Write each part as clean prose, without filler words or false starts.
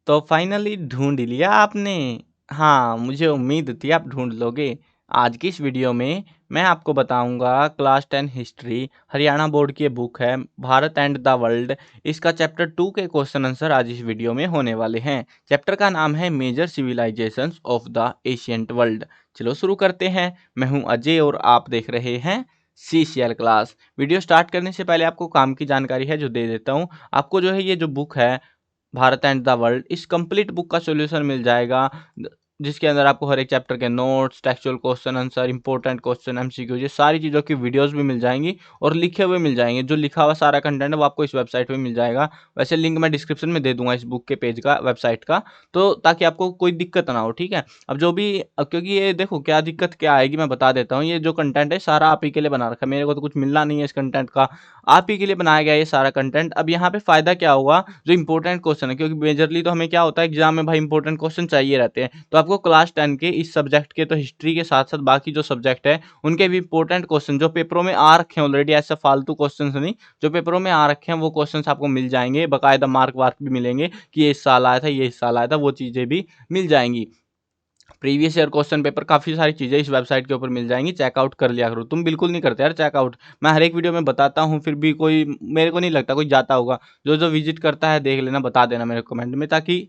तो फाइनली ढूँढ लिया आपने। हाँ, मुझे उम्मीद थी आप ढूँढ लोगे। आज की इस वीडियो में मैं आपको बताऊँगा क्लास 10 हिस्ट्री हरियाणा बोर्ड की ये बुक है भारत एंड द वर्ल्ड। इसका चैप्टर 2 के क्वेश्चन आंसर आज इस वीडियो में होने वाले हैं। चैप्टर का नाम है major civilisations of the ancient world. चलो शुरू करते हैं। मैं हूँ अजय और आप देख रहे हैं CCL क्लास। वीडियो स्टार्ट करने से पहले आपको काम की जानकारी है जो दे देता हूँ। आपको जो है ये जो बुक है भारत एंड द वर्ल्ड, इस कंप्लीट बुक का सॉल्यूशन मिल जाएगा जिसके अंदर आपको हर एक चैप्टर के notes, textual question answer, important question, MCQ, ये सारी चीज़ों की वीडियोस भी मिल जाएंगी और लिखे हुए मिल जाएंगे। जो लिखा हुआ सारा कंटेंट है वो आपको इस वेबसाइट पे मिल जाएगा। वैसे लिंक मैं डिस्क्रिप्शन में दे दूंगा इस बुक के पेज का, वेबसाइट का, तो ताकि आपको कोई दिक्कत ना हो। ठीक है, अब जो भी क्योंकि ये देखो क्या दिक्कत क्या आएगी मैं बता देता हूँ। ये जो कंटेंट है सारा आप ही के लिए बना रखा है, मेरे को तो कुछ मिलना नहीं है इस कंटेंट का, आप ही के लिए बनाया गया ये सारा कंटेंट। अब यहाँ पे फायदा क्या होगा, जो इंपॉर्टेंट क्वेश्चन है, क्योंकि मेजरली तो हमें क्या होता है एग्जाम में भाई इंपॉर्टेंट क्वेश्चन चाहिए रहते हैं, तो आपको क्लास 10 के इस सब्जेक्ट के तो हिस्ट्री के साथ साथ बाकी जो सब्जेक्ट है उनके भी इंपॉर्टेंट क्वेश्चन जो पेपरों में आ रखे हैं ऑलरेडी, ऐसे फालतू क्वेश्चन नहीं, जो पेपरों में आ रखे हैं वो क्वेश्चन आपको मिल जाएंगे, बाकायदा मार्क वार्क भी मिलेंगे कि ये इस साल आया था, ये इस साल आया था, वो चीजें भी मिल जाएंगी। प्रीवियस ईयर क्वेश्चन पेपर, काफी सारी चीजें इस वेबसाइट के ऊपर मिल जाएंगी, चेकआउट कर लिया करो। तुम बिल्कुल नहीं करते यार चेकआउट, मैं हर एक वीडियो में बताता हूँ फिर भी कोई, मेरे को नहीं लगता कोई जाता होगा। जो जो विजिट करता है देख लेना, बता देना मेरे कमेंट में, ताकि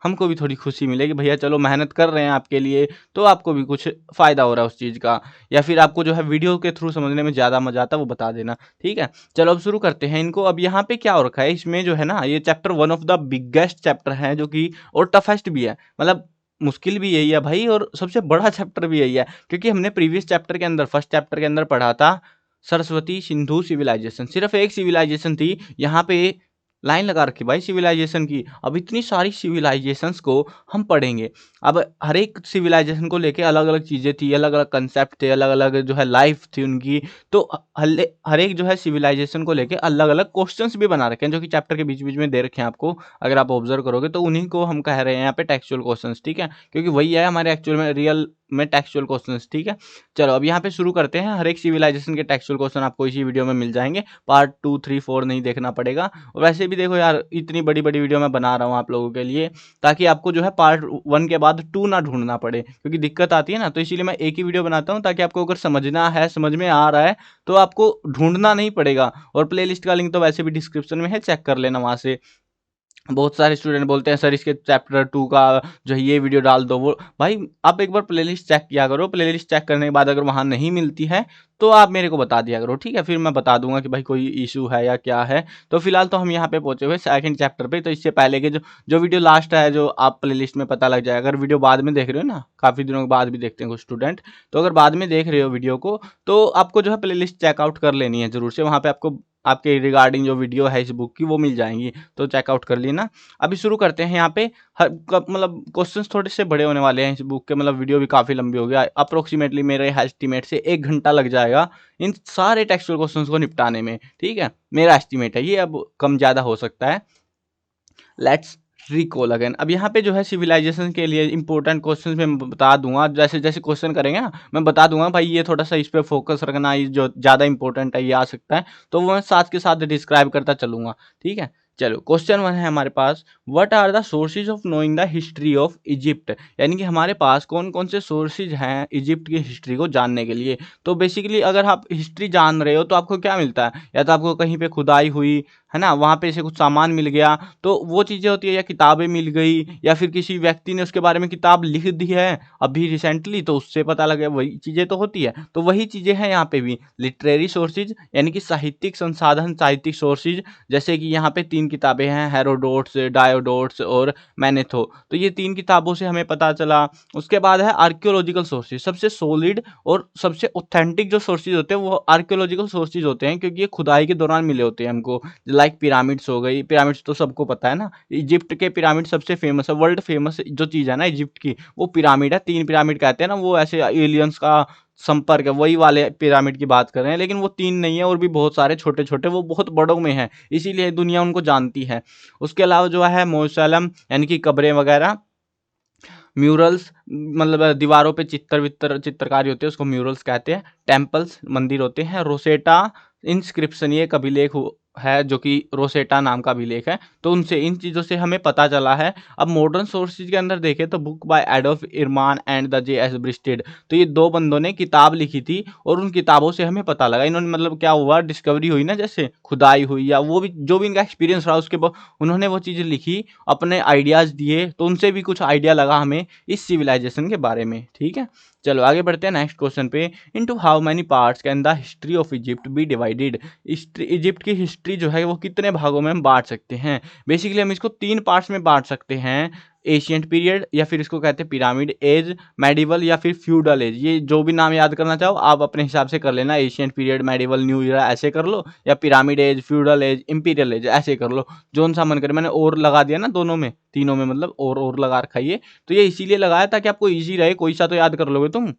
हमको भी थोड़ी खुशी मिले कि भैया चलो मेहनत कर रहे हैं आपके लिए, तो आपको भी कुछ फायदा हो रहा है उस चीज़ का, या फिर आपको जो है वीडियो के थ्रू समझने में ज़्यादा मजा आता है वो बता देना। ठीक है, चलो अब शुरू करते हैं इनको। अब यहाँ पे क्या हो रखा है इसमें जो है ना, ये chapter one of the biggest chapter है जो कि और टफेस्ट भी है, मतलब मुश्किल भी यही है भाई और सबसे बड़ा चैप्टर भी यही है, क्योंकि हमने प्रीवियस चैप्टर के अंदर, फर्स्ट चैप्टर के अंदर पढ़ा था सरस्वती सिंधु सिविलाइजेशन, सिर्फ एक सिविलाइजेशन थी। यहाँ पे लाइन लगा रखी भाई सिविलाइजेशन की, अब इतनी सारी सिविलाइजेशंस को हम पढ़ेंगे। अब हर एक सिविलाइजेशन को लेके अलग अलग चीज़ें थी, अलग अलग कंसेप्ट थे, अलग अलग जो है लाइफ थी उनकी, तो हर एक जो है सिविलाइजेशन को लेके अलग अलग क्वेश्चंस भी बना रखे हैं जो कि चैप्टर के बीच बीच में दे रखे हैं आपको। अगर आप ऑब्जर्व करोगे तो उन्हीं को हम कह रहे हैं यहाँ पे टेक्सचुअल क्वेश्चंस। ठीक है, क्योंकि वही है हमारे एक्चुअल में रियल में टेक्सचुअल क्वेश्चंस। ठीक है, चलो अब यहाँ पे शुरू करते हैं। हर एक सिविलाइजेशन के टेक्सचुअल क्वेश्चन आपको इसी वीडियो में मिल जाएंगे, पार्ट 2, 3, 4 नहीं देखना पड़ेगा। और वैसे भी देखो यार, इतनी बड़ी बड़ी वीडियो मैं बना रहा हूँ आप लोगों के लिए, ताकि आपको जो है पार्ट 1 के बाद 2 ना ढूंढना पड़े, क्योंकि दिक्कत आती है ना, तो इसीलिए मैं एक ही वीडियो बनाता हूँ, ताकि आपको अगर समझना है, समझ में आ रहा है, तो आपको ढूंढना नहीं पड़ेगा। और प्लेलिस्ट का लिंक तो वैसे भी डिस्क्रिप्शन में है, चेक कर लेना वहाँ से। बहुत सारे स्टूडेंट बोलते हैं सर इसके चैप्टर 2 का जो है ये वीडियो डाल दो, वो भाई आप एक बार प्लेलिस्ट चेक किया करो। प्लेलिस्ट चेक करने के बाद अगर वहाँ नहीं मिलती है तो आप मेरे को बता दिया करो, ठीक है, फिर मैं बता दूंगा कि भाई कोई इशू है या क्या है। तो फिलहाल तो हम यहाँ पे पहुंचे हुए सेकंड चैप्टर पे, तो इससे पहले के जो जो वीडियो लास्ट है जो आप प्लेलिस्ट में पता लग जाएगा। अगर वीडियो बाद में देख रहे हो ना, काफ़ी दिनों के बाद भी देखते हैं कुछ स्टूडेंट, तो अगर बाद में देख रहे हो वीडियो को तो आपको जो है प्लेलिस्ट चेकआउट कर लेनी है जरूर से, वहाँ पे आपको आपके रिगार्डिंग जो वीडियो है इस बुक की वो मिल जाएंगी, तो चेकआउट कर लेना। अभी शुरू करते हैं। यहाँ पे मतलब क्वेश्चंस थोड़े से बड़े होने वाले हैं इस बुक के, मतलब वीडियो भी काफ़ी लंबी हो गया, अप्रोक्सीमेटली मेरे एस्टीमेट से 1 घंटा लग जाएगा इन सारे टेक्सचुअल क्वेश्चंस को निपटाने में। ठीक है, मेरा एस्टीमेट है ये, अब कम ज़्यादा हो सकता है। Let's recall again. अब यहाँ पे जो है सिविलाइजेशन के लिए इंपॉर्टेंट क्वेश्चंस मैं बता दूंगा, जैसे जैसे क्वेश्चन करेंगे ना मैं बता दूंगा भाई ये थोड़ा सा इस पे फोकस रखना, ये जो ज़्यादा इंपॉर्टेंट है ये आ सकता है, तो वो मैं साथ के साथ डिस्क्राइब करता चलूंगा। ठीक है, चलो क्वेश्चन 1 है हमारे पास, what are the sources of knowing the history of Egypt, यानी कि हमारे पास कौन कौन से सोर्सेज हैं इजिप्ट की हिस्ट्री को जानने के लिए। तो बेसिकली अगर आप हिस्ट्री जान रहे हो तो आपको क्या मिलता है, या तो आपको कहीं पे खुदाई हुई है ना, वहाँ पे से कुछ सामान मिल गया, तो वो चीज़ें होती है, या किताबें मिल गई, या फिर किसी व्यक्ति ने उसके बारे में किताब लिख दी है अभी रिसेंटली तो उससे पता लगे, वही चीज़ें तो होती है। तो वही चीज़ें हैं यहाँ पे भी, लिटरेरी सोर्सेज यानी कि साहित्यिक संसाधन, साहित्यिक सोर्सेज, जैसे कि यहाँ पे 3 किताबें हैं, हेरोडोट्स, डायोडोट्स और मैनेथो, तो ये 3 किताबों से हमें पता चला। उसके बाद है आर्कियोलॉजिकल सोर्सेज, सबसे सॉलिड और सबसे ऑथेंटिक जो सोर्सेज होते हैं वो आर्कियोलॉजिकल सोर्सेज होते हैं, क्योंकि ये खुदाई के दौरान मिले होते हैं हमको। लाइक पिरामिड्स हो गई, पिरामिड्स तो सबको पता है ना, इजिप्ट के पिरामिड सबसे फेमस है, वर्ल्ड फेमस जो चीज़ है ना इजिप्ट की, वो पिरामिड है। 3 पिरामिड कहते हैं ना, वो ऐसे एलियंस का संपर्क है, वही वाले पिरामिड की बात कर रहे हैं, लेकिन वो 3 नहीं है, और भी बहुत सारे छोटे छोटे, वो बहुत बड़ों में है, इसीलिए दुनिया उनको जानती है। उसके अलावा जो है मोसलम यानी कि कब्रें वगैरह, म्यूरल्स मतलब दीवारों पे चित्रकारी होती है, उसको म्यूरल्स कहते हैं। टेम्पल्स मंदिर होते हैं। रोसेटा इंस्क्रिप्शन, ये एक अभिलेख है जो कि रोसेटा नाम का अभिलेख है, तो उनसे इन चीज़ों से हमें पता चला है। अब मॉडर्न सोर्सेज के अंदर देखें तो book by Adolf Erman and the J S Breasted, तो ये दो बंदों ने किताब लिखी थी और उन किताबों से हमें पता लगा, इन्होंने मतलब क्या हुआ, डिस्कवरी हुई ना, जैसे खुदाई हुई या वो भी जो भी इनका एक्सपीरियंस रहा उसके बाद उन्होंने वो चीज़ें लिखी, अपने आइडियाज़ दिए, तो उनसे भी कुछ आइडिया लगा हमें इस सिविलाइजेशन के बारे में। ठीक है, चलो आगे बढ़ते हैं नेक्स्ट क्वेश्चन पे। Into how many parts can the history of Egypt be divided, Egypt की हिस्ट्री जो है वो कितने भागों में हम बांट सकते हैं। बेसिकली हम इसको 3 पार्ट्स में बांट सकते हैं, एशियंट पीरियड या फिर इसको कहते हैं पिरामिड एज, मेडिवल या फिर फ्यूडल एज। ये जो भी नाम याद करना चाहो आप अपने हिसाब से कर लेना, ancient period, medieval, new era ऐसे कर लो, या pyramid age, feudal age, imperial age ऐसे कर लो, जोन सा मन करे। मैंने और लगा दिया ना दोनों में, तीनों में, मतलब और लगा रखा है ये, तो ये इसीलिए लगाया ताकि आपको ईजी रहे, कोई सा तो याद कर लोगे तुम।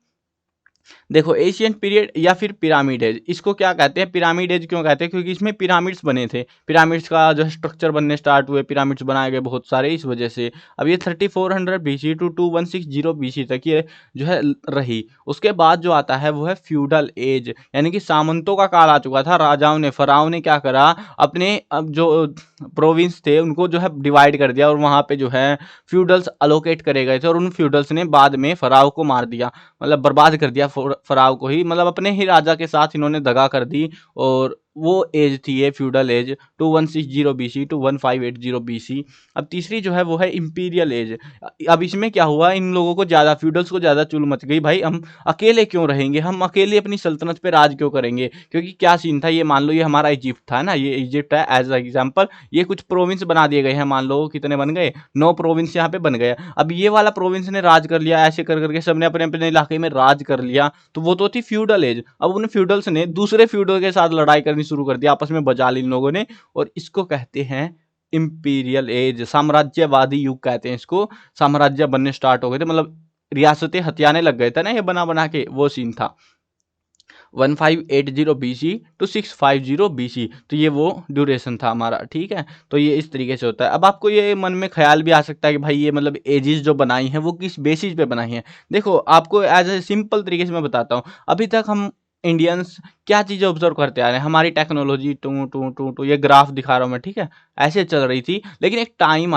देखो एशियंट पीरियड या फिर पिरामिड एज, इसको क्या कहते हैं, पिरामिड एज क्यों कहते हैं, क्योंकि इसमें पिरामिड्स बने थे, पिरामिड्स का जो है स्ट्रक्चर बनने स्टार्ट हुए, पिरामिड्स बनाए गए बहुत सारे, इस वजह से। अब ये 3400 BC टू 2160 BC तक ये जो है रही। उसके बाद जो आता है वो है फ्यूडल एज, यानी कि सामंतों का काल आ चुका था। राजाओं ने, फराओं ने क्या करा, अपने अब जो प्रोविंस थे उनको जो है डिवाइड कर दिया और वहाँ पे जो है फ्यूडल्स अलोकेट करे गए थे, और उन फ्यूडल्स ने बाद में फराओ को मार दिया, मतलब बर्बाद कर दिया फराव को ही, मतलब अपने ही राजा के साथ इन्होंने दगा कर दी। और वो एज थी ये feudal age 2160 BC to 1580 BC। अब तीसरी जो है वो है इंपीरियल एज। अब इसमें क्या हुआ, इन लोगों को ज़्यादा, फ्यूडल्स को ज़्यादा चुल मच गई, भाई हम अकेले क्यों रहेंगे, हम अकेले अपनी सल्तनत पे राज क्यों करेंगे। क्योंकि क्या सीन था, ये मान लो ये हमारा इजिप्ट था ना, ये इजिप्ट है एज एग्जाम्पल, ये कुछ प्रोविंस बना दिए गए हैं, मान लो कितने बन गए, 9 प्रोविंस यहाँ पे बन गए। अब ये वाला प्रोविंस ने राज कर लिया, ऐसे कर करके सबने अपने अपने इलाके में राज कर लिया, तो वो तो थी फ्यूडल एज। अब उन फ्यूडल्स ने दूसरे फ्यूडल के साथ लड़ाई करनी शुरू कर दी, आपस में बजा ली इन लोगों ने, और इसको कहते हैं इंपीरियल एज, साम्राज्यवादी युग कहते हैं इसको। साम्राज्य बनने स्टार्ट हो गए थे, मतलब रियासतें हथियाने लग गए थे ना ये बना बना के, वो सीन था 1580 BC टू 650 BC, तो ये वो ड्यूरेशन था हमारा। ठीक है, तो ये इस तरीके से होता है। अब आपको ये मन में ख्याल भी आ सकता है कि भाई ये मतलब एजेस जो बनाई हैं वो किस बेसिस पे बनाई हैं। देखो आपको एज ए सिंपल तरीके से मैं बताता हूँ, अभी तक हम इंडियंस क्या चीज़ें ऑब्जर्व करते आ रहे हैं, हमारी technology to to to to, ये ग्राफ दिखा रहा हूँ मैं, ठीक है, ऐसे चल रही थी। लेकिन एक टाइम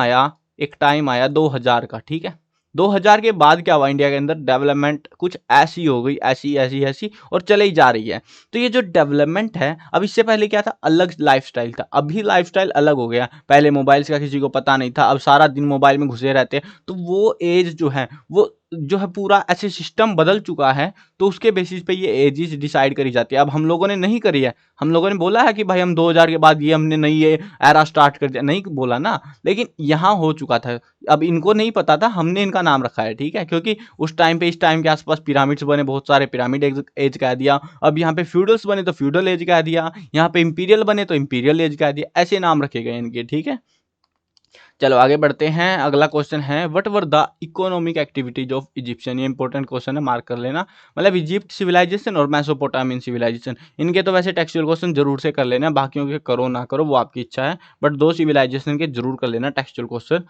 आया 2000 का, ठीक है, 2000 के बाद क्या हुआ, इंडिया के अंदर डेवलपमेंट कुछ ऐसी हो गई, ऐसी ऐसी ऐसी, और चले ही जा रही है। तो ये जो डेवलपमेंट है, अब इससे पहले क्या था, अलग लाइफस्टाइल था, अभी लाइफस्टाइल अलग हो गया। पहले मोबाइल्स का किसी को पता नहीं था, अब सारा दिन मोबाइल में घुसे रहते हैं, तो वो एज जो है वो जो है पूरा ऐसे सिस्टम बदल चुका है, तो उसके बेसिस पे ये एजेस डिसाइड करी जाती है। अब हम लोगों ने नहीं करी है, हम लोगों ने बोला है कि भाई हम 2000 के बाद ये हमने नई ये एरा स्टार्ट कर दिया, नहीं बोला ना, लेकिन यहाँ हो चुका था। अब इनको नहीं पता था, हमने इनका नाम रखा है, ठीक है, क्योंकि उस टाइम पे, इस टाइम के आसपास पिरामिड्स बने बहुत सारे, पिरामिड एज कह दिया। अब यहाँ पे फ्यूडल्स बने तो फ्यूडल एज कह दिया, यहाँ पे इंपीरियल बने तो इंपीरियल एज कह दिया, ऐसे नाम रखे गए इनके। ठीक है, चलो आगे बढ़ते हैं। अगला क्वेश्चन है, what were the economic activities of Egyptian. ये इंपॉर्टेंट क्वेश्चन है, मार्क कर लेना। मतलब इजिप्ट सिविलाइजेशन और मेसोपोटामियन सिविलाइजेशन, इनके तो वैसे टेक्सचुअल क्वेश्चन जरूर से कर लेना, बाकियों के करो ना करो वो आपकी इच्छा है, बट दो सिविलाइजेशन के जरूर कर लेना टेक्सचुअल क्वेश्चन,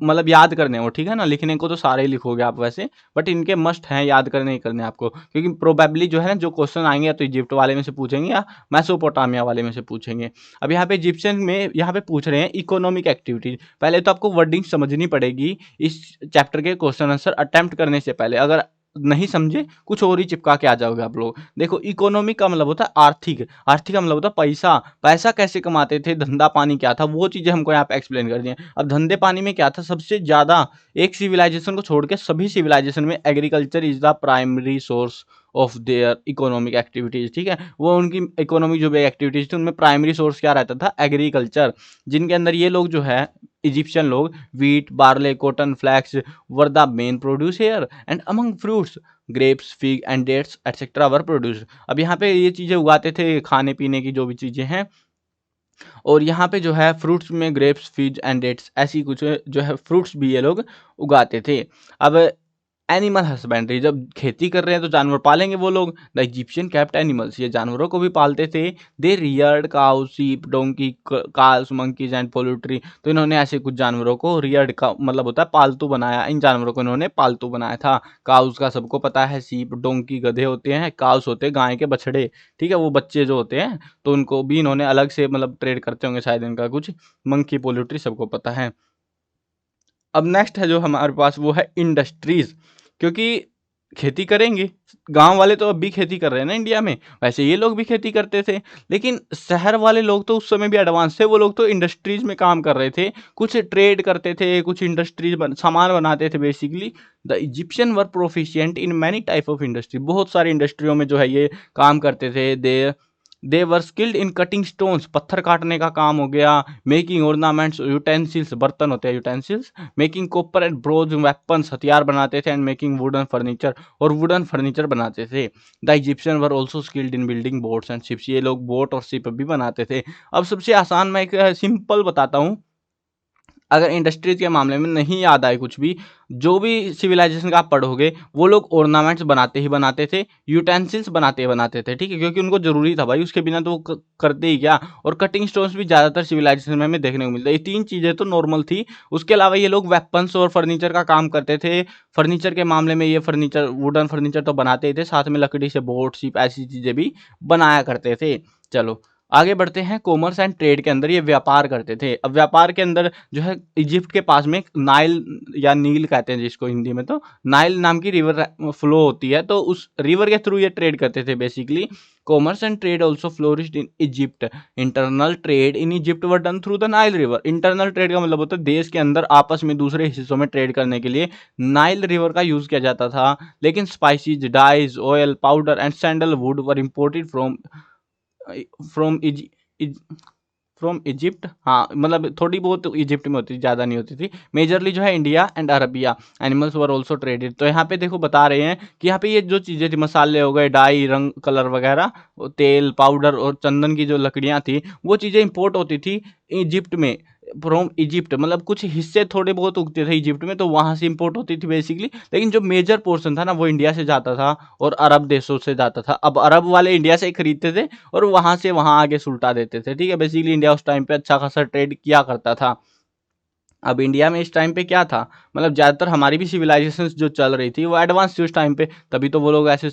मतलब याद करने हो, ठीक है ना, लिखने को तो सारे ही लिखोगे आप वैसे, बट इनके मस्ट हैं, याद करने ही करने आपको, क्योंकि प्रोबेबली जो है ना जो क्वेश्चन आएंगे या तो इजिप्ट वाले में से पूछेंगे या मेसोपोटामिया वाले में से पूछेंगे। अब यहाँ पे इजिप्शियन में यहाँ पे पूछ रहे हैं इकोनॉमिक एक्टिविटीज। पहले तो आपको वर्डिंग समझनी पड़ेगी इस चैप्टर के क्वेश्चन आंसर अटेम्प्ट करने से पहले, अगर नहीं समझे कुछ और ही चिपका के आ जाओगे आप लोग। देखो इकोनॉमिक का मतलब होता है आर्थिक, आर्थिक का मतलब होता है पैसा, पैसा कैसे कमाते थे, धंधा पानी क्या था, वो चीजें हमको यहाँ पे एक्सप्लेन कर दी हैं। अब धंधे पानी में क्या था, सबसे ज्यादा एक सिविलाइजेशन को छोड़ के सभी सिविलाइजेशन में agriculture is the primary source of their economic activities. ठीक है, वो उनकी इकोनॉमिक जो भी एक्टिविटीज थी उनमें प्राइमरी सोर्स क्या रहता था, एग्रीकल्चर, जिनके अंदर ये लोग जो है इजिप्शियन लोग wheat, barley, cotton, flax were the main produce here, and among fruits grapes, fig and dates etcetera were produce. अब यहाँ पे ये चीज़ें उगाते थे, खाने पीने की जो भी चीज़ें हैं, और यहाँ पे जो है फ्रूट्स में ग्रेप्स, फिग एंड डेट्स ऐसी कुछ जो है फ्रूट्स भी ये लोग उगाते थे। अब एनिमल हस्बेंड्री, जब खेती कर रहे हैं तो जानवर पालेंगे वो लोग। द इजिप्शियन केप्ट एनिमल्स, ये जानवरों को भी पालते थे। They reared cow, sheep, donkey, calves, monkeys and poultry, तो इन्होंने ऐसे कुछ जानवरों को रियर्ड का मतलब होता है पालतू बनाया, इन जानवरों को इन्होंने पालतू बनाया था। काउस का सबको पता है, शीप, डोंकी गधे होते हैं, काउस होते हैं गाय के बछड़े, ठीक है, वो बच्चे जो होते हैं, तो उनको भी इन्होंने अलग से मतलब ट्रेड करते होंगे शायद इनका कुछ। मंकी, पोल्ट्री सबको पता है। अब नेक्स्ट है जो हमारे पास वो है इंडस्ट्रीज, क्योंकि खेती करेंगे, गांव वाले तो अब भी खेती कर रहे हैं ना इंडिया में, वैसे ये लोग भी खेती करते थे, लेकिन शहर वाले लोग तो उस समय भी एडवांस थे, वो लोग तो इंडस्ट्रीज में काम कर रहे थे, कुछ ट्रेड करते थे, कुछ इंडस्ट्रीज सामान बनाते थे basically. The Egyptian were proficient in many type of industry, बहुत सारी इंडस्ट्रियों में जो है ये काम करते थे। दे वर स्किल्ड इन कटिंग स्टोन्स, पत्थर काटने का काम हो गया, मेकिंग ऑर्नामेंट्स, यूटेंसिल्स, बर्तन होते हैं utensils, making copper and bronze weapons, हथियार बनाते थे, एंड मेकिंग वुडन फर्नीचर, और वुडन फर्नीचर बनाते थे। The Egyptian were also skilled in building boats and ships, ये लोग बोट और शिप भी बनाते थे। अब सबसे आसान मैं एक सिंपल बताता हूँ, अगर इंडस्ट्रीज के मामले में नहीं याद आए कुछ भी, जो भी सिविलाइजेशन का आप पढ़ोगे, वो लोग ऑर्नामेंट्स बनाते ही बनाते थे, यूटेंसिल्स बनाते ही बनाते थे, ठीक है, क्योंकि उनको जरूरी था भाई, उसके बिना तो वो करते ही क्या। और कटिंग स्टोन्स भी ज्यादातर सिविलाइजेशन में हमें देखने को मिलता है, ये तीन चीजें तो नॉर्मल थी। उसके अलावा ये लोग वेपन्स और फर्नीचर का काम करते थे। फर्नीचर के मामले में ये फर्नीचर, वुडन फर्नीचर तो बनाते ही थे, साथ में लकड़ी से बोट, शिप, ऐसी चीजें भी बनाया करते थे। चलो आगे बढ़ते हैं। कॉमर्स एंड ट्रेड के अंदर ये व्यापार करते थे। अब व्यापार के अंदर जो है, इजिप्ट के पास में एक नाइल या नील कहते हैं जिसको हिंदी में, तो नाइल नाम की रिवर फ्लो होती है, तो उस रिवर के थ्रू ये ट्रेड करते थे basically. Commerce and trade also flourished in Egypt. Internal trade in Egypt were done through the Nile river. Internal trade का मतलब होता है देश के अंदर आपस में दूसरे हिस्सों में ट्रेड करने के लिए नाइल रिवर का यूज किया जाता था। लेकिन spices, dyes, oil, powder and sandalwood were imported from from Egypt. हाँ, मतलब थोड़ी बहुत इजिप्ट में होती थी, ज़्यादा नहीं होती थी। मेजरली जो है India and Arabia. Animals were also traded, तो यहाँ पे देखो बता रहे हैं कि यहाँ पे ये जो चीज़ें थी, मसाले हो गए, डाई, रंग, कलर वगैरह, तेल, पाउडर और चंदन की जो लकड़ियाँ थी, वो चीज़ें इंपोर्ट होती थी इजिप्ट में, फ्रॉम इजिप्ट, मतलब कुछ हिस्से थोड़े बहुत उगते थे इजिप्ट में, तो वहाँ से इंपोर्ट होती थी बेसिकली। लेकिन जो मेजर पोर्शन था ना, वो इंडिया से जाता था और अरब देशों से जाता था। अब अरब वाले इंडिया से ही खरीदते थे और वहां से वहां आगे सुलटा देते थे, ठीक है। बेसिकली इंडिया उस टाइम पे अच्छा खासा ट्रेड किया करता था। अब इंडिया में इस टाइम पे क्या था, मतलब ज़्यादातर हमारी भी सिविलाइजेशन जो चल रही थी वो एडवांस थी उस टाइम पे, तभी तो वो लोग ऐसे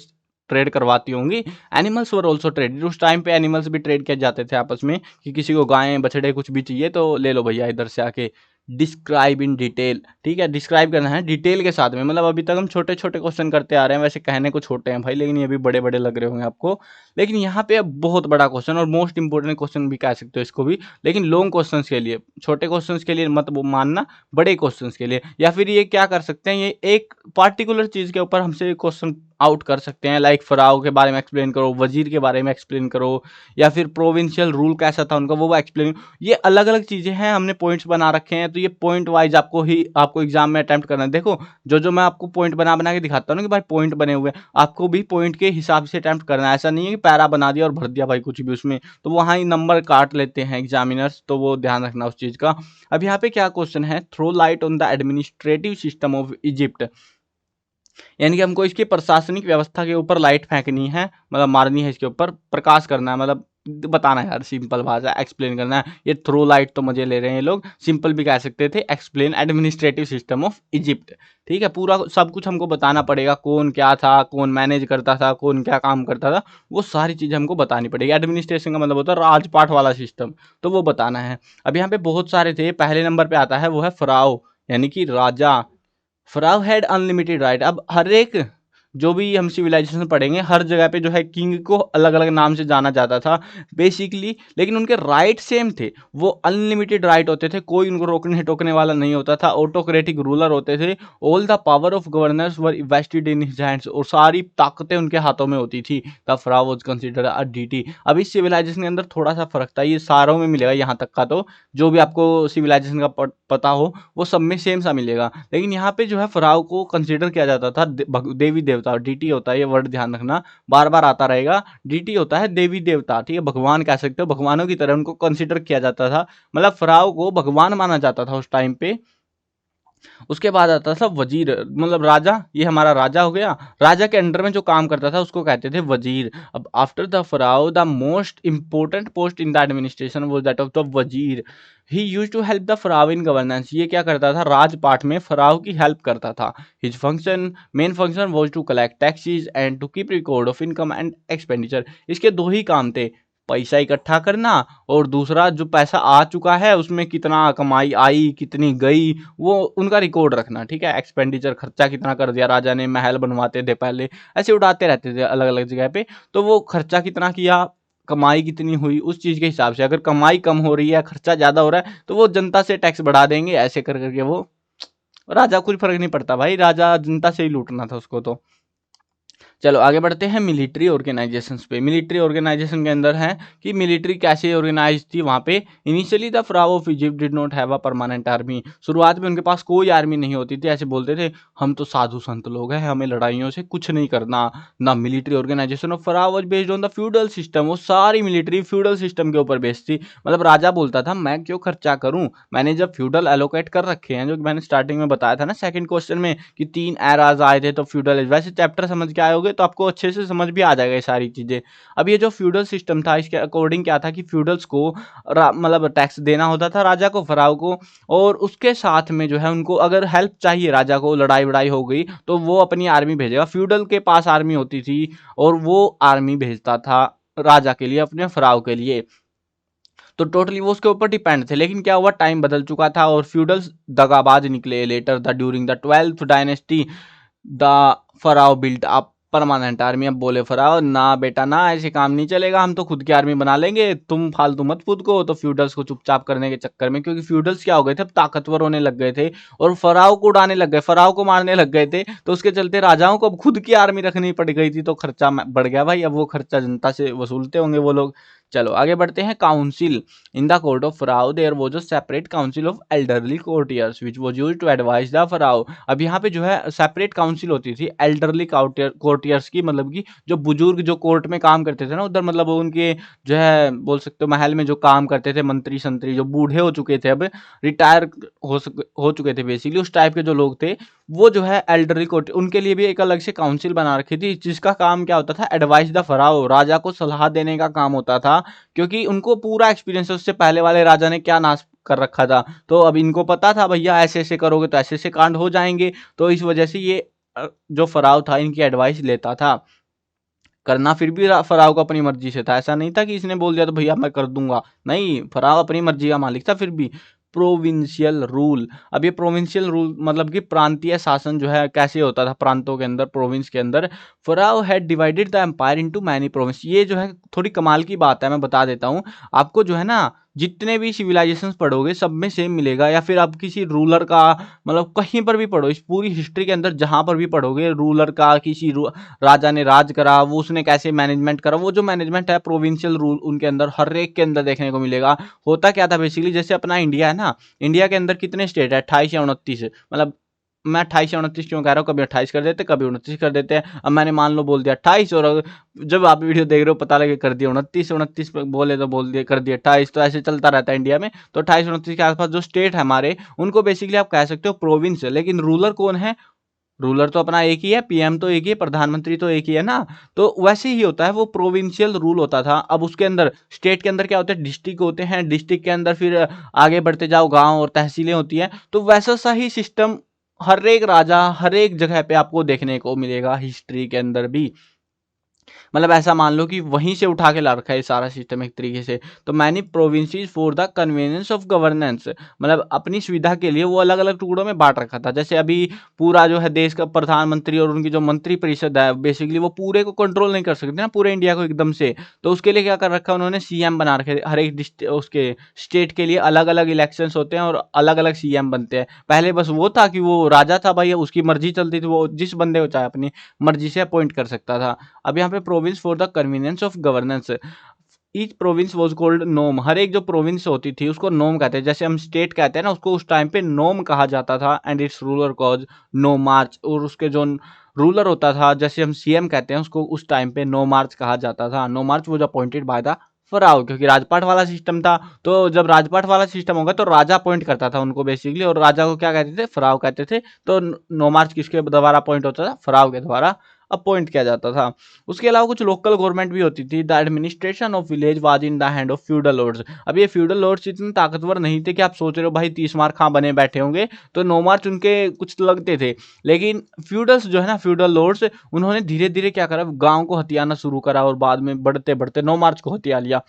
ट्रेड करवाती होंगी। एनिमल्स वर ऑल्सो ट्रेडेड, उस टाइम पे एनिमल्स भी ट्रेड किए जाते थे आपस में, कि किसी को गाय, बछड़े कुछ भी चाहिए तो ले लो भैया इधर से आके। डिस्क्राइब इन डिटेल, ठीक है, डिस्क्राइब करना है डिटेल के साथ में। मतलब अभी तक हम छोटे छोटे क्वेश्चन करते आ रहे हैं, वैसे कहने को छोटे हैं भाई, लेकिन ये भी बड़े बड़े लग रहे होंगे आपको। लेकिन यहाँ पे अब बहुत बड़ा क्वेश्चन और मोस्ट इंपोर्टेंट क्वेश्चन भी कह सकते हो इसको भी, लेकिन लॉन्ग क्वेश्चंस के लिए, छोटे क्वेश्चंस के लिए मत वो मानना, बड़े क्वेश्चंस के लिए। या फिर ये क्या कर सकते हैं, ये एक पार्टिकुलर चीज के ऊपर हमसे क्वेश्चन आउट कर सकते हैं, लाइक फराव के बारे में एक्सप्लेन करो, वजीर के बारे में एक्सप्लेन करो, या फिर प्रोविंशियल रूल कैसा था उनका वो एक्सप्लेन। ये अलग अलग चीजें हैं, हमने पॉइंट्स बना रखे हैं, तो ये पॉइंट वाइज आपको एग्जाम में अटेम्प्ट करना है। देखो जो जो मैं आपको पॉइंट बना बना के दिखाता हूँ ना कि भाई पॉइंट बने हुए हैं, आपको भी पॉइंट के हिसाब से अटेम्प्ट करना है। ऐसा नहीं है कि पैरा बना दिया और भर दिया भाई कुछ भी उसमें, तो वहाँ ही नंबर काट लेते हैं एग्जामिनर्स, तो वो ध्यान रखना उस चीज का। अब यहाँ पे क्या क्वेश्चन है, throw light on the administrative system of Egypt, यानी कि हमको इसकी प्रशासनिक व्यवस्था के ऊपर लाइट फेंकनी है, मतलब मारनी है, इसके ऊपर प्रकाश करना है, मतलब बताना है यार, सिंपल भाषा एक्सप्लेन करना है। ये थ्रो लाइट तो मुझे ले रहे हैं ये लोग, सिंपल भी कह सकते थे, explain administrative system of Egypt, ठीक है। पूरा सब कुछ हमको बताना पड़ेगा, कौन क्या था, कौन मैनेज करता था, कौन क्या काम करता था, वो सारी चीजें हमको बतानी पड़ेगी। एडमिनिस्ट्रेशन का मतलब होता है राजपाट वाला सिस्टम, तो वो बताना है। अब यहाँ पे बहुत सारे थे, पहले नंबर पे आता है वो है फराव, यानी कि राजा। फराव हैड अनलिमिटेड राइट। अब हर एक जो भी हम सिविलाइजेशन पढ़ेंगे, हर जगह पे जो है किंग को अलग अलग नाम से जाना जाता था बेसिकली, लेकिन उनके राइट सेम थे, वो अनलिमिटेड राइट होते थे, कोई उनको रोकने टोकने वाला नहीं होता था, ऑटोक्रेटिक रूलर होते थे। All the power of governors were invested in his hands, और सारी ताकतें उनके हाथों में होती थी। The Pharaoh was considered a deity. अब इस सिविलाइजेशन के अंदर थोड़ा सा फर्क था, ये सारों में मिलेगा यहाँ तक का, तो जो भी आपको सिविलाइजेशन का पता हो वो सब में सेम सा मिलेगा। लेकिन यहाँ पे जो है फराव को कंसीडर किया जाता था देवी देवता, डीटी होता है, ये वर्ड ध्यान रखना, बार बार आता रहेगा। डीटी होता है देवी देवता, ठीक है, भगवान कह सकते हो, भगवानों की तरह उनको कंसीडर किया जाता था, मतलब फराव को भगवान माना जाता था उस टाइम पे। उसके बाद आता था वजीर, मतलब राजा, ये हमारा राजा हो गया। राजा के अंडर में जो काम करता था उसको कहते थे वजीर। अब after the Pharaoh the most important post in the administration was that of the वजीर। He use to help the Pharaoh in governance. ये क्या करता था, राजपाट में फराव की हेल्प करता था। His function, main function was to collect taxes and to keep record of income and expenditure. इसके दो ही काम थे, पैसा इकट्ठा करना और दूसरा जो पैसा आ चुका है उसमें कितना कमाई आई कितनी गई वो उनका रिकॉर्ड रखना। ठीक है, एक्सपेंडिचर, खर्चा कितना कर दिया राजा ने, महल बनवाते थे पहले, ऐसे उड़ाते रहते थे अलग अलग जगह पे, तो वो खर्चा कितना किया, कमाई कितनी हुई, उस चीज के हिसाब से। अगर कमाई कम हो रही है, खर्चा ज्यादा हो रहा है, तो वो जनता से टैक्स बढ़ा देंगे, ऐसे कर करके वो राजा, कुछ फर्क नहीं पड़ता भाई, राजा जनता से ही लूटना था उसको। तो चलो आगे बढ़ते हैं मिलिट्री ऑर्गेनाइजेशंस पे। मिलिट्री ऑर्गेनाइजेशन के अंदर है कि मिलिट्री कैसे ऑर्गेनाइज थी वहाँ पे। Initially the pharaoh of Egypt did not have a permanent army. शुरुआत में उनके पास कोई आर्मी नहीं होती थी, ऐसे बोलते थे हम तो साधु संत लोग हैं, हमें लड़ाइयों से कुछ नहीं करना ना। Military organisation of pharaoh was based on the feudal system. वो सारी मिलिट्री फ्यूडल सिस्टम के ऊपर बेस्ड थी। मतलब राजा बोलता था मैं क्यों खर्चा करूं, मैंने जब फ्यूडल एलोकेट कर रखे हैं, जो मैंने स्टार्टिंग में बताया था ना सेकंड क्वेश्चन में कि 3 एराज आए थे तो फ्यूडल, वैसे चैप्टर समझ के आए होगे तो आपको अच्छे से समझ भी आ जाएगा ये सारी चीजें। अब ये जो फ्यूडल सिस्टम था इसके अकॉर्डिंग क्या था कि फ्यूडल्स को मतलब टैक्स देना होता था राजा को, फराव को, और उसके साथ में जो है उनको अगर हेल्प चाहिए, राजा को लड़ाई वड़ाई हो गई तो वो अपनी आर्मी भेजेगा। फ्यूडल के पास आर्मी होती थी और वो आर्मी भेजता था राजा के लिए, अपने फराव के लिए। तो टोटली वो उसके ऊपर डिपेंड थे। लेकिन क्या हुआ, टाइम बदल चुका था और फ्यूडल्स दगाबाज निकले। Later the during the 12th dynasty the pharaoh built up permanent army. अब बोले फराओ ना बेटा ना, ऐसे काम नहीं चलेगा, हम तो खुद की आर्मी बना लेंगे, तुम फालतू मत कूद को। तो फ्यूडल्स को चुपचाप करने के चक्कर में, क्योंकि फ्यूडल्स क्या हो गए थे, अब ताकतवर होने लग गए थे और फराओ को उड़ाने लग गए, फराओ को मारने लग गए थे, तो उसके चलते राजाओं को अब खुद की आर्मी रखनी पड़ गई थी। तो खर्चा बढ़ गया भाई, अब वो खर्चा जनता से वसूलते होंगे वो लोग। चलो आगे बढ़ते हैं। Council in the court of pharaoh there was a separate council of elderly courtiers which was used to advise the pharaoh. अब यहाँ पे जो है सेपरेट काउंसिल होती थी एल्डरली कोर्टियर्स की, मतलब कि जो बुजुर्ग जो कोर्ट में काम करते थे ना उधर, मतलब उनके जो है बोल सकते हो महल में जो काम करते थे, मंत्री संतरी जो बूढ़े हो चुके थे, अब रिटायर हो चुके थे बेसिकली, उस टाइप के जो लोग थे, वो जो है एल्डरली कोर्ट, उनके लिए भी एक अलग से काउंसिल बना रखी थी, जिसका काम क्या होता था, एडवाइस द फराओ, राजा को सलाह देने का काम होता था। क्योंकि उनको पूरा एक्सपीरियंस है, उससे पहले वाले राजा ने क्या नाश कर रखा था, तो अब इनको पता था भैया ऐसे ऐसे करोगे तो ऐसे ऐसे कांड हो जाएंगे। तो इस वजह से ये जो फराव था इनकी एडवाइस लेता था। करना फिर भी फराव को अपनी मर्जी से था, ऐसा नहीं था कि इसने बोल दिया तो भैया मैं कर दूंगा, नहीं, फराव अपनी मर्जी का मालिक था फिर भी। Provincial rule. अब ये प्रोविंशियल रूल मतलब कि प्रांतीय शासन जो है कैसे होता था प्रांतों के अंदर, प्रोविंस के अंदर। Pharaoh had divided the empire into many province. ये जो है थोड़ी कमाल की बात है, मैं बता देता हूँ आपको। जो है ना जितने भी सिविलाइजेशंस पढ़ोगे सब में सेम मिलेगा, या फिर आप किसी रूलर का, मतलब कहीं पर भी पढ़ो, इस पूरी हिस्ट्री के अंदर जहां पर भी पढ़ोगे रूलर का, किसी राजा ने राज करा, वो उसने कैसे मैनेजमेंट करा, वो जो मैनेजमेंट है प्रोविंशियल रूल उनके अंदर हर एक के अंदर देखने को मिलेगा। होता क्या था बेसिकली, जैसे अपना इंडिया है ना, इंडिया के अंदर कितने स्टेट है, 28 या 29, मतलब मैं 28 या 29 क्यों कह रहा हूँ, कभी 28 कर देते कभी 29 कर देते हैं। अब मैंने मान लो बोल दिया 28, और जब आप वीडियो देख रहे हो पता लगे कर दिया 29, 29 बोले तो बोल दिया कर दिया 28, तो ऐसे चलता रहता है इंडिया में। तो 28 29 के आसपास जो स्टेट है हमारे, उनको बेसिकली आप कह सकते हो प्रोविंस। लेकिन रूलर कौन है, रूलर तो अपना एक ही है, पीएम तो एक ही है, प्रधानमंत्री तो एक ही है ना। तो वैसे ही होता है, वो प्रोविंशियल रूल होता था। अब उसके अंदर स्टेट के अंदर क्या होता है, डिस्ट्रिक्ट होते हैं, डिस्ट्रिक्ट के अंदर फिर आगे बढ़ते जाओ गांव और तहसीलें होती हैं। तो वैसा सा ही सिस्टम हर एक राजा हर एक जगह पे आपको देखने को मिलेगा हिस्ट्री के अंदर भी। मतलब ऐसा मान लो कि वहीं से उठा के ला रखा है ये सारा सिस्टम एक तरीके से। तो many provinces for the convenience of governance, मतलब अपनी सुविधा के लिए वो अलग अलग टुकड़ों में बांट रखा था। जैसे अभी पूरा जो है देश का प्रधानमंत्री और उनकी जो मंत्री परिषद है, बेसिकली वो पूरे को कंट्रोल नहीं कर सकते ना, पूरे इंडिया को एकदम से। तो उसके लिए क्या कर रखा है उन्होंने, सीएम बना रखे, हर एक उसके स्टेट के लिए अलग अलग इलेक्शंस होते हैं और अलग अलग सीएम बनते हैं। पहले बस वो था कि वो राजा था भाई, उसकी मर्जी चलती थी, वो जिस बंदे को चाहे अपनी मर्जी से अपॉइंट कर सकता था। अब यहाँ पे province for the convenience of governance, each province was called nome. हर एक जो प्रोविंस होती थी उसको नोम कहते हैं, जैसे हम स्टेट कहते हैं ना, उसको उस टाइम पे नोम कहा जाता था। एंड इट्स रूलर कॉज नो मार्च, और उसके जो रूलर होता था, जैसे हम सीएम कहते हैं, उसको उस टाइम पे नो मार्च कहा जाता था। Nomarch was appointed by the Pharaoh, क्योंकि राजपाट वाला सिस्टम था। तो जब राजपाट वाला सिस्टम होगा तो राजा अपॉइंट करता था उनको बेसिकली, और राजा को क्या कहते थे, फराव कहते थे। तो नोमार्च किसके द्वारा अपॉइंट होता था, फराव के द्वारा अपॉइंट किया जाता था। उसके अलावा कुछ लोकल गवर्नमेंट भी होती थी। The administration of village was in the hand of feudal lords. अब ये फ्यूडल लॉर्ड्स इतने ताकतवर नहीं थे कि आप सोच रहे हो भाई 30 मार खां बने बैठे होंगे, तो नोमार्च उनके कुछ लगते थे। लेकिन फ्यूडल्स जो है ना, फ्यूडल लॉर्ड्स, उन्होंने धीरे धीरे क्या करा, गांव को हथियाना शुरू करा, और बाद में बढ़ते बढ़ते नोमार्च को हथिया लिया,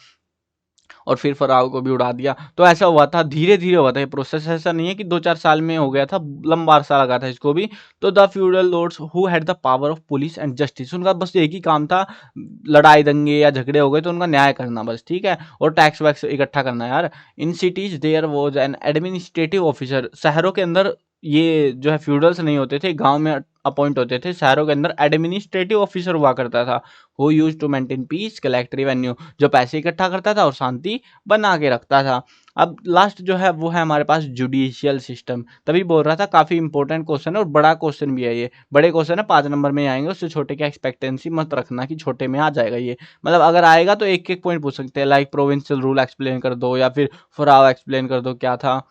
और फिर फराव को भी उड़ा दिया। तो ऐसा हुआ था, धीरे धीरे हुआ था ये प्रोसेस, ऐसा नहीं है कि 2-4 साल में हो गया था, लंबा अरसा लगा था इसको भी। तो the feudal lords who had the power of police and justice, उनका बस एक ही काम था, लड़ाई दंगे या झगड़े हो गए तो उनका न्याय करना बस, ठीक है, और टैक्स वैक्स इकट्ठा करना यार। In cities there was an administrative officer, शहरों के अंदर ये जो है फ्यूडल्स नहीं होते थे, गांव में अपॉइंट होते थे, शहरों के अंदर एडमिनिस्ट्रेटिव ऑफिसर हुआ करता था। Who used to maintain peace, collect revenue, जो पैसे इकट्ठा करता था और शांति बना के रखता था। अब लास्ट जो है वो है हमारे पास जुडिशियल सिस्टम। तभी बोल रहा था काफी इंपॉर्टेंट क्वेश्चन है, और बड़ा क्वेश्चन भी है ये, बड़े क्वेश्चन है, 5 नंबर में आएंगे, उससे छोटे की एक्सपेक्टेंसी मत रखना कि छोटे में आ जाएगा ये। मतलब अगर आएगा तो एक एक पॉइंट पूछ सकते हैं, लाइक प्रोविंशियल रूल एक्सप्लेन कर दो, या फिर फराव एक्सप्लेन कर दो क्या था।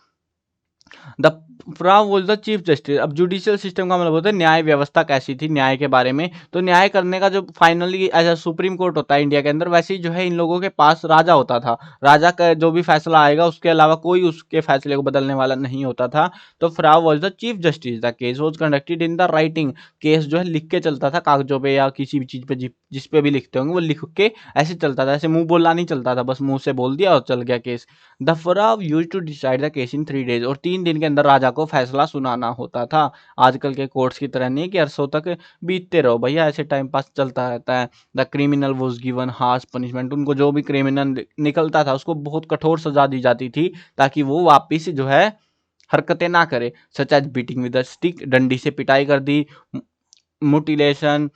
The from was the chief justice. अब जुडिशियल सिस्टम का मतलब होता है न्याय व्यवस्था कैसी थी, न्याय के बारे में। तो न्याय करने का जो फाइनली ऐसा सुप्रीम कोर्ट होता है इंडिया के अंदर, वैसे ही जो है इन लोगों के पास राजा होता था। राजा का जो भी फैसला आएगा उसके अलावा कोई उसके फैसले को बदलने वाला नहीं होता था। तो फ्राव was the chief justice. The case was conducted in the writing. Case जो है लिख के चलता था कागजों पे या किसी भी चीज पे, जिस पे भी लिखते होंगे वो लिख के ऐसे चलता था, ऐसे मुंह बोलना नहीं चलता था, बस मुंह से बोल दिया और चल गया case. The Pharaoh use to decide the case in 3 days, और 3 दिन के अंदर राजा को फैसला सुनाना होता था। आजकल के कोर्ट्स की तरह नहीं कि अरसों तक बीतते रहो भैया, ऐसे टाइम पास चलता रहता है। The criminal was given harsh punishment. उनको जो भी क्रिमिनल निकलता था उसको बहुत कठोर सजा दी जाती थी, ताकि वो वापिस जो है हरकतें ना करे। Such as beating with a stick, डंडी से पिटाई कर दी, mutilation,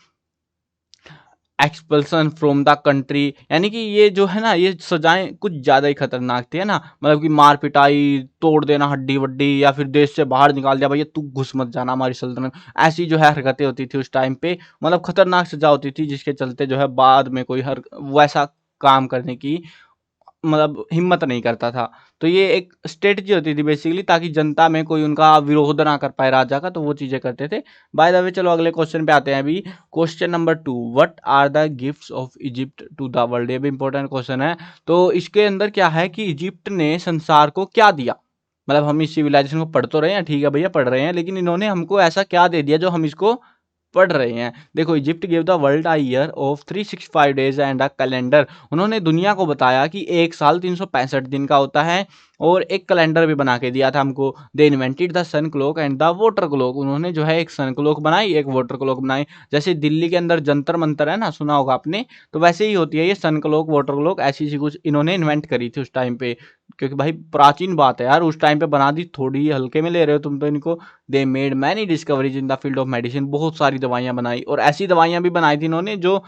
expulsion from the country. यानी कि ये जो है ना, ये सजाएं कुछ ज्यादा ही खतरनाक थी, है ना। मतलब कि मार पिटाई, तोड़ देना हड्डी वड्डी, या फिर देश से बाहर निकाल दिया, भैया तू घुस मत जाना हमारी सल्तनत। ऐसी जो है हरकतें होती थी उस टाइम पे, मतलब खतरनाक सजा होती थी, जिसके चलते जो है बाद में कोई हर वैसा काम करने की मतलब हिम्मत नहीं करता था। तो ये एक स्ट्रेटजी होती थी बेसिकली, ताकि जनता में कोई उनका विरोध ना कर पाए राजा का, तो वो चीजें करते थे। बाय द वे चलो अगले क्वेश्चन पे आते हैं अभी। Question number 2, what are the gifts of Egypt to the world. ये भी इंपॉर्टेंट क्वेश्चन है। तो इसके अंदर क्या है कि इजिप्ट ने संसार को क्या दिया। मतलब हम इस सिविलाइजेशन को पढ़ तो रहे हैं, ठीक है भैया पढ़ रहे हैं, लेकिन इन्होंने हमको ऐसा क्या दे दिया जो हम इसको पढ़ रहे हैं। देखो, Egypt give the world a year of 365 days and a calendar. उन्होंने दुनिया को बताया कि एक साल 365 दिन का होता है, और एक कैलेंडर भी बना के दिया था हमको। They invented the sun clock and the water clock. उन्होंने जो है एक सन क्लॉक बनाई, एक वाटर क्लॉक बनाई। जैसे दिल्ली के अंदर जंतर मंतर है ना, सुना होगा आपने, तो वैसे ही होती है ये सन क्लॉक वाटर क्लॉक, ऐसी सी कुछ इन्होंने इन्वेंट करी थी उस टाइम पे। क्योंकि भाई प्राचीन बात है यार, उस टाइम पे बना दी, थोड़ी हल्के में ले रहे हो तुम तो इनको। They made many discoveries in the field of medicine. बहुत सारी दवाइयां बनाई, और ऐसी दवाइयां भी बनाई थी इन्होंने जो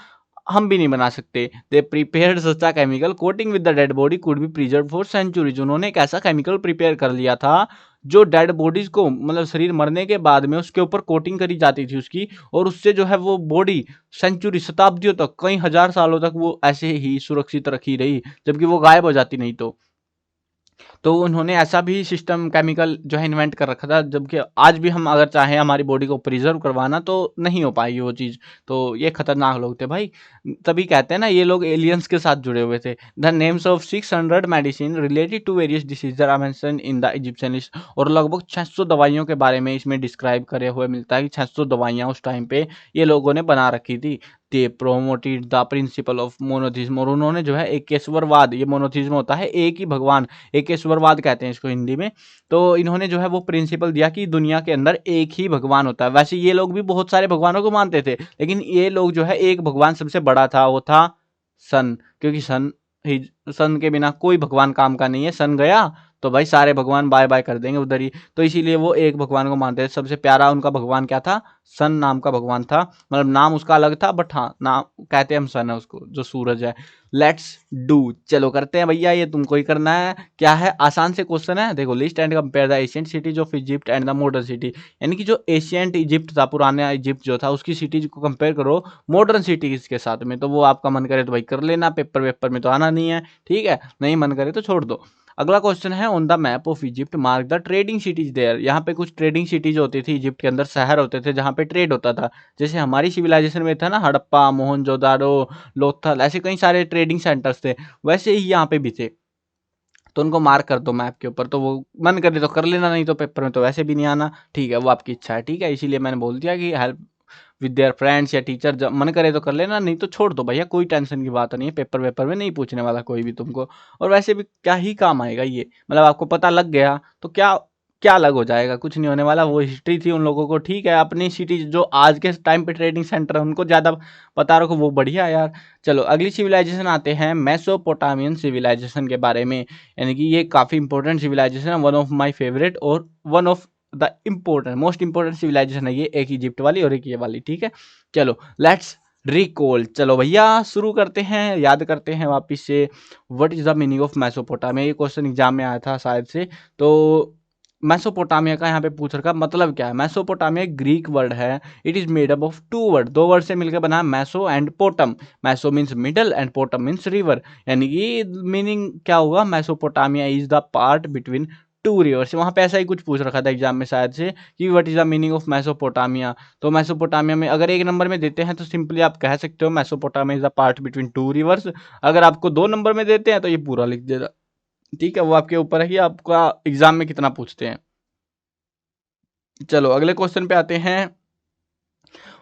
हम भी नहीं बना सकते। They prepared such a chemical coating with the dead body could be preserve for centuries. उन्होंने एक ऐसा केमिकल प्रिपेयर कर लिया था जो डेड बॉडीज को, मतलब शरीर मरने के बाद में उसके ऊपर कोटिंग करी जाती थी उसकी, और उससे जो है वो बॉडी सेंचुरी, शताब्दियों तक, कई हजार सालों तक वो ऐसे ही सुरक्षित रखी रही, जबकि वो गायब हो जाती नहीं तो उन्होंने ऐसा भी सिस्टम केमिकल जो है इन्वेंट कर रखा था, जबकि आज भी हम अगर चाहें हमारी बॉडी को प्रिजर्व करवाना तो नहीं हो पाएगी वो चीज़। तो ये खतरनाक लोग थे भाई, तभी कहते हैं ना ये लोग एलियंस के साथ जुड़े हुए थे। The names of 600 medicine related to various disease are mention in the Egyptian list. और लगभग 600 दवाइयों के बारे में इसमें डिस्क्राइब करे हुए मिलता है कि 600 दवाइयाँ उस टाइम पे ये लोगों ने बना रखी थी। They promoted the principle of monotheism. और उन्होंने जो है एकेश्वरवाद, ये मोनोथिज्म होता है एक ही भगवान, एकेश्वरवाद कहते हैं इसको हिंदी में। तो इन्होंने जो है वो प्रिंसिपल दिया कि दुनिया के अंदर एक ही भगवान होता है। वैसे ये लोग भी बहुत सारे भगवानों को मानते थे, लेकिन ये लोग जो है एक भगवान सबसे बड़ा था, वो था सन। क्योंकि सन के बिना कोई भगवान काम का नहीं है। सन गया तो भाई सारे भगवान बाय बाय कर देंगे उधर ही। तो इसीलिए वो एक भगवान को मानते थे। सबसे प्यारा उनका भगवान क्या था? सन नाम का भगवान था। मतलब नाम उसका अलग था, बट हाँ नाम कहते हैं हम सन है उसको, जो सूरज है। लेट्स डू, चलो करते हैं भैया, ये तुमको ही करना है। क्या है? आसान से क्वेश्चन है, देखो। List and compare the ancient cities of Egypt and the modern city. यानी कि जो एशियंट इजिप्ट था, पुराने इजिप्ट जो था, उसकी सिटीज को कंपेयर करो मॉडर्न सिटीज के साथ में। तो वो आपका मन करे तो भाई कर लेना, पेपर वेपर में तो आना नहीं है, ठीक है। नहीं मन करे तो छोड़ दो। अगला क्वेश्चन है, on the map of Egypt mark the trading cities there. यहाँ पे कुछ ट्रेडिंग सिटीज होती थी इजिप्ट के अंदर, शहर होते थे जहाँ पे ट्रेड होता था। जैसे हमारी सिविलाइजेशन में था ना, हड़प्पा, मोहनजोदारो, लोथल, ऐसे कई सारे ट्रेडिंग सेंटर्स थे, वैसे ही यहाँ पे भी थे। तो उनको मार्क कर दो मैप के ऊपर, तो वो मन करे तो कर लेना, नहीं तो पेपर में तो वैसे भी नहीं आना, ठीक है। वो आपकी इच्छा है, ठीक है। इसीलिए मैंने बोल दिया कि हेल्प विद देयर फ्रेंड्स या टीचर, जब मन करे तो कर लेना, नहीं तो छोड़ दो भैया, कोई टेंशन की बात नहीं है। पेपर वेपर में नहीं पूछने वाला कोई भी तुमको। और वैसे भी क्या ही काम आएगा ये, मतलब आपको पता लग गया तो क्या क्या अलग हो जाएगा, कुछ नहीं होने वाला। वो हिस्ट्री थी उन लोगों को, ठीक है। अपनी सिटी जो आज के टाइम पे ट्रेडिंग सेंटर है उनको ज़्यादा पता रखो, वो बढ़िया है यार। चलो अगली सिविलाइजेशन आते हैं, मेसोपोटामियन सिविलाइजेशन के बारे में। यानी कि ये काफ़ी इंपॉर्टेंट सिविलाइजेशन है, वन ऑफ माई फेवरेट और one of the important most important civilisation है ये। एक इजिप्ट वाली और एक ये वाली, ठीक है। चलो लेट्स रिकॉल, चलो भैया शुरू करते हैं, याद करते हैं वापिस से। What is the meaning of Mesopotamia? ये क्वेश्चन एग्जाम में आया था शायद से। तो मेसोपोटामिया का यहाँ पे पूछ रखा मतलब क्या है। मेसोपोटामिया एक ग्रीक वर्ड है। It is made up of two word, दो वर्ड से मिलकर बना है, meso and potam. Meso means middle and potam means river. यानी कि मीनिंग क्या होगा, Mesopotamia is the part between two rivers. वहाँ पे ऐसा ही कुछ पूछ रखा था एग्जाम में शायद से कि what is the meaning of Mesopotamia. तो मेसोपोटामिया में अगर एक नंबर में देते हैं तो सिंपली आप कह सकते हो Mesopotamia is the part between two reverse. अगर आपको दो नंबर में देते हैं तो ये पूरा लिख देगा, ठीक है। वो आपके ऊपर है कि आपका एग्जाम में कितना पूछते हैं। चलो अगले क्वेश्चन पे आते हैं।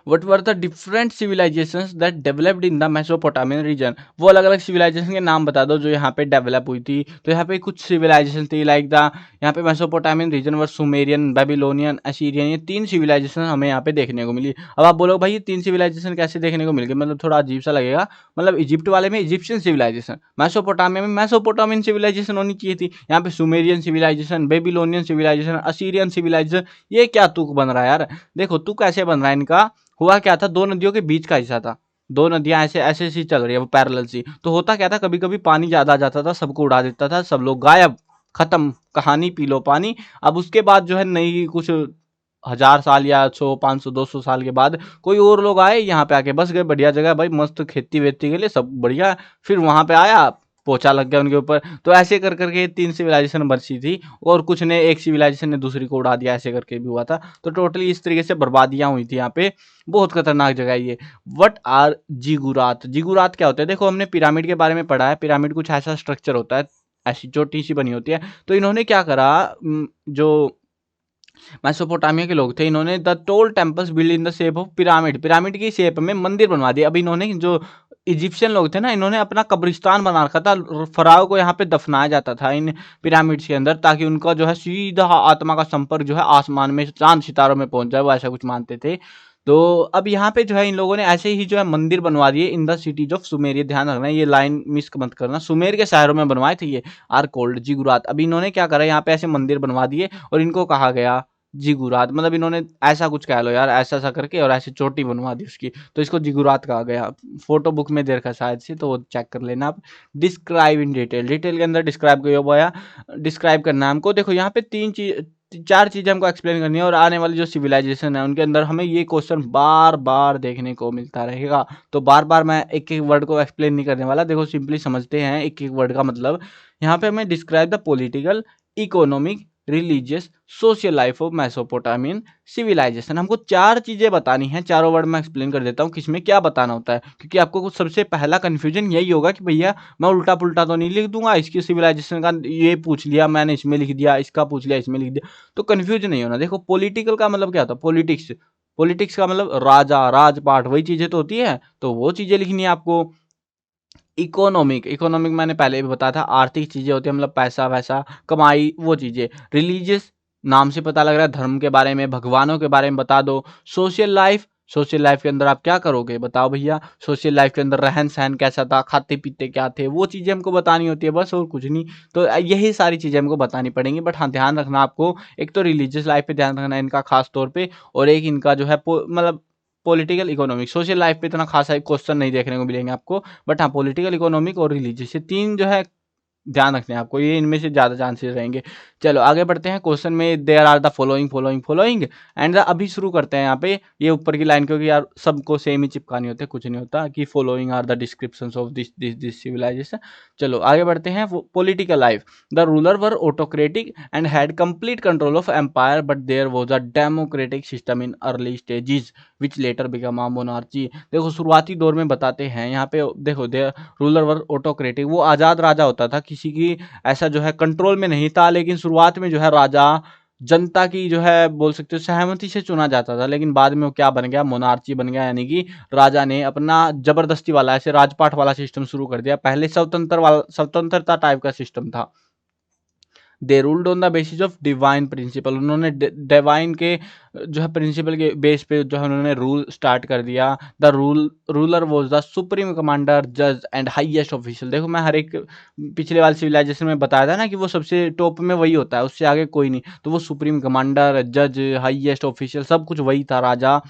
What were the different civilizations that developed in the Mesopotamian region? वो अलग अलग civilization के नाम बता दो जो यहाँ पे डेवलप हुई थी। तो यहाँ पे कुछ civilization थी लाइक द, यहाँ पे Mesopotamian region वर सुमेरियन, बेबीलोनियन, असीरियन, ये तीन civilization हमें यहाँ पे देखने को मिली। अब आप बोलो भाई ये तीन civilization कैसे देखने को मिल गई, मतलब थोड़ा अजीब सा लगेगा। मतलब इजिप्ट वाले में इजिप्शियन सिविलाइजेशन, मेसोपोटामिया में मेसोपोटामियन सिविलाइजेशन होनी चाहिए थी। यहाँ पे Sumerian civilisation, Babylonian civilisation, Assyrian civilisation, ये क्या तुक बन रहा है यार। देखो तुक कैसे बन रहा है इनका। हुआ क्या था, दो नदियों के बीच का हिस्सा था, दो नदियां ऐसे ऐसे सी चल रही है वो पैरेलल सी। तो होता क्या था, कभी कभी पानी ज्यादा आ जाता था, सबको उड़ा देता था, सब लोग गायब, खत्म कहानी, पी लो पानी। अब उसके बाद जो है नई कुछ 1000 साल या 100 500 200 साल के बाद कोई और लोग आए, यहाँ पे आके बस गए, बढ़िया जगह भाई, मस्त खेती वेती के लिए सब बढ़िया। फिर वहां पे आया, पोछा लग गया उनके ऊपर। तो ऐसे कर करके तीन सिविलाइजेशन बची थी, और कुछ ने, एक सिविलाइजेशन ने दूसरी को उड़ा दिया, ऐसे करके भी हुआ था। तो टोटली इस तरीके से बर्बादियां हुई थी यहाँ पे। बहुत खतरनाक जगह है ये। What are जिगुरात? जिगुरात क्या होता है? देखो हमने पिरामिड के बारे में पढ़ा है, पिरामिड कुछ ऐसा स्ट्रक्चर होता है, ऐसी छोटी सी बनी होती है। तो इन्होंने क्या करा, जो मेसोपोटामिया के लोग थे, इन्होंने the toll temples build in the shape of pyramid, pyramid की शेप में मंदिर बनवा दिए। अब इन्होंने, जो इजिप्शियन लोग थे ना, इन्होंने अपना कब्रिस्तान बना रखा था, फराव को यहाँ पे दफनाया जाता था इन पिरामिड्स के अंदर, ताकि उनका जो है सीधा आत्मा का संपर्क जो है आसमान में चांद सितारों में पहुंच जाए, वो ऐसा कुछ मानते थे। तो अब यहाँ पे जो है इन लोगों ने ऐसे ही जो है मंदिर बनवा दिए in the cities of Sumer. ध्यान रखना, ये लाइन मिस मत करना, सुमेर के शहरों में बनवाए थे ये, आर कोल्ड जिगुरात। अब इन्होंने क्या करा, यहाँ पे ऐसे मंदिर बनवा दिए और इनको कहा गया जिगुरात। मतलब इन्होंने ऐसा कुछ कह लो यार, ऐसा ऐसा करके और ऐसे चोटी बनवा दी उसकी, तो इसको जिगुरात कहा गया। फोटो बुक में दे रखा शायद से, तो वो चेक कर लेना आप। डिस्क्राइब इन डिटेल, डिटेल के अंदर डिस्क्राइब किया, डिस्क्राइब करना है हमको। देखो यहाँ पे चार चीजें हमको एक्सप्लेन करनी है, और आने वाली जो सिविलाइजेशन है उनके अंदर हमें ये क्वेश्चन बार बार देखने को मिलता रहेगा। तो बार बार मैं एक एक वर्ड को एक्सप्लेन नहीं करने वाला, देखो सिंपली समझते हैं एक एक वर्ड का मतलब। यहाँ पे हमें describe the political, economic, religious, social life of Mesopotamian civilisation. हमको चार चीजें बतानी है, चारों वर्ड में एक्सप्लेन कर देता हूँ किसमें क्या बताना होता है, क्योंकि आपको कुछ सबसे पहला कंफ्यूजन यही होगा कि भैया मैं उल्टा पुल्टा तो नहीं लिख दूंगा, इसकी सिविलाइजेशन का ये पूछ लिया मैंने इसमें लिख दिया, इसका पूछ लिया इसमें लिख दिया, तो कंफ्यूज नहीं होना। देखो पॉलिटिकल का मतलब क्या होता है, पॉलिटिक्स, पॉलिटिक्स का मतलब राजा राजपाट, वही चीजें तो होती है, तो वो चीजें लिखनी है आपको। इकोनॉमिक, इकोनॉमिक मैंने पहले भी बताया था, आर्थिक चीजें होती है, मतलब पैसा वैसा, कमाई, वो चीजें। रिलीजियस, नाम से पता लग रहा है धर्म के बारे में, भगवानों के बारे में बता दो। सोशल लाइफ, सोशल लाइफ के अंदर आप क्या करोगे, बताओ भैया। सोशल लाइफ के अंदर रहन सहन कैसा था, खाते पीते क्या थे, वो चीज़ें हमको बतानी होती है बस, और कुछ नहीं। तो यही सारी चीज़ें हमको बतानी पड़ेंगी। बट हाँ, ध्यान रखना आपको, एक तो रिलीजियस लाइफ पे ध्यान रखना है इनका खास तौर पे, और एक इनका जो है मतलब पॉलिटिकल इकोनॉमिक। सोशल लाइफ पे इतना खासा क्वेश्चन नहीं देखने को मिलेंगे आपको, बट हाँ पॉलिटिकल इकोनॉमिक और रिलीजियस, ये तीन जो है ध्यान रखने हैं आपको, ये इनमें से ज़्यादा चांसेस रहेंगे। चलो आगे बढ़ते हैं क्वेश्चन में। There are the following following following and अभी शुरू करते हैं यहाँ पे ये ऊपर की लाइन, क्योंकि यार सबको सेम ही चिपकानी होती है, कुछ नहीं होता कि following are the description of this civilisation. चलो आगे बढ़ते हैं। Political life, the ruler were autocratic and had complete control of empire, but there was a democratic system in early stages which later become a monarchy. देखो शुरुआती दौर में बताते हैं यहाँ पे, देखो देयर रूलर वर ऑटोक्रेटिक, वो आज़ाद राजा होता था, किसी की ऐसा जो है कंट्रोल में नहीं था, लेकिन शुरुआत में जो है राजा जनता की जो है बोल सकते हो सहमति से चुना जाता था, लेकिन बाद में वो क्या बन गया, मोनार्ची बन गया, यानी कि राजा ने अपना जबरदस्ती वाला ऐसे राजपाट वाला सिस्टम शुरू कर दिया। पहले स्वतंत्रता टाइप का सिस्टम था। दे ruled on the basis of divine principle, उन्होंने डिवाइन के जो है प्रिंसिपल के बेस पे जो है उन्होंने रूल स्टार्ट कर दिया। The ruler was the supreme commander जज एंड हाईएस्ट ऑफिशियल। देखो मैं हर एक पिछले वाले सिविलाइजेशन में बताया था ना कि वो सबसे टॉप में वही होता है, उससे आगे कोई नहीं। तो वो सुप्रीम कमांडर, जज, हाईएस्ट ऑफिशियल सब कुछ वही था, राजा।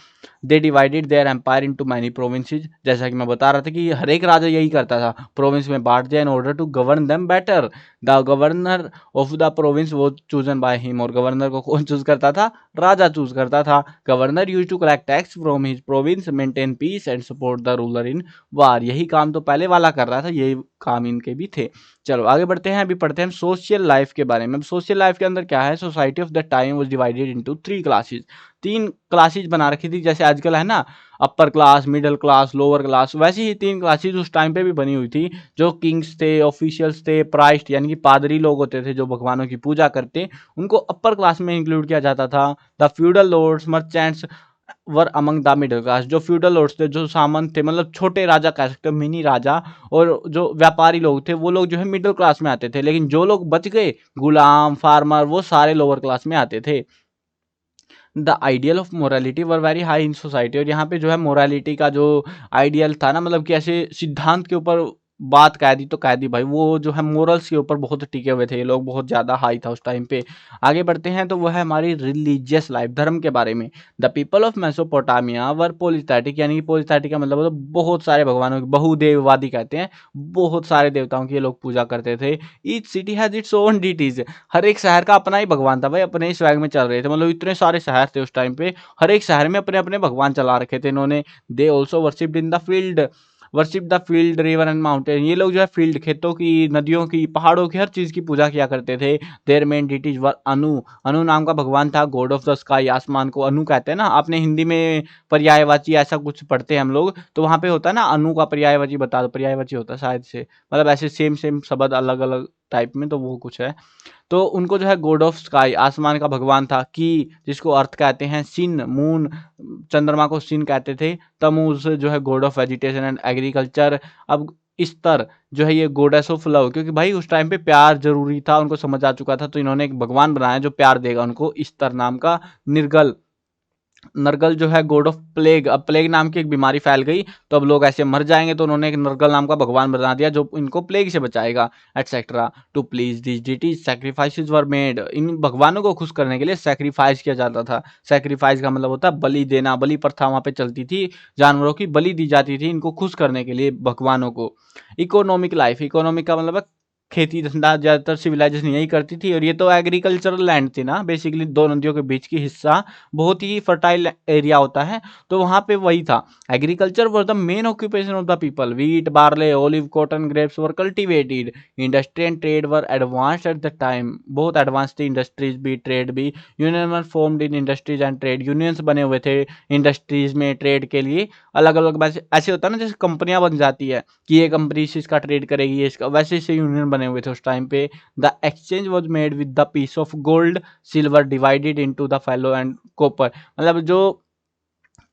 They divided their empire into many provinces, जैसा कि मैं बता रहा था कि हर एक राजा यही करता था, प्रोविंस में बांट दिया in order to govern them better. The governor of the province वो चूजन बाय हिम, और गवर्नर को कौन चूज करता था, राजा चूज करता था। Governor use to collect tax from his province, maintain peace and support the ruler in war. यही काम तो पहले वाला कर रहा था, यही काम इनके भी थे। चलो आगे बढ़ते हैं। अभी पढ़ते हैं सोशल लाइफ के बारे में। सोशल लाइफ के अंदर क्या है, society of the time was divided into three classes. तीन क्लासेस बना रखी थी, जैसे आजकल है ना upper class, middle class, lower class, वैसी ही तीन क्लासेस उस टाइम पे भी बनी हुई थी। जो किंग्स थे, ऑफिशियल्स थे, प्राइस्ट यानी कि पादरी लोग होते थे जो भगवानों की पूजा करते, उनको अपर क्लास में इंक्लूड किया जाता था। The feudal lords merchants were among the middle class, जो फ्यूडल लॉर्ड्स थे, जो सामंत थे, मतलब छोटे राजा कह सकते हो, मिनी राजा, और जो व्यापारी लोग थे वो लोग जो है मिडिल क्लास में आते थे। लेकिन जो लोग बच गए, गुलाम, फार्मर, वो सारे लोअर क्लास में आते थे। The ideal of morality were very high in society, और यहाँ पे जो है मोरालिटी का जो आइडियल था ना, मतलब कि ऐसे सिद्धांत के ऊपर बात कह दी तो कह दी भाई, वो जो है मोरल्स के ऊपर बहुत टिके हुए थे ये लोग, बहुत ज़्यादा हाई था उस टाइम पे। आगे बढ़ते हैं तो वो है हमारी रिलीजियस लाइफ, धर्म के बारे में। द पीपल ऑफ मेसोपोटामिया वर पोलिथेटिक, यानी कि पोलिथेटिक का मतलब बहुत सारे भगवानों की, बहुदेववादी कहते हैं, बहुत सारे देवताओं की ये लोग पूजा करते थे। Each city has its own deities, हर एक शहर का अपना ही भगवान था भाई, अपने ही स्वैग में चल रहे थे, मतलब इतने सारे शहर थे उस टाइम पे, हर एक शहर में अपने अपने भगवान चला रखे थे इन्होंने। They also worshipped in the field, worship the field, river and mountain, ये लोग जो है फील्ड, खेतों की, नदियों की, पहाड़ों की, हर चीज़ की पूजा किया करते थे। देयर मेन डिटीज वर अनु, अनु नाम का भगवान था, गॉड ऑफ द स्काई, आसमान को अनु कहते हैं ना, आपने हिंदी में पर्यायवाची ऐसा कुछ पढ़ते हैं हम लोग, तो वहाँ पे होता है ना अनु का पर्यायवाची, बता दो पर्यायवाची होता है शायद से, मतलब ऐसे सेम सेम शब्द अलग अलग टाइप में, तो वो कुछ है। तो उनको जो है गॉड ऑफ स्काई, आसमान का भगवान था, की जिसको अर्थ कहते हैं, सिन मून, चंद्रमा को सिन कहते थे, तमूज जो है God of vegetation and agriculture. अब स्तर जो है ये गॉडेस ऑफ लव, क्योंकि भाई उस टाइम पे प्यार जरूरी था, उनको समझ आ चुका था, तो इन्होंने एक भगवान बनाया जो प्यार देगा उनको, स्तर नाम का। निर्गल, नरगल जो है गॉड ऑफ प्लेग, अब प्लेग नाम की एक बीमारी फैल गई तो अब लोग ऐसे मर जाएंगे, तो उन्होंने एक नरगल नाम का भगवान बना दिया जो इनको प्लेग से बचाएगा, etcetera. To please this deities sacrifices were made, इन भगवानों को खुश करने के लिए सैक्रिफाइस किया जाता था। सैक्रिफाइस का मतलब होता है बलि देना, बलि प्रथा वहां पे चलती थी, जानवरों की बलि दी जाती थी इनको खुश करने के लिए, भगवानों को। इकोनॉमिक लाइफ, इकोनॉमिक का मतलब है खेती धंधा, ज्यादातर सिविलाइजेशन यही करती थी, और ये तो एग्रीकल्चरल लैंड थी ना बेसिकली, दो नदियों के बीच की हिस्सा, बहुत ही फर्टाइल एरिया होता है, तो वहां पे वही था। Agriculture was the main occupation of the people, wheat, barley, olive, cotton, grapes were cultivated. Industry and trade were advanced at the time, बहुत एडवांस थी इंडस्ट्रीज भी, ट्रेड भी। Union were formed in industries and trade, unions बने हुए थे industries में, trade के लिए। अलग अलग ऐसे होता है ना, जैसे कंपनियां बन जाती है कि ये कंपनी इसका ट्रेड करेगी, ये इसका, वैसे से यूनियन बने हुए थे उस टाइम पे। The exchange was made with the piece of gold, silver divided into the fellow and copper, मतलब जो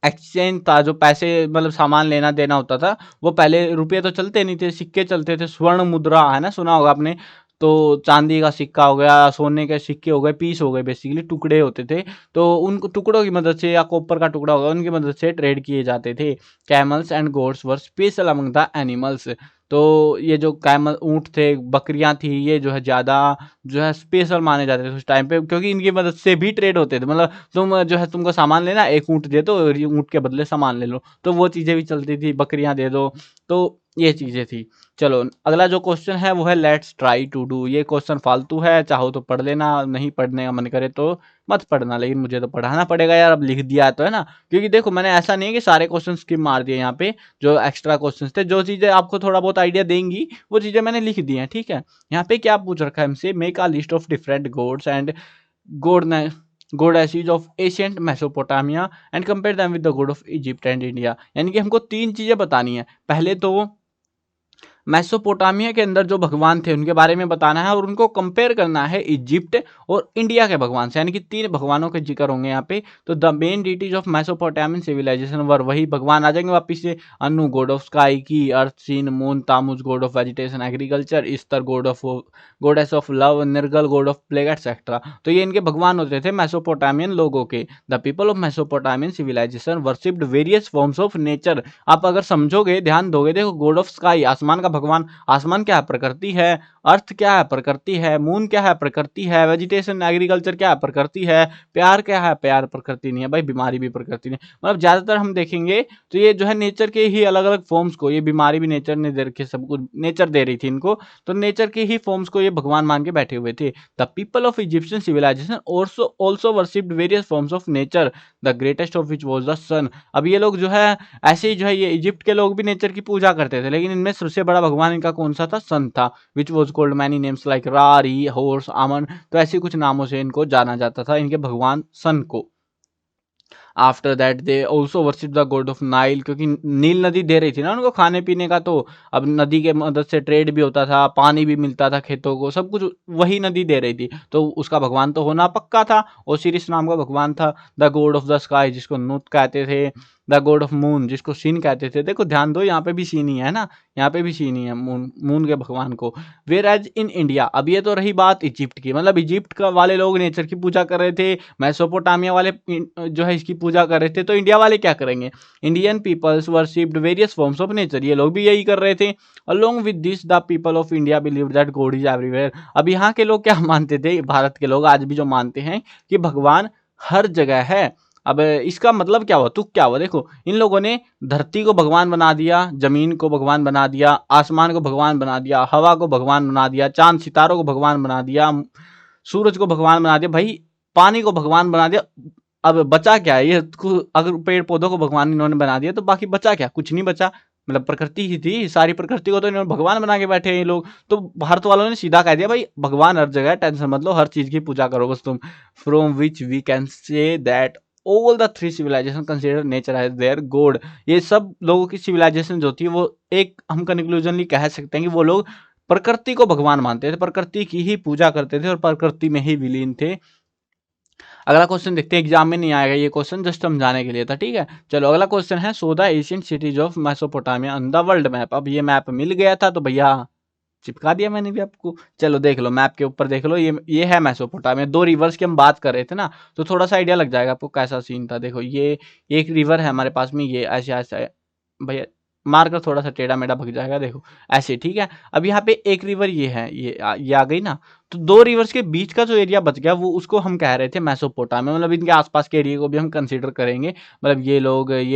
एक्सचेंज था, जो पैसे मतलब सामान लेना देना होता था, वो पहले रुपये तो चलते नहीं थे, सिक्के चलते थे, स्वर्ण मुद्रा है ना, सुना होगा आपने, तो चांदी का सिक्का हो गया, सोने के सिक्के हो गए, पीस हो गए, बेसिकली टुकड़े होते थे। तो उन टुकड़ों की मदद से या कॉपर का टुकड़ा होगा उनकी मदद से ट्रेड किए जाते थे। Camels and goats were special among the animals. तो ये जो कैमल ऊँट थे, बकरियां थी, ये जो है ज़्यादा जो है स्पेशल माने जाते थे उस टाइम पे, क्योंकि इनकी मदद से भी ट्रेड होते थे। मतलब तुम जो है तुमको सामान लेना, एक ऊँट दे दो, ऊँट के बदले सामान ले लो, तो वो चीज़ें भी चलती थी। बकरियां दे दो, तो ये चीज़ें थी। चलो अगला जो क्वेश्चन है वो है लेट्स ट्राई टू डू। ये क्वेश्चन फालतू है, चाहो तो पढ़ लेना, नहीं पढ़ने का मन करे तो मत पढ़ना, लेकिन मुझे तो पढ़ाना पड़ेगा यार, अब लिख दिया है तो, है ना। क्योंकि देखो मैंने ऐसा नहीं है कि सारे क्वेश्चन स्किप मार दिए, यहाँ पे जो एक्स्ट्रा क्वेश्चन थे, जो चीज़ें आपको थोड़ा बहुत आइडिया देंगी वो चीज़ें मैंने लिख दी हैं, ठीक है। यहाँ पे क्या पूछ रखा है हमसे, make a list of different gods and god goddesses of ancient Mesopotamia and compare them with the god of Egypt and India. यानी कि हमको 3 चीज़ें बतानी है। पहले तो मेसोपोटामिया के अंदर जो भगवान थे उनके बारे में बताना है और उनको कंपेयर करना है इजिप्ट और इंडिया के भगवान से, यानी कि 3 भगवानों के जिक्र होंगे यहाँ पे। तो the main deities of Mesopotamian civilization were, वही भगवान आ जाएंगे वापिस से। अनु God of sky Ki, earth Sin, moon Tammuz god of vegetation agriculture, Ishtar god of goddess of love, Nergal god of plague etcetera. तो ये इनके भगवान होते थे मेसोपोटामियन लोगों के। The people of Mesopotamian civilization worshipped various forms of nature. आप अगर समझोगे, ध्यान दोगे, देखो गॉड ऑफ स्काई आसमान का भगवान, आसमान क्या है, प्रकृति है। अर्थ क्या है, प्रकृति है। मून क्या है, प्रकृति है। वेजिटेशन एग्रीकल्चर क्या है, प्रकृति है। प्यार क्या है, प्यार प्रकृति नहीं है भाई, बीमारी भी प्रकृति नहीं। मतलब ज्यादातर हम देखेंगे तो ये जो है नेचर के ही अलग अलग फॉर्म्स को, ये बीमारी भी नेचर ने दे रखी, सब कुछ नेचर दे रही थी इनको, तो नेचर के ही फॉर्म्स को ये भगवान मान के बैठे हुए थे। The people of Egyptian civilization also worshipped various forms of nature, the greatest of which was the sun. अब ये लोग जो है ऐसे ही जो है, ये इजिप्ट के लोग भी नेचर की पूजा करते थे, लेकिन इनमें सबसे बड़ा भगवान इनका कौन सा था, सन था। Which was called many names like रा, री, हॉर्स, आमन। तो ऐसे कुछ नामों से इनको जाना जाता था, इनके भगवान सन को। After that they also worship the god of Nile, क्योंकि नील नदी दे रही थी ना उनको खाने पीने का, तो अब नदी के मदद से ट्रेड भी होता था, पानी भी मिलता था खेतों को, सब कुछ वही नदी दे रही थी, तो उसका भगवान तो होना पक्का था। ओसिरिस नाम का भगवान था। The god of the sky, जिसको नुत कहते थे। द गॉड ऑफ मून, जिसको सीन कहते थे। देखो ध्यान दो, यहाँ पे भी सीन ही है ना, यहाँ पे भी सीन ही है, मून, मून के भगवान को। वेयर एज इन इंडिया, अब ये तो रही बात इजिप्ट की, मतलब इजिप्ट का वाले लोग नेचर की पूजा कर रहे थे, मेसोपोटामिया वाले जो है इसकी पूजा कर रहे थे, तो इंडिया वाले क्या करेंगे, Indian peoples worshipped various forms of nature, ये लोग भी यही कर रहे थे। Along with this the people of India believe that God is everywhere. अब यहाँ के लोग क्या मानते थे, भारत के लोग आज भी जो मानते हैं कि भगवान हर जगह है। अब इसका मतलब क्या हुआ, तुक क्या हुआ, देखो इन लोगों ने धरती को भगवान बना दिया, जमीन को भगवान बना दिया, आसमान को भगवान बना दिया, हवा को भगवान बना दिया, चांद सितारों को भगवान बना दिया, सूरज को भगवान बना दिया, भाई पानी को भगवान बना दिया। अब बचा क्या है, ये अगर पेड़ पौधों को भगवान इन्होंने बना दिया तो बाकी बचा क्या, कुछ नहीं बचा। मतलब प्रकृति ही थी, सारी प्रकृति को तो इन्होंने भगवान बना के बैठे हैं ये लोग। तो भारत वालों ने सीधा कह दिया भाई भगवान हर जगह है, टेंशन मत लो, हर चीज की पूजा करो बस तुम। From which we can say that all the 3 civilisation consider nature as their god. ये सब लोगों की सिविलाइजेशन जो थी वो एक हम कंक्लूजनली कह सकते हैं कि वो लोग प्रकृति को भगवान मानते थे, प्रकृति की ही पूजा करते थे और प्रकृति में ही विलीन थे। अगला क्वेश्चन देखते हैं, एग्जाम में नहीं आएगा ये क्वेश्चन, जस्ट समझाने के लिए था, ठीक है। चलो अगला क्वेश्चन है, so the ancient cities of Mesopotamia on the world map. अब ये मैप मिल गया था तो भैया चिपका दिया मैंने भी आपको। चलो देख लो, मैप के ऊपर देख लो, ये है मेसोपोटामिया। 2 रिवर्स की हम बात कर रहे थे ना, तो थोड़ा सा आइडिया लग जाएगा आपको कैसा सीन था। देखो ये एक रिवर है हमारे पास में, ये ऐसे ऐसे भैया मारकर थोड़ा सा टेढ़ा मेढ़ा भग जाएगा, देखो ऐसे, ठीक है। अब यहाँ पे एक रिवर ये है, ये आ गई ना, तो 2 रिवर्स के बीच का जो एरिया बच गया वो उसको हम कह रहे थे मेसोपोटामिया। मतलब इनके आसपास के एरिया को भी हम कंसीडर करेंगे, मतलब ये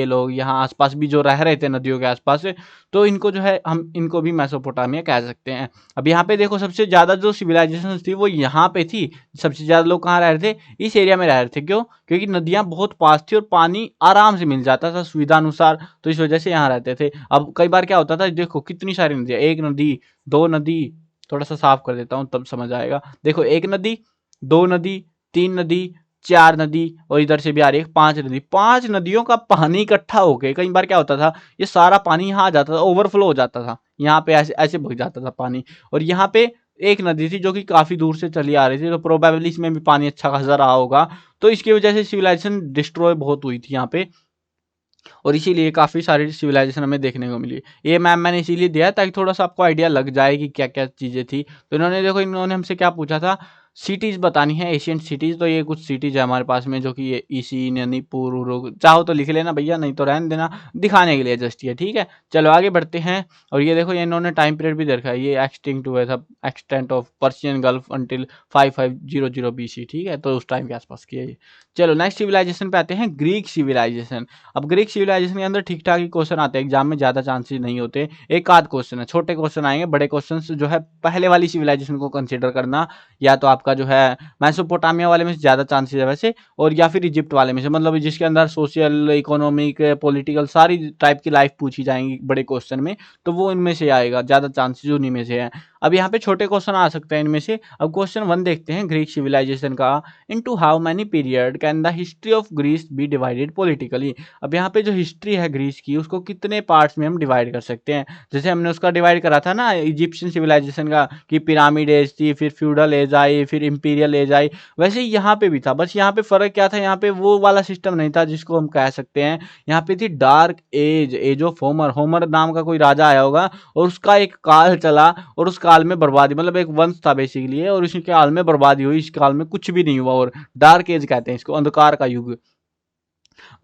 लोग यहाँ आसपास भी जो रह रहे थे नदियों के आसपास, तो इनको जो है हम इनको भी मेसोपोटामिया कह सकते हैं। अब यहाँ पे देखो सबसे ज्यादा जो सिविलाइजेशन थी वो यहाँ पे थी, सबसे ज्यादा लोग कहाँ रह रहे थे, इस एरिया में रह रहे थे। क्यों, क्योंकि नदियाँ बहुत पास थी और पानी आराम से मिल जाता था सुविधा अनुसार, तो इस वजह से यहाँ रहते थे। अब कई बार क्या होता था, देखो कितनी सारी नदियाँ, 1 नदी 2 नदी, थोड़ा सा साफ कर देता हूँ तब समझ आएगा। देखो 1 नदी 2 नदी 3 नदी 4 नदी और इधर से भी आ रही है 5 नदी। 5 नदियों का पानी इकट्ठा होके कई बार क्या होता था, ये सारा पानी यहाँ आ जाता था, ओवरफ्लो हो जाता था, यहाँ पे ऐसे ऐसे बह जाता था पानी। और यहाँ पे एक नदी थी जो कि काफी दूर से चली आ रही थी, तो प्रोबेबली इसमें भी पानी अच्छा खासा रहा होगा, तो इसकी वजह से सिविलाइजेशन डिस्ट्रॉय बहुत हुई थी यहाँ पे। और इसीलिए काफ़ी सारी सिविलाइजेशन हमें देखने को मिली। ये मैप मैंने इसीलिए दिया है ताकि थोड़ा-सा आपको आइडिया लग जाए कि क्या-क्या चीज़ें थी। तो इन्होंने देखो इन्होंने हमसे क्या पूछा था, सिटीज़ बतानी है, एशिएंट सिटीज़। तो ये कुछ सिटीज़ है हमारे पास में जो कि ये ईशी, यानी पूर्व, चाहो तो लिख लेना भैया, नहीं तो रहने देना, दिखाने के लिए जस्ट ये, ठीक है। चलो आगे बढ़ते हैं। और ये देखो ये इन्होंने टाइम पीरियड भी दे रखा है, ये एक्सटिंक्ट हुआ था, extent of Persian gulf until 5500 BC, ठीक है। तो उस टाइम के आसपास की है ये। चलो नेक्स्ट सिविलाइजेशन पे आते हैं, ग्रीक सिविलाइजेशन। अब ग्रीक सिविलाइजेशन के अंदर ठीक-ठाक ही क्वेश्चन आते हैं, एग्जाम में ज़्यादा चांसेस नहीं होते। एक आध क्वेश्चन है, छोटे क्वेश्चन आएँगे, बड़े क्वेश्चंस जो है पहले वाली सिविलाइजेशन को कंसीडर करना, या तो आपका जो है मेसोपोटामिया वाले में से ज़्यादा चांसेस है वैसे, और या फिर इजिप्ट वाले में से, मतलब जिसके अंदर सोशल, इकोनॉमिक, पॉलिटिकल सारी टाइप की लाइफ पूछी जाएँगी बड़े क्वेश्चन में, तो वो इनमें से आएगा, ज़्यादा चांसेस उन्हीं में से है। अब यहाँ पे छोटे क्वेश्चन आ सकते हैं इनमें से। अब क्वेश्चन 1 देखते हैं ग्रीक सिविलाइजेशन का। Into how many period can the history of Greece be divided politically. अब यहाँ पे जो हिस्ट्री है ग्रीस की, उसको कितने पार्ट्स में हम डिवाइड कर सकते हैं। जैसे हमने उसका डिवाइड करा था ना इजिप्शियन सिविलाइजेशन का, कि पिरामिड एज थी, फिर फ्यूडल एज आई, फिर इंपीरियल एज आई, वैसे ही यहाँ पे भी था। बस यहाँ पे फर्क क्या था, यहाँ पे वो वाला सिस्टम नहीं था जिसको हम कह सकते हैं, यहाँ पे थी dark age, age of Homer. Homer नाम का कोई राजा आया होगा और उसका एक काल चला, और उस काल में बर्बादी, मतलब एक वंश था बेसिकली, और इसी काल में बर्बादी हुई, इस काल में कुछ भी नहीं हुआ, और डार्क एज कहते हैं इसको, अंधकार का युग।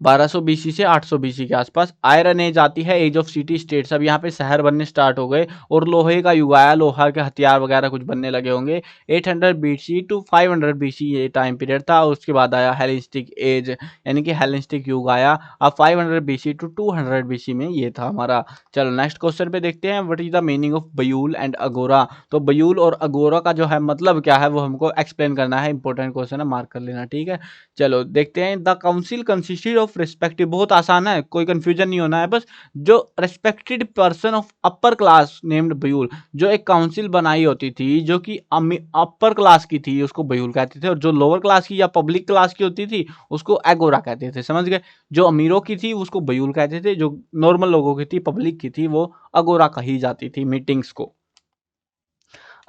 1200 बीसी से 800 बीसी के आसपास। आयरन एज आती है, एज ऑफ सिटी स्टेट्स। अब यहाँ पे शहर बनने स्टार्ट हो गए, और लोहे का युग आया, लोहा के हथियार वगैरह कुछ बनने लगे होंगे। 800 बीसी टू 500 बीसी ये टाइम पीरियड था। उसके बाद आया हेलेनिस्टिक एज, यानी कि हेलेनिस्टिक युग आया। अब 500 बीसी टू 200 बीसी में ये था हमारा। चलो नेक्स्ट क्वेश्चन पे देखते हैं, what is the meaning of boule and agora. तो बयूल और अगोरा का जो है मतलब क्या है, वो हमको एक्सप्लेन करना है। इंपॉर्टेंट क्वेश्चन है, मार्क कर लेना, ठीक है। चलो देखते हैं, the council consisted of respective, बहुत आसान है, कोई कंफ्यूजन नहीं होना है बस। जो respected person of upper class named boule, जो एक काउंसिल बनाई होती थी जो कि अपर क्लास की थी, उसको बयूल कहते थे। और जो लोअर क्लास की या पब्लिक क्लास की होती थी, उसको एगोरा कहते थे, समझ गए। जो अमीरों की थी उसको बयूल कहते थे, जो नॉर्मल लोगों की थी, पब्लिक की थी, वो अगोरा कही जाती थी मीटिंग्स को।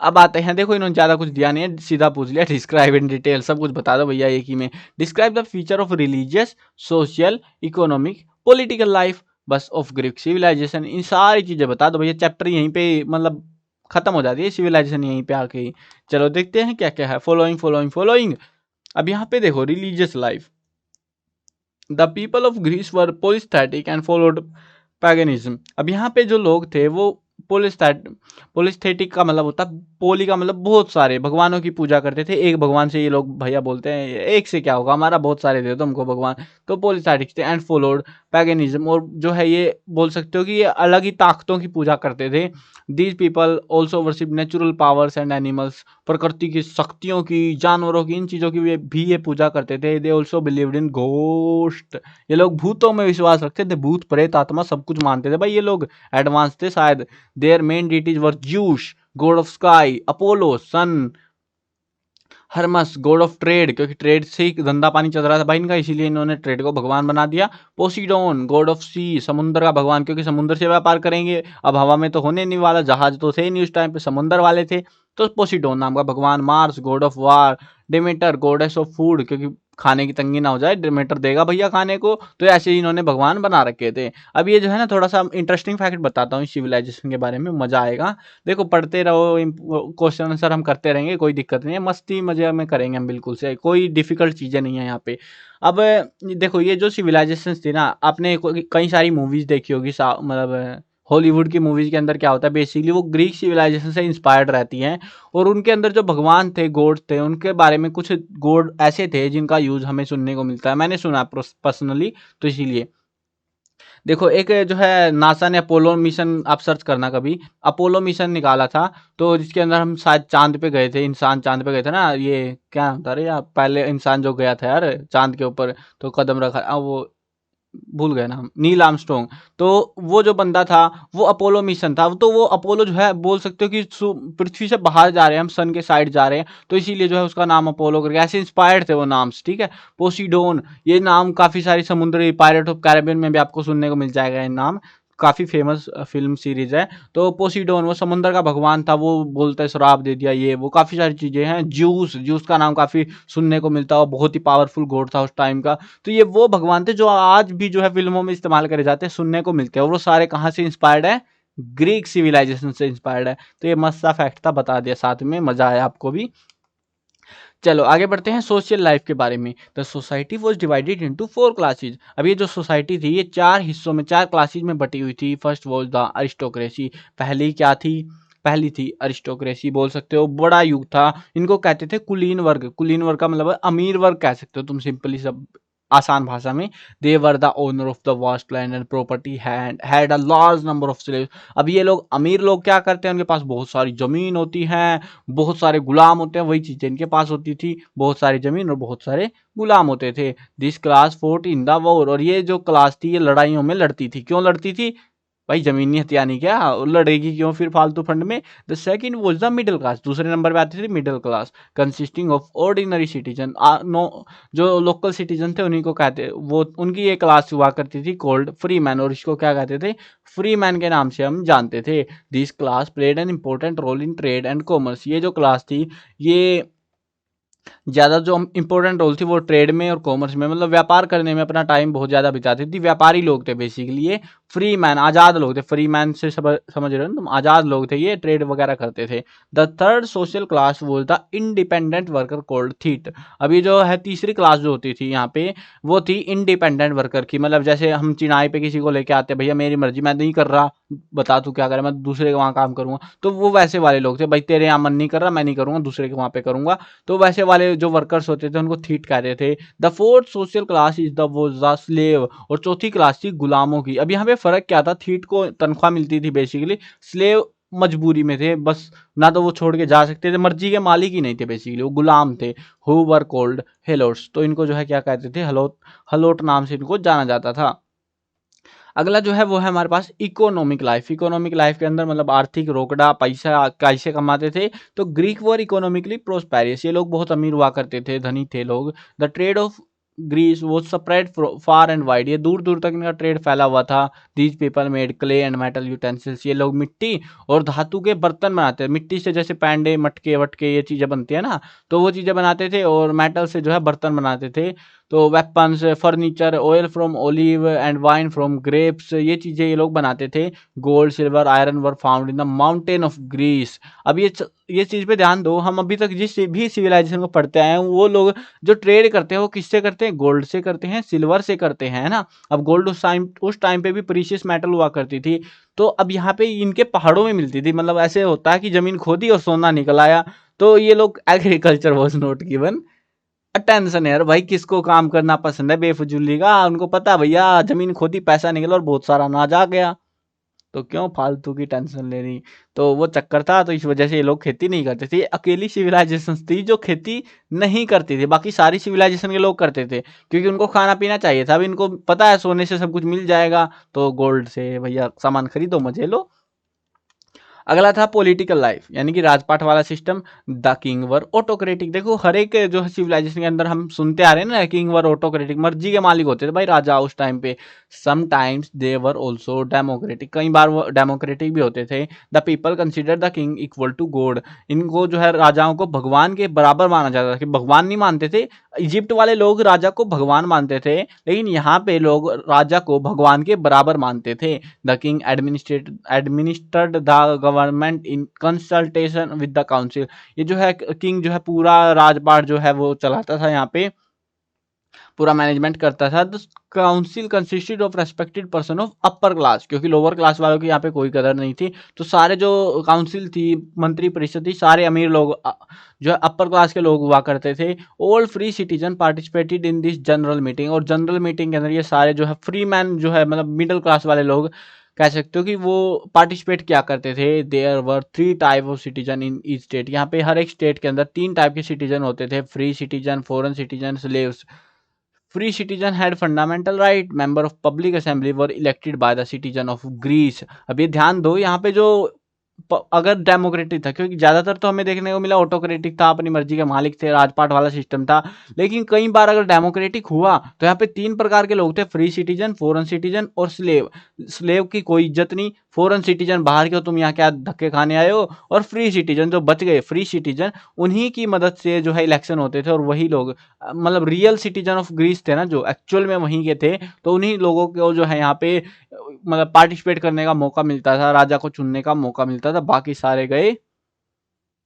अब आते हैं, देखो इन्होंने ज़्यादा कुछ दिया नहीं है, सीधा पूछ लिया, डिस्क्राइब इन डिटेल, सब कुछ बता दो भैया एक ही में। Describe the feature of religious, social, economic, political life बस ऑफ ग्रीक सिविलाइजेशन। इन सारी चीज़ें बता दो भैया, चैप्टर यहीं पे मतलब खत्म हो जाती है, सिविलाइजेशन यहीं पे आके ही। चलो देखते हैं क्या क्या है, फॉलोइंग फॉलोइंग फॉलोइंग। अब यहाँ पे देखो religious life, the people of Greece were polytheistic and followed paganism. अब यहाँ पे जो लोग थे वो पोलिस्थेटिक का मतलब होता है, पोली का मतलब बहुत सारे भगवानों की पूजा करते थे। एक भगवान से ये लोग भैया बोलते हैं, एक से क्या होगा, हमारा बहुत सारे दे दो हमको भगवान। तो पोलिस्थेटिक थे एंड फॉलोड पैगनिज्म, और जो है ये बोल सकते हो कि ये अलग ही ताकतों की पूजा करते थे। These people also worship natural powers and animals, प्रकृति की शक्तियों की, जानवरों की, इन चीज़ों की भी ये पूजा करते थे। They also believed in ghost, ये लोग भूतों में विश्वास रखते थे, भूत प्रेत आत्मा सब कुछ मानते थे भाई, ये लोग एडवांस थे शायद। Their main deities were Zeus god of sky, Apollo sun, Hermes god of trade, क्योंकि ट्रेड से ही धंधा पानी चल रहा था भाई इनका, इसीलिए इन्होंने ट्रेड को भगवान बना दिया। पोसीडोन गॉड ऑफ सी, समुद्र का भगवान, क्योंकि समुद्र से व्यापार करेंगे, अब हवा में तो होने नहीं वाला, जहाज तो थे नहीं उस टाइम पे, समुद्र वाले थे, तो पोसीडोन नाम का भगवान। Mars god of war, Demeter goddess of food, क्योंकि खाने की तंगी ना हो जाए, डिमेटर देगा भैया खाने को, तो ऐसे ही इन्होंने भगवान बना रखे थे। अब ये जो है ना, थोड़ा सा इंटरेस्टिंग फैक्ट बताता हूँ सिविलाइजेशन के बारे में, मजा आएगा। देखो पढ़ते रहो, क्वेश्चन आंसर हम करते रहेंगे, कोई दिक्कत नहीं है, मस्ती मजे में करेंगे हम बिल्कुल से, कोई डिफिकल्ट चीज़ें नहीं है यहाँ पे। अब देखो ये जो सिविलाइजेशन थी ना, आपने कई सारी मूवीज़ देखी होगी, मतलब हॉलीवुड की मूवीज़ के अंदर क्या होता है बेसिकली, वो ग्रीक सिविलाइजेशन से इंस्पायर्ड रहती हैं। और उनके अंदर जो भगवान थे, गॉड थे, उनके बारे में कुछ गॉड ऐसे थे जिनका यूज़ हमें सुनने को मिलता है, मैंने सुना पर्सनली, तो इसीलिए देखो एक जो है नासा ने अपोलो मिशन, आप सर्च करना कभी, अपोलो मिशन निकाला था, तो जिसके अंदर हम शायद चांद पे गए थे, इंसान चांद पे गए थे ना, ये क्या होता है यार, पहले इंसान जो गया था यार चांद के ऊपर, तो कदम रखा, वो भूल गए नाम, नील आर्मस्ट्रॉन्ग। तो वो जो बंदा था वो अपोलो मिशन था, तो वो अपोलो जो है बोल सकते हो कि पृथ्वी से बाहर जा रहे हैं हम, सन के साइड जा रहे हैं, तो इसीलिए जो है उसका नाम अपोलो करके, ऐसे इंस्पायर्ड थे वो नाम्स, ठीक है। पोसीडोन, ये नाम काफ़ी सारी समुद्री, पायरेट ऑफ कैरेबियन में भी आपको सुनने को मिल जाएगा ये नाम। काफ़ी फेमस फिल्म सीरीज है। तो पोसीडोन वो समुद्र का भगवान था, वो बोलता है श्राप दे दिया, ये वो काफ़ी सारी चीज़ें हैं। ज्यूस, ज्यूस का नाम काफ़ी सुनने को मिलता है और बहुत ही पावरफुल गॉड था उस टाइम का। तो ये वो भगवान थे जो आज भी जो है फिल्मों में इस्तेमाल करे जाते हैं, सुनने को मिलते हैं, और वो सारे कहाँ से इंस्पायर्ड है? ग्रीक सिविलाइजेशन से इंस्पायर्ड है। तो ये मस्त सा फैक्ट था, बता दिया साथ में, मजा आया आपको भी। चलो आगे बढ़ते हैं सोशल लाइफ के बारे में। The society was divided into 4 classes. अब ये जो सोसाइटी थी ये 4 हिस्सों में 4 क्लासेज में बटी हुई थी। First was the aristocracy. पहली क्या थी? पहली थी अरिस्टोक्रेसी, बोल सकते हो बड़ा युग था। इनको कहते थे कुलीन वर्ग। कुलीन वर्ग का मतलब अमीर वर्ग कह सकते हो तुम, सिंपली सब आसान भाषा में। They were the owner of the vast land and property had a large number of slaves. अब ये लोग अमीर लोग क्या करते हैं, उनके पास बहुत सारी जमीन होती है, बहुत सारे गुलाम होते हैं, वही चीजें इनके पास होती थी, बहुत सारी जमीन और बहुत सारे गुलाम होते थे। This class fort in the war. और ये जो क्लास थी ये लड़ाइयों में लड़ती थी। क्यों लड़ती थी भाई? जमीनी हथियानी क्या लड़ेगी क्यों फिर फालतू फंड में? The second was the middle class. दूसरे नंबर पे आती थी middle class, consisting of ordinary citizen. No, जो लोकल सिटीजन थे उन्हीं को कहते, वो उनकी ये क्लास हुआ करती थी कॉल्ड फ्री मैन, और इसको क्या कहते थे? फ्री मैन के नाम से हम जानते थे। This class played an important role in trade and commerce. ये जो क्लास थी ये ज़्यादा जो इंपॉर्टेंट रोल थी वो ट्रेड में और कॉमर्स में, मतलब व्यापार करने में अपना टाइम बहुत ज़्यादा बिताती थी। व्यापारी लोग थे बेसिकली ये, फ्री मैन आज़ाद लोग थे। फ्री मैन से समझ रहे हो ना तुम, आज़ाद लोग थे ये, ट्रेड वगैरह करते थे। The third social class was the independent worker called थीट। अभी जो है तीसरी क्लास जो होती थी यहाँ पे वो थी इंडिपेंडेंट वर्कर की। मतलब जैसे हम चिनाई पे किसी को लेके आते, भैया मेरी मर्जी, मैं नहीं कर रहा, बता तू क्या करे, मैं दूसरे के वहाँ काम करूंगा। तो वो वैसे वाले लोग थे, भाई तेरे यहाँ मन नहीं कर रहा, मैं नहीं करूंगा, दूसरे के वहाँ पे करूंगा। तो वैसे वाले जो वर्कर्स होते थे उनको थीट कहते थे। The fourth social class is the वो द स्लेव। और चौथी क्लास थी गुलामों की। अब यहाँ पे फर्क क्या था? थीट को तनख्वाह मिलती थी बेसिकली, स्लेव मजबूरी में थे बस, ना तो वो छोड़ के जा सकते थे, मर्जी के मालिक ही नहीं थे, बेसिकली वो गुलाम थे। Who were called helots. तो इनको जो है क्या कहते थे? हलोट, हलोट नाम से इनको जाना जाता था। अगला जो है वो है हमारे पास इकोनॉमिक लाइफ। इकोनॉमिक लाइफ के अंदर मतलब आर्थिक रोकड़ा, पैसा कैसे कमाते थे? तो ग्रीक वर इकोनॉमिकली प्रोस्पेरियस। ये लोग बहुत अमीर हुआ करते थे, धनी थे लोग। द ट्रेड ऑफ ग्रीस वो स्प्रेड फार एंड वाइड। ये दूर दूर तक इनका ट्रेड फैला हुआ था। These people made clay and metal utensils. ये लोग मिट्टी और धातु के बर्तन बनाते हैं। मिट्टी से जैसे पैंडे, मटके वटके ये चीज़ें बनती है ना, तो वो चीज़ें बनाते थे, और मेटल से जो है बर्तन बनाते थे। तो weapons, furniture, oil from olive and wine from grapes, ये चीज़ें ये लोग बनाते थे। Gold, silver, iron were found in the mountain of Greece. अब ये चीज़ पे ध्यान दो, हम अभी तक जिस भी सिविलाइजेशन को पढ़ते आए हैं वो लोग जो ट्रेड करते हैं वो किससे करते हैं? गोल्ड से करते हैं, सिल्वर से करते हैं, है ना। अब गोल्ड उस टाइम पे भी प्रीशियस मेटल हुआ करती थी। तो अब यहाँ पे इनके पहाड़ों में मिलती थी, मतलब ऐसे होता है कि जमीन खोदी और सोना निकल आया। तो ये लोग agriculture was not given tension है यार भाई, किसको काम करना पसंद है बेफजूली का? उनको पता है भैया जमीन खोदी, पैसा निकला और बहुत सारा अनाज आ गया, तो क्यों फालतू की टेंशन लेनी। तो वो चक्कर था, तो इस वजह से ये लोग खेती नहीं करते थे। ये अकेली सिविलाइजेशन थी जो खेती नहीं करती थी, बाकी सारी सिविलाइजेशन के लोग करते थे, क्योंकि उनको खाना पीना चाहिए था। अब इनको पता है सोने से सब कुछ मिल जाएगा, तो गोल्ड से भैया सामान खरीदो, मजे लो। अगला था पॉलिटिकल लाइफ, यानी कि राजपाट वाला system. The king were autocratic. देखो हर एक जो सिविलाइजेशन के अंदर हम सुनते आ रहे हैं ना, किंग वर ऑटोक्रेटिक, मर्जी के मालिक होते थे भाई राजा उस टाइम पे। Sometimes they were also democratic. कई बार वो डेमोक्रेटिक भी होते थे। The people consider the king equal to god. इनको जो है राजाओं को भगवान के बराबर माना जाता था, कि भगवान नहीं मानते थे। इजिप्ट वाले लोग राजा को भगवान मानते थे, लेकिन यहाँ पे लोग राजा को भगवान के बराबर मानते थे। The king administered the government in consultation with the council. ये जो है किंग जो है पूरा राजपाट जो है वो चलाता था, यहाँ पे पूरा मैनेजमेंट करता था। The council consisted of respected person of upper class, क्योंकि लोअर क्लास वालों की यहाँ पे कोई कदर नहीं थी। तो सारे जो काउंसिल थी, मंत्री परिषद थी, सारे अमीर लोग जो है अपर क्लास के लोग हुआ करते थे। All free citizen participated in this general meeting. और जनरल मीटिंग के अंदर ये सारे जो है फ्री मैन जो है, मतलब मिडिल क्लास वाले लोग कह सकते हो कि वो पार्टिसिपेट क्या करते थे। There were 3 type of citizen in each state. यहाँ पे हर एक स्टेट के अंदर 3 टाइप के सिटीजन होते थे: free citizen, foreign citizen, slaves. Free citizen had fundamental right. Member of public assembly were elected by the citizen of Greece. अब ये ध्यान दो, यहाँ पे जो अगर डेमोक्रेटिक था, क्योंकि ज़्यादातर तो हमें देखने को मिला ऑटोक्रेटिक था, अपनी मर्जी के मालिक थे, राजपाट वाला सिस्टम था। लेकिन कई बार अगर डेमोक्रेटिक हुआ तो यहाँ पे 3 प्रकार के लोग थे, फ्री सिटीजन, फॉरेन सिटीजन और स्लेव। स्लेव की कोई इज्जत नहीं, फॉरेन सिटीजन बाहर के हो, तुम यहाँ क्या धक्के खाने आए हो, और फ्री सिटीजन जो बच गए, फ्री सिटीजन, उन्हीं की मदद से जो है इलेक्शन होते थे और वही लोग मतलब रियल सिटीजन ऑफ ग्रीस थे ना, जो एक्चुअल में वहीं के थे, तो उन्हीं लोगों को जो है यहाँ पे मतलब पार्टिसिपेट करने का मौका मिलता था, राजा को चुनने का मौका मिलता था। बाकी सारे गए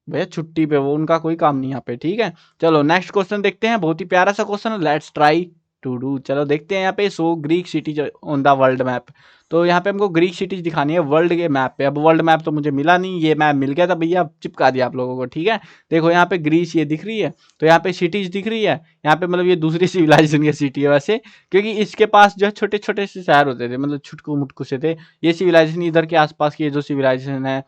भैया छुट्टी पे, वो उनका कोई काम नहीं यहाँ पे। ठीक है, चलो नेक्स्ट क्वेश्चन देखते हैं, बहुत ही प्यारा सा क्वेश्चन है, लेट्स ट्राई टू डू। चलो देखते हैं यहाँ पे, so Greek cities on the world map. तो यहाँ पे हमको ग्रीक सिटीज दिखानी है वर्ल्ड के मैप पे। अब वर्ल्ड मैप तो मुझे मिला नहीं, ये मैप मिल गया था भैया, चिपका दिया आप लोगों को। ठीक है, देखो यहाँ पे ग्रीस ये दिख रही है, तो यहाँ पे सिटीज दिख रही है, यहाँ पे मतलब ये दूसरी सिविलाइजेशन की सिटी है वैसे, क्योंकि इसके पास जो है छोटे छोटे से शहर होते थे, मतलब छुटकू मुटकू से थे। ये सिविलाइजेशन इधर के आसपास की जो सिविलाइजेशन है,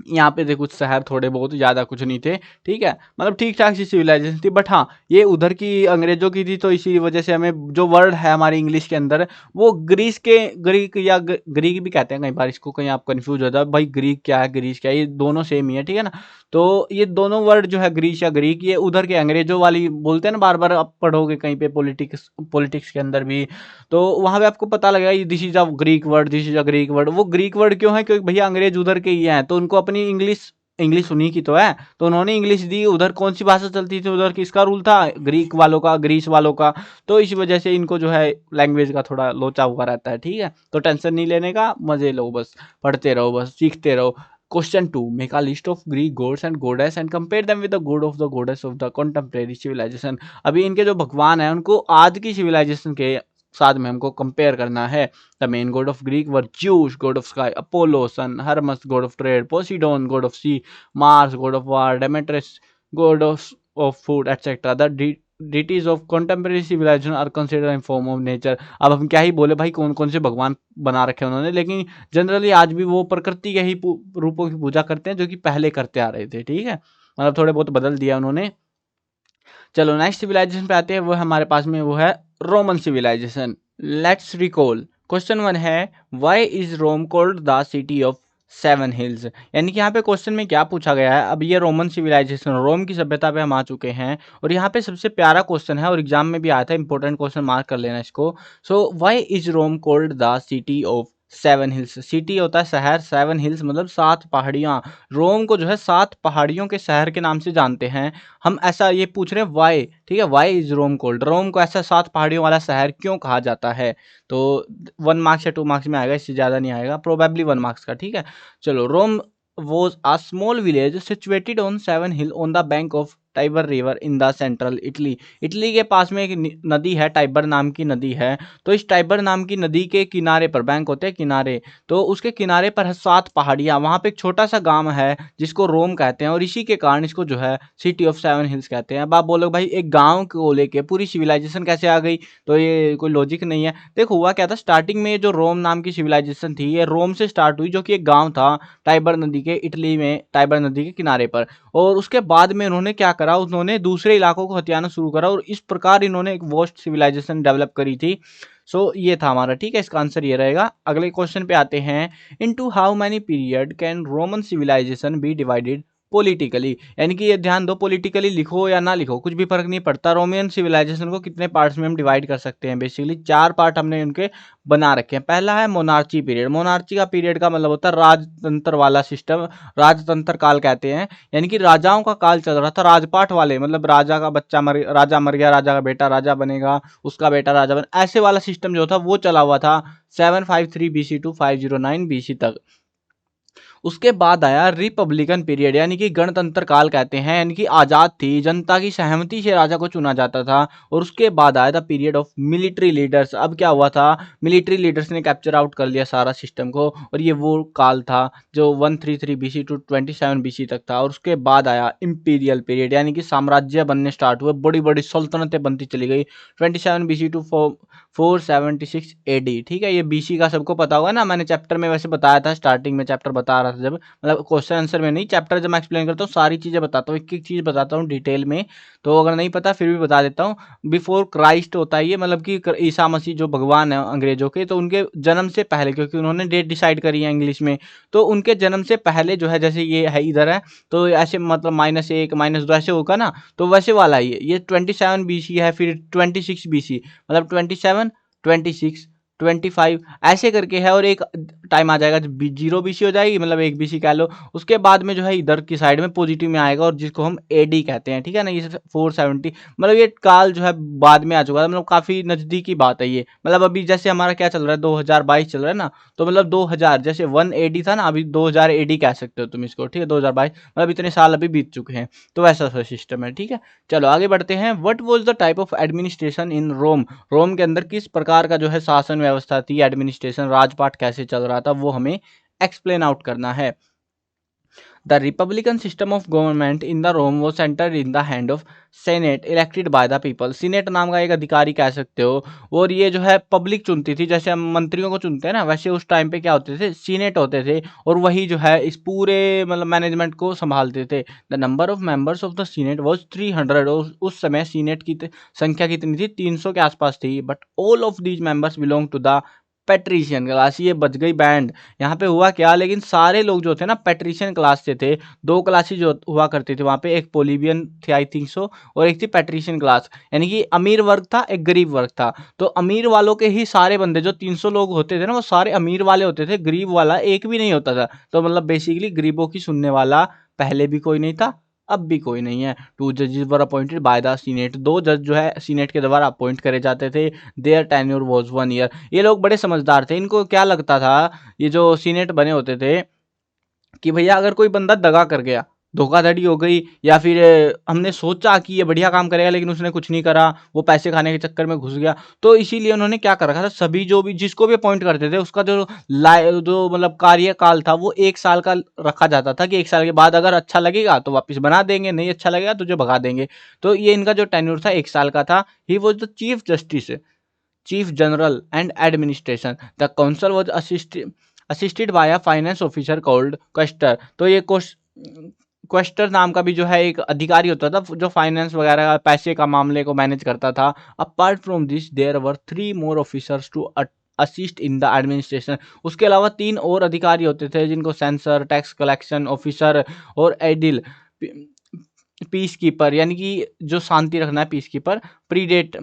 यहाँ पे थे कुछ शहर, थोड़े बहुत, ज़्यादा कुछ नहीं थे। ठीक है, मतलब ठीक ठाक सी सिविलाइजेशन थी। बट हाँ, ये उधर की अंग्रेजों की थी, तो इसी वजह से हमें जो वर्ड है हमारी इंग्लिश के अंदर, वो ग्रीस के, ग्रीक या ग्रीक भी कहते हैं कई बार इसको, कहीं आप कंफ्यूज हो जाए भाई ग्रीक क्या है ग्रीस क्या है, ये दोनों सेम ही है। ठीक है ना, तो ये दोनों वर्ड जो है ग्रीस या ग्रीक, ये उधर के अंग्रेजों वाली बोलते हैं ना, बार बार आप पढ़ोगे कहीं पे पॉलिटिक्स पॉलिटिक्स के अंदर भी, तो वहां पे आपको पता लगेगा this is a Greek word, this is a Greek word. वो ग्रीक वर्ड क्यों है, क्योंकि भैया अंग्रेज उधर के ही हैं, तो उनको अपनी इंग्लिश, इंग्लिश उन्हीं की तो है, तो उन्होंने इंग्लिश दी। उधर कौन सी भाषा चलती थी, उधर किसका रूल था, ग्रीक वालों का, ग्रीस वालों का। तो इसी वजह से इनको जो है लैंग्वेज का थोड़ा लोचा हुआ रहता है। ठीक है, तो टेंशन नहीं लेने का, मजे लो, बस पढ़ते रहो, बस सीखते रहो। Question 2, make a list of Greek gods and goddess and compare them with the god of the goddess of the contemporary civilization. अभी इनके जो भगवान है उनको आज की सिविलाइजेशन के साथ में हमको कंपेयर करना है। The main god of Greek were Zeus, god of sky Apollo, sun Hermes, god of trade Poseidon, god of sea Mars, god of war Demeter, god of food etcetera. The deities of contemporary civilization are considered in form of nature। अब हम क्या ही बोले भाई, कौन कौन से भगवान बना रखे उन्होंने, लेकिन जनरली आज भी वो प्रकृति के ही रूपों की पूजा करते हैं, जो कि पहले करते आ रहे थे। ठीक है, मतलब थोड़े बहुत बदल दिया उन्होंने। चलो नेक्स्ट सिविलाइजेशन पे आते हैं, वो हमारे पास में वो है Roman civilization. Let's recall. Question 1 है, why is Rome called the city of 7 hills. यानी कि यहाँ पे क्वेश्चन में क्या पूछा गया है, अब ये रोमन सिविलाइजेशन, रोम की सभ्यता पे हम आ चुके हैं, और यहाँ पे सबसे प्यारा क्वेश्चन है और एग्जाम में भी आया था, इंपॉर्टेंट क्वेश्चन, मार्क कर लेना इसको। So why is Rome called the city of 7 hills. City होता है शहर, 7 हिल्स मतलब 7 पहाड़ियाँ। रोम को जो है 7 पहाड़ियों के शहर के नाम से जानते हैं हम। ऐसा ये पूछ रहे हैं वाई, ठीक है, वाई इज रोम कोल्ड, रोम को ऐसा 7 पहाड़ियों वाला शहर क्यों कहा जाता है। तो 1 मार्क्स या 2 मार्क्स में आएगा, इससे ज़्यादा नहीं आएगा, प्रोबेबली 1 मार्क्स का। ठीक है, चलो, रोम was a small village situated on 7 hill on the bank of Tiber river in the central Italy. Italy के पास में एक नदी है, टाइबर नाम की नदी है। तो इस टाइबर नाम की नदी के किनारे पर, बैंक होते हैं किनारे, तो उसके किनारे पर है 7 पहाड़ियाँ। वहाँ पे एक छोटा सा गांव है जिसको रोम कहते हैं, और इसी के कारण इसको जो है सिटी ऑफ 7 हिल्स कहते हैं। अब आप बोलोगे भाई एक गाँव को लेके पूरी सिविलाइजेशन कैसे आ गई, तो ये कोई लॉजिक नहीं है। देखो हुआ क्या था, स्टार्टिंग में जो रोम नाम की सिविलाइजेशन थी, ये रोम से स्टार्ट हुई, जो कि एक गाँव था टाइबर नदी के, इटली में टाइबर नदी के किनारे पर। और उसके बाद में उन्होंने क्या करा, उन्होंने दूसरे इलाकों को हथियाना शुरू करा, और इस प्रकार इन्होंने एक वॉस्ट सिविलाइजेशन डेवलप करी थी। सो ये था हमारा। ठीक है, इसका आंसर ये रहेगा। अगले क्वेश्चन पे आते हैं, into how many period can Roman civilization be divided politically. यानी कि ये ध्यान दो, पॉलिटिकली लिखो या ना लिखो कुछ भी फर्क नहीं पड़ता, रोमन सिविलाइजेशन को कितने पार्ट्स में हम डिवाइड कर सकते हैं। बेसिकली 4 पार्ट हमने उनके बना रखे हैं। पहला है मोनार्ची पीरियड। मोनार्ची का पीरियड का मतलब होता है राजतंत्र वाला सिस्टम, राजतंत्र काल कहते हैं। यानी कि राजाओं का काल चल रहा था, राजपाट वाले, मतलब राजा का बच्चा राजा मर गया, राजा का बेटा राजा बनेगा, उसका बेटा राजा बने, ऐसे वाला सिस्टम जो था वो चला हुआ था 753 BC टू 509 BC तक। उसके बाद आया रिपब्लिकन पीरियड, यानी कि गणतंत्र काल कहते हैं, यानी कि आज़ाद थी, जनता की सहमति से राजा को चुना जाता था। और उसके बाद आया था पीरियड ऑफ मिलिट्री लीडर्स। अब क्या हुआ था, मिलिट्री लीडर्स ने कैप्चर आउट कर लिया सारा सिस्टम को, और ये वो काल था जो 133 BC टू 27 BC तक था। और उसके बाद आया इंपीरियल पीरियड, यानी कि साम्राज्य बनने स्टार्ट हुए, बड़ी बड़ी सल्तनतें बनती चली गई, 27 BC टू 476 AD। ठीक है, ये BC का सबको पता होगा ना, मैंने चैप्टर में वैसे बताया था, स्टार्टिंग में चैप्टर बता रहा था जब, मतलब क्वेश्चन आंसर में नहीं, चैप्टर जब मैं एक्सप्लेन करता हूँ सारी चीज़ें बताता हूँ, एक एक चीज़ बताता हूँ डिटेल में। तो अगर नहीं पता फिर भी बता देता हूँ। बिफोर क्राइस्ट होता है ये, मतलब कि ईसा मसीह जो भगवान है अंग्रेजों के, तो उनके जन्म से पहले, क्योंकि उन्होंने डेट डिसाइड करी है इंग्लिश में, तो उनके जन्म से पहले जो है, जैसे ये है इधर है, तो ऐसे मतलब -1 -2 ऐसे होगा ना, तो वैसे वाला ही है ये। 27 BC है, फिर 26 BC, मतलब 27, 26, 25 ऐसे करके है, और एक टाइम आ जाएगा जब 0 BC हो जाएगी, मतलब 1 BC कह लो। उसके बाद में जो है इधर की साइड में पॉजिटिव में आएगा, और जिसको हम AD कहते हैं, ठीक है ना, ये 470, मतलब ये काल जो है बाद में आ चुका है, मतलब काफी नजदीकी बात है ये। मतलब अभी जैसे हमारा क्या चल रहा है, 2022 चल रहा है ना, तो मतलब 2000 जैसे 1 AD था ना, अभी 2000 AD कह सकते हो तुम इसको, ठीक है, 2022, मतलब इतने साल अभी बीत चुके हैं, तो वैसा सा सिस्टम है, ठीक है। चलो आगे बढ़ते हैं। What was the type of administration in Rome, Rome के अंदर किस प्रकार का जो है शासन व्यवस्था थी, एडमिनिस्ट्रेशन, राजपाट कैसे चल रहा था, वो हमें एक्सप्लेन आउट करना है। The Republican system of government in the Rome was centered in the hand of Senate elected by the people. Senate नाम का एक अधिकारी कह सकते हो, और ये जो है पब्लिक चुनती थी, जैसे हम मंत्रियों को चुनते हैं ना, वैसे उस टाइम पे क्या होते थे, सीनेट होते थे, और वही जो है इस पूरे मतलब मैनेजमेंट को संभालते थे। The number of members of the senate was 300, और उस समय सीनेट की संख्या कितनी थी, 300 के आसपास थी। But all of these members belong to the patrician class. ये बच गई बैंड, यहाँ पे हुआ क्या, लेकिन सारे लोग जो थे ना पेट्रिशियन क्लास से थे। दो क्लासेस जो हुआ करती थी वहाँ पे, एक पोलिबियन थी आई थिंक सो, और एक थी पेट्रिशियन क्लास, यानी कि अमीर वर्ग था, एक गरीब वर्ग था। तो अमीर वालों के ही सारे बंदे जो 300 लोग होते थे ना, वो सारे अमीर वाले होते थे, गरीब वाला एक भी नहीं होता था। तो मतलब बेसिकली गरीबों की सुनने वाला पहले भी कोई नहीं था, अब भी कोई नहीं है। 2 जजेस वर अपॉइंटेड बाय द सीनेट, 2 जज जो है सीनेट के द्वारा अपॉइंट करे जाते थे। Their tenure was 1 year. ये लोग बड़े समझदार थे, इनको क्या लगता था, ये जो सीनेट बने होते थे, कि भैया अगर कोई बंदा दगा कर गया, धोखाधड़ी हो गई, या फिर हमने सोचा कि ये बढ़िया काम करेगा लेकिन उसने कुछ नहीं करा, वो पैसे खाने के चक्कर में घुस गया, तो इसीलिए उन्होंने क्या कर रखा था, सभी जो भी जिसको भी अपॉइंट करते थे उसका जो जो मतलब कार्यकाल था वो 1 साल का रखा जाता था, कि 1 साल के बाद अगर अच्छा लगेगा तो वापस बना देंगे, नहीं अच्छा लगेगा तो जो भगा देंगे। तो ये इनका जो टेन्योर था 1 साल का था। He was the chief justice, chief general and administration. The council was assisted by a finance officer called quester. तो ये क्वेस्टर नाम का भी जो है एक अधिकारी होता था, जो फाइनेंस वगैरह पैसे का मामले को मैनेज करता था। Apart from this there were 3 more officers to assist in the administration. उसके अलावा 3 और अधिकारी होते थे, जिनको सेंसर, टैक्स कलेक्शन ऑफिसर, और एडिल, पीस कीपर, यानी कि जो शांति रखना है, पीस कीपर, प्रीडेट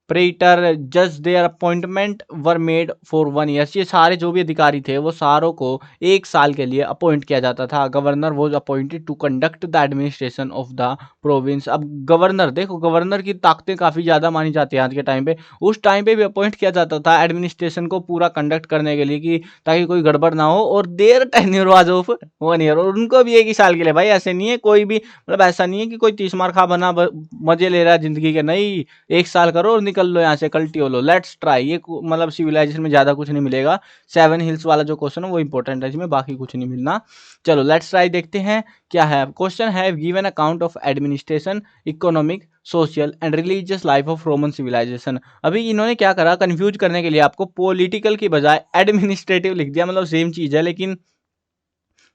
प्रेटर, जज there appointment were made for 1 year. ये सारे जो भी अधिकारी थे वो सारों को 1 साल के लिए अपॉइंट किया जाता था। Governor was appointed to conduct the administration of the province. अब गवर्नर देखो, गवर्नर की ताकतें काफ़ी ज़्यादा मानी जाती हैं आज के टाइम पे, उस टाइम पे भी अपॉइंट किया जाता था एडमिनिस्ट्रेशन को पूरा कंडक्ट करने के लिए, कि ताकि कोई गड़बड़ ना हो। और their tenure was of 1 year, और उनको भी 1 ही साल के लिए। भाई ऐसे नहीं है कोई भी, मतलब ऐसा नहीं है कि कोई 30 मार खा बना मजे ले रहा है जिंदगी के, नहीं, 1 साल करो और निकल लो यहाँ से, कल्टी हो लो, लेट्स ट्राई। ये मतलब सिविलाइजेशन में ज्यादा कुछ नहीं मिलेगा। 7 हिल्स वाला जो क्वेश्चन है वो इंपॉर्टेंट है, इसमें बाकी कुछ नहीं मिलना। चलो लेट्स ट्राई, देखते हैं क्या है क्वेश्चन। है given account of administration, economic, social and religious life of Roman civilization. अभी इन्होंने क्या करा, कंफ्यूज करने के लिए आपको पॉलिटिकल की बजाय एडमिनिस्ट्रेटिव लिख दिया, मतलब सेम चीज है, लेकिन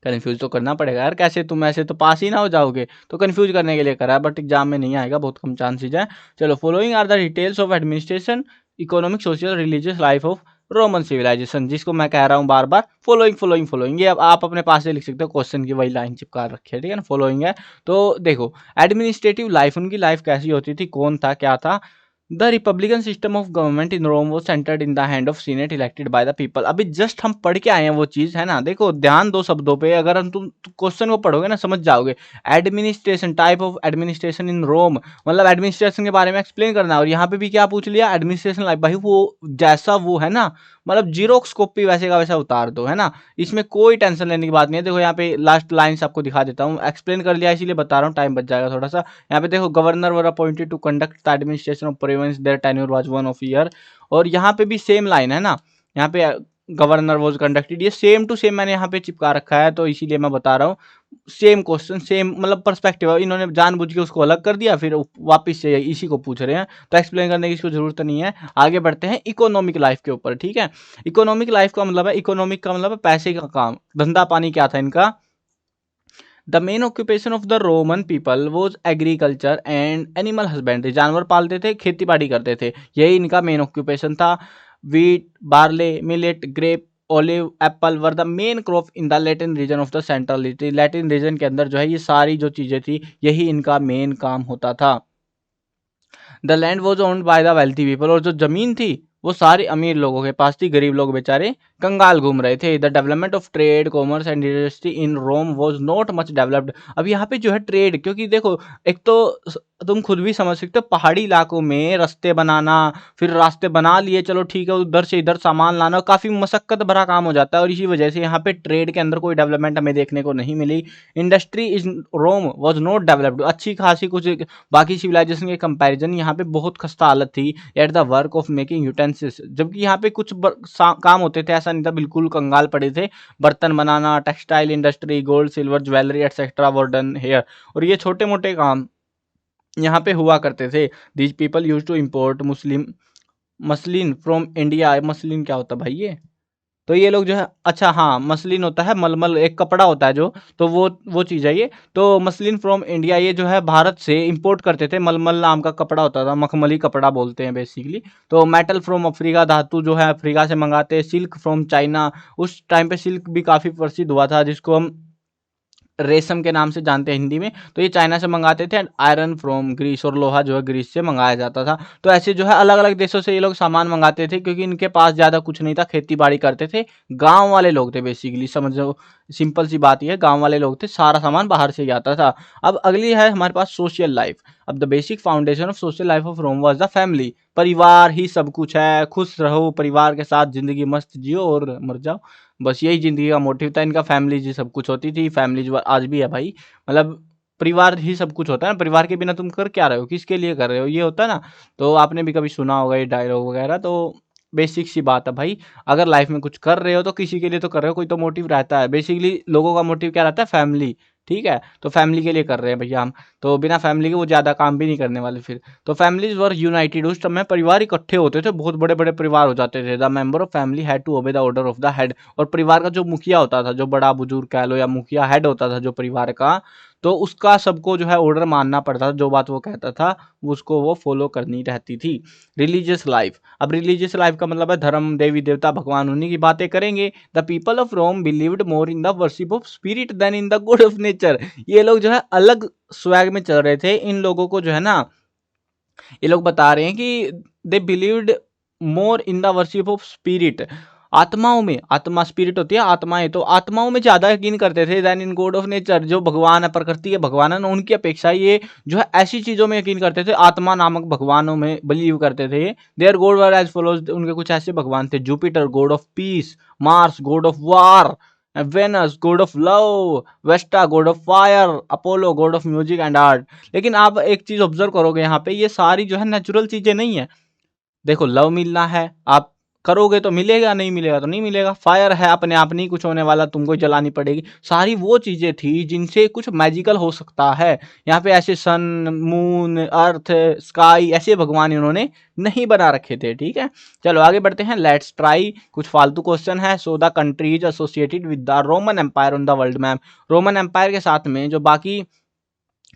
कन्फ्यूज तो करना पड़ेगा यार, कैसे तुम ऐसे तो पास ही ना हो जाओगे, तो कन्फ्यूज करने के लिए करा है, बट एग्जाम में नहीं आएगा, बहुत कम चांसेज है। चलो, following are the details of administration, economic, social, religious life of Roman civilization, जिसको मैं कह रहा हूँ बार बार, फॉलोइंग फॉलोइंग फॉलोइंग। ये अब आप अपने पास से लिख सकते हो, क्वेश्चन की वही लाइन चिपका रखी है, ठीक है ना, फॉलोइंग है। तो देखो, एडमिनिस्ट्रेटिव लाइफ उनकी लाइफ कैसी होती थी, कौन था, क्या था। The republican system of government in Rome वो centred in the hand of senate elected by the people. अभी जस्ट हम पढ़ के आए हैं वो चीज, है ना, देखो ध्यान दो शब्दों पे, अगर हम तुम क्वेश्चन को पढ़ोगे ना समझ जाओगे। Administration, type of administration in रोम, मतलब एडमिनिस्ट्रेशन के बारे में एक्सप्लेन करना है। और यहाँ पे भी क्या पूछ लिया, एडमिनिस्ट्रेशन लाइफ, भाई वो जैसा वो है ना, मतलब जीरोक्स कॉपी वैसे का वैसा उतार दो, है ना, इसमें कोई टेंशन लेने की बात नहीं है। देखो यहाँ पे लास्ट लाइन्स आपको दिखा देता हूँ, एक्सप्लेन कर लिया इसीलिए बता रहा हूँ, टाइम बच जाएगा थोड़ा सा। यहाँ पे देखो, governor were appointed to conduct the administration of province, their tenure was 1 of year. और यहाँ पे भी सेम लाइन है ना, यहाँ पे गवर्नर वाज कंडक्टेड, ये सेम टू सेम मैंने यहाँ पे चिपका रखा है, तो इसीलिए मैं बता रहा हूँ। सेम क्वेश्चन सेम मतलब पर्सपेक्टिव है, इन्होंने जानबूझ के उसको अलग कर दिया, फिर वापस से इसी को पूछ रहे हैं, तो एक्सप्लेन करने की इसको जरूरत नहीं है। आगे बढ़ते हैं इकोनॉमिक लाइफ के ऊपर, ठीक है। इकोनॉमिक लाइफ का मतलब है, इकोनॉमिक का मतलब है पैसे का काम, धंधा पानी क्या था इनका। The main occupation of the Roman people was agriculture and animal husbandry, जानवर पालते थे, खेती बाड़ी करते थे, यही इनका मेन ऑक्यूपेशन था। Wheat, barley, millet, grape, olive, apple were the main crop in the Latin region of the central Italy, Latin region के अंदर जो है ये सारी जो चीजें थी यही इनका मेन काम होता था। The land was owned by the wealthy people, और जो जमीन थी वो सारे अमीर लोगों के पास थी, गरीब लोग बेचारे कंगाल घूम रहे थे। The development of trade, commerce and industry in Rome was not much developed. अब यहाँ पे जो है ट्रेड, क्योंकि देखो एक तो तुम खुद भी समझ सकते हो पहाड़ी इलाकों में रास्ते बनाना, फिर रास्ते बना लिए चलो ठीक है, उधर से इधर सामान लाना काफी मशक्कत भरा काम हो जाता है, और इसी वजह से यहाँ पे ट्रेड के अंदर कोई डेवलपमेंट हमें देखने को नहीं मिली। Industry is Rome was not developed, अच्छी खासी कुछ बाकी सिविलाइजेशन के कंपैरिजन यहाँ पे बहुत खस्ता हालत थी। At the work of making utensils, जबकि यहाँ पे कुछ काम होते थे, ऐसा नहीं था बिल्कुल कंगाल पड़े थे। बर्तन बनाना, textile industry, gold silver jewellery etcetera were done here, और ये छोटे मोटे काम यहाँ पे हुआ करते थे। These people use to import Muslim muslin from India, muslin क्या होता है भाई ये, तो ये लोग जो है, अच्छा हाँ मसलिन होता है, मलमल एक कपड़ा होता है जो, तो वो चीज़ है ये। तो मसलिन फ्रॉम इंडिया ये जो है भारत से इंपोर्ट करते थे, मलमल नाम का कपड़ा होता था, मखमली कपड़ा बोलते हैं बेसिकली। तो मेटल फ्रॉम अफ्रीका, धातु जो है अफ्रीका से मंगाते हैं। सिल्क फ्रॉम चाइना, उस टाइम पे सिल्क भी काफ़ी प्रसिद्ध हुआ था, जिसको हम रेशम के नाम से जानते हैं हिंदी में, तो ये चाइना से मंगाते थे। एंड आयरन फ्रॉम ग्रीस, और लोहा जो है ग्रीस से मंगाया जाता था। तो ऐसे जो है अलग अलग देशों से ये लोग सामान मंगाते थे, क्योंकि इनके पास ज़्यादा कुछ नहीं था, खेती बाड़ी करते थे, गांव वाले लोग थे बेसिकली, समझो सिंपल सी बात ये है, गांव वाले लोग थे, सारा सामान बाहर से ही आता था। अब अगली है हमारे पास सोशल लाइफ। अब the basic foundation of social life of Rome was the family, परिवार ही सब कुछ है, खुश रहो, परिवार के साथ जिंदगी मस्त जियो और मर जाओ, बस यही जिंदगी का मोटिव था इनका। फैमिली जी सब कुछ होती थी, फैमिली जो आज भी है भाई, मतलब परिवार ही सब कुछ होता है ना, परिवार के बिना तुम कर क्या रहे हो, किसके लिए कर रहे हो, ये होता है ना। तो आपने भी कभी सुना होगा ये डायलॉग वगैरह, तो बेसिक सी बात है भाई, अगर लाइफ में कुछ कर रहे हो तो किसी के लिए तो कर रहे हो, कोई तो मोटिव रहता है। बेसिकली लोगों का मोटिव क्या रहता है, फैमिली, ठीक है, तो फैमिली के लिए कर रहे हैं भैया हम, तो बिना फैमिली के वो ज़्यादा काम भी नहीं करने वाले फिर। तो फैमिलीज वर यूनाइटेड, उस समय परिवार इकट्ठे होते थे, बहुत बड़े बड़े परिवार हो जाते थे। The member of family had to obey the order of the head, और परिवार का जो मुखिया होता था, जो बड़ा बुजुर्ग कह लो या मुखिया हेड होता था जो परिवार का, तो उसका सबको जो है ऑर्डर मानना पड़ता था, जो बात वो कहता था उसको वो फॉलो करनी रहती थी। रिलीजियस लाइफ, अब रिलीजियस लाइफ का मतलब है धर्म, देवी देवता, भगवान, उन्हीं की बातें करेंगे। The people of Rome believed more in the worship of spirit than in the god of nature, ये लोग जो है अलग स्वैग में चल रहे थे। इन लोगों को जो है ना, ये लोग बता रहे हैं कि they believed more in the worship of spirit, आत्माओं में, आत्मा स्पिरिट होती है आत्माएं, तो आत्माओं में ज्यादा यकीन करते थे than in god of nature, जो भगवान है, प्रकृति के भगवान है ना, उनकी अपेक्षा ये जो है ऐसी चीजों में यकीन करते थे, आत्मा नामक भगवानों में बिलीव करते थे। Their god were as follows, उनके कुछ ऐसे भगवान थे, Jupiter god of peace, Mars god of war, Venus god of love, Vesta god of fire, Apollo god of music and art. लेकिन आप एक चीज ऑब्जर्व करोगे यहाँ पे, ये सारी जो है नेचुरल चीजें नहीं है। देखो लव मिलना है, आप करोगे तो मिलेगा, नहीं मिलेगा तो नहीं मिलेगा। फायर है, अपने आप नहीं कुछ होने वाला, तुमको जलानी पड़ेगी। सारी वो चीजें थी जिनसे कुछ मैजिकल हो सकता है। यहाँ पे ऐसे सन, मून, अर्थ, स्काई, ऐसे भगवान इन्होंने नहीं बना रखे थे, ठीक है। चलो आगे बढ़ते हैं, लेट्स ट्राई कुछ फालतू क्वेश्चन है। So the countries associated with the Roman empire on the world map, Roman empire के साथ में जो बाकी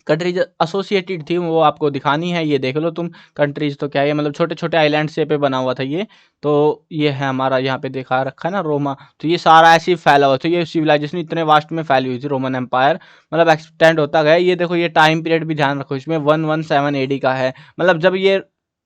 कंट्रीज एसोसिएटेड थी वो आपको दिखानी है। ये देख लो तुम, कंट्रीज तो क्या है, मतलब छोटे छोटे आइलैंड से पे बना हुआ था ये। तो ये है हमारा, यहाँ पे दिखा रखा है ना रोमा, तो ये सारा ऐसे ही फैला हुआ था, ये सिविलाइजेशन इतने वास्ट में फैली हुई थी रोमन एम्पायर, मतलब एक्सटेंड होता गया। ये देखो, ये टाइम पीरियड भी ध्यान रखो, इसमें 117 एडी का है, मतलब जब ये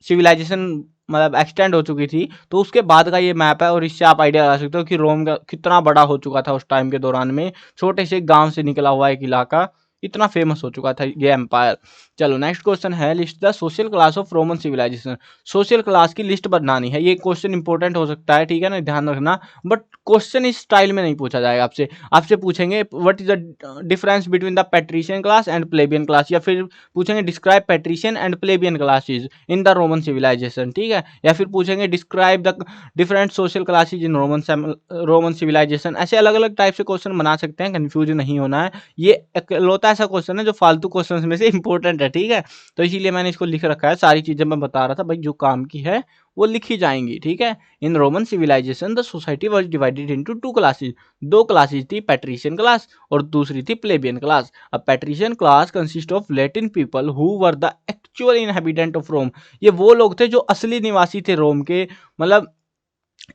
सिविलाइजेशन मतलब एक्सटेंड हो चुकी थी, तो उसके बाद का ये मैप है, और इससे आप आइडिया लगा सकते हो कि रोम का कितना बड़ा हो चुका था उस टाइम के दौरान में। छोटे से गांव से निकला हुआ एक इलाका इतना फेमस हो चुका था ये एम्पायर। चलो नेक्स्ट क्वेश्चन है, list the social class of Roman civilization. Social class की लिस्ट बनानी है, ये क्वेश्चन इंपॉर्टेंट हो सकता है, ठीक है ना, ध्यान रखना। बट क्वेश्चन इस स्टाइल में नहीं पूछा जाएगा आपसे। आपसे पूछेंगे what is the difference between the patrician class and plebeian class, या फिर पूछेंगे describe patrician and plebeian classes in the Roman civilization, ठीक है, या फिर पूछेंगे describe the different social classes in Roman civilization. ऐसे अलग अलग टाइप से क्वेश्चन बना सकते हैं, कंफ्यूज नहीं होना है। ये इकलौता ऐसा क्वेश्चन है जो फालतू क्वेश्चन में से इंपॉर्टेंट है, ठीक है, तो इसीलिए मैंने इसको लिख रखा है। सारी चीजें मैं बता रहा था भाई, जो काम की है वो लिखी जाएंगी, ठीक है। In Roman civilization the society was divided into two classes. दो क्लासेस थी, पैट्रिशियन क्लास और दूसरी थी प्लेबियन क्लास। अब patrician class consist of Latin people who were the actual inhabitant of Rome. ये वो लोग थे जो असली निवासी थे रोम के, मतलब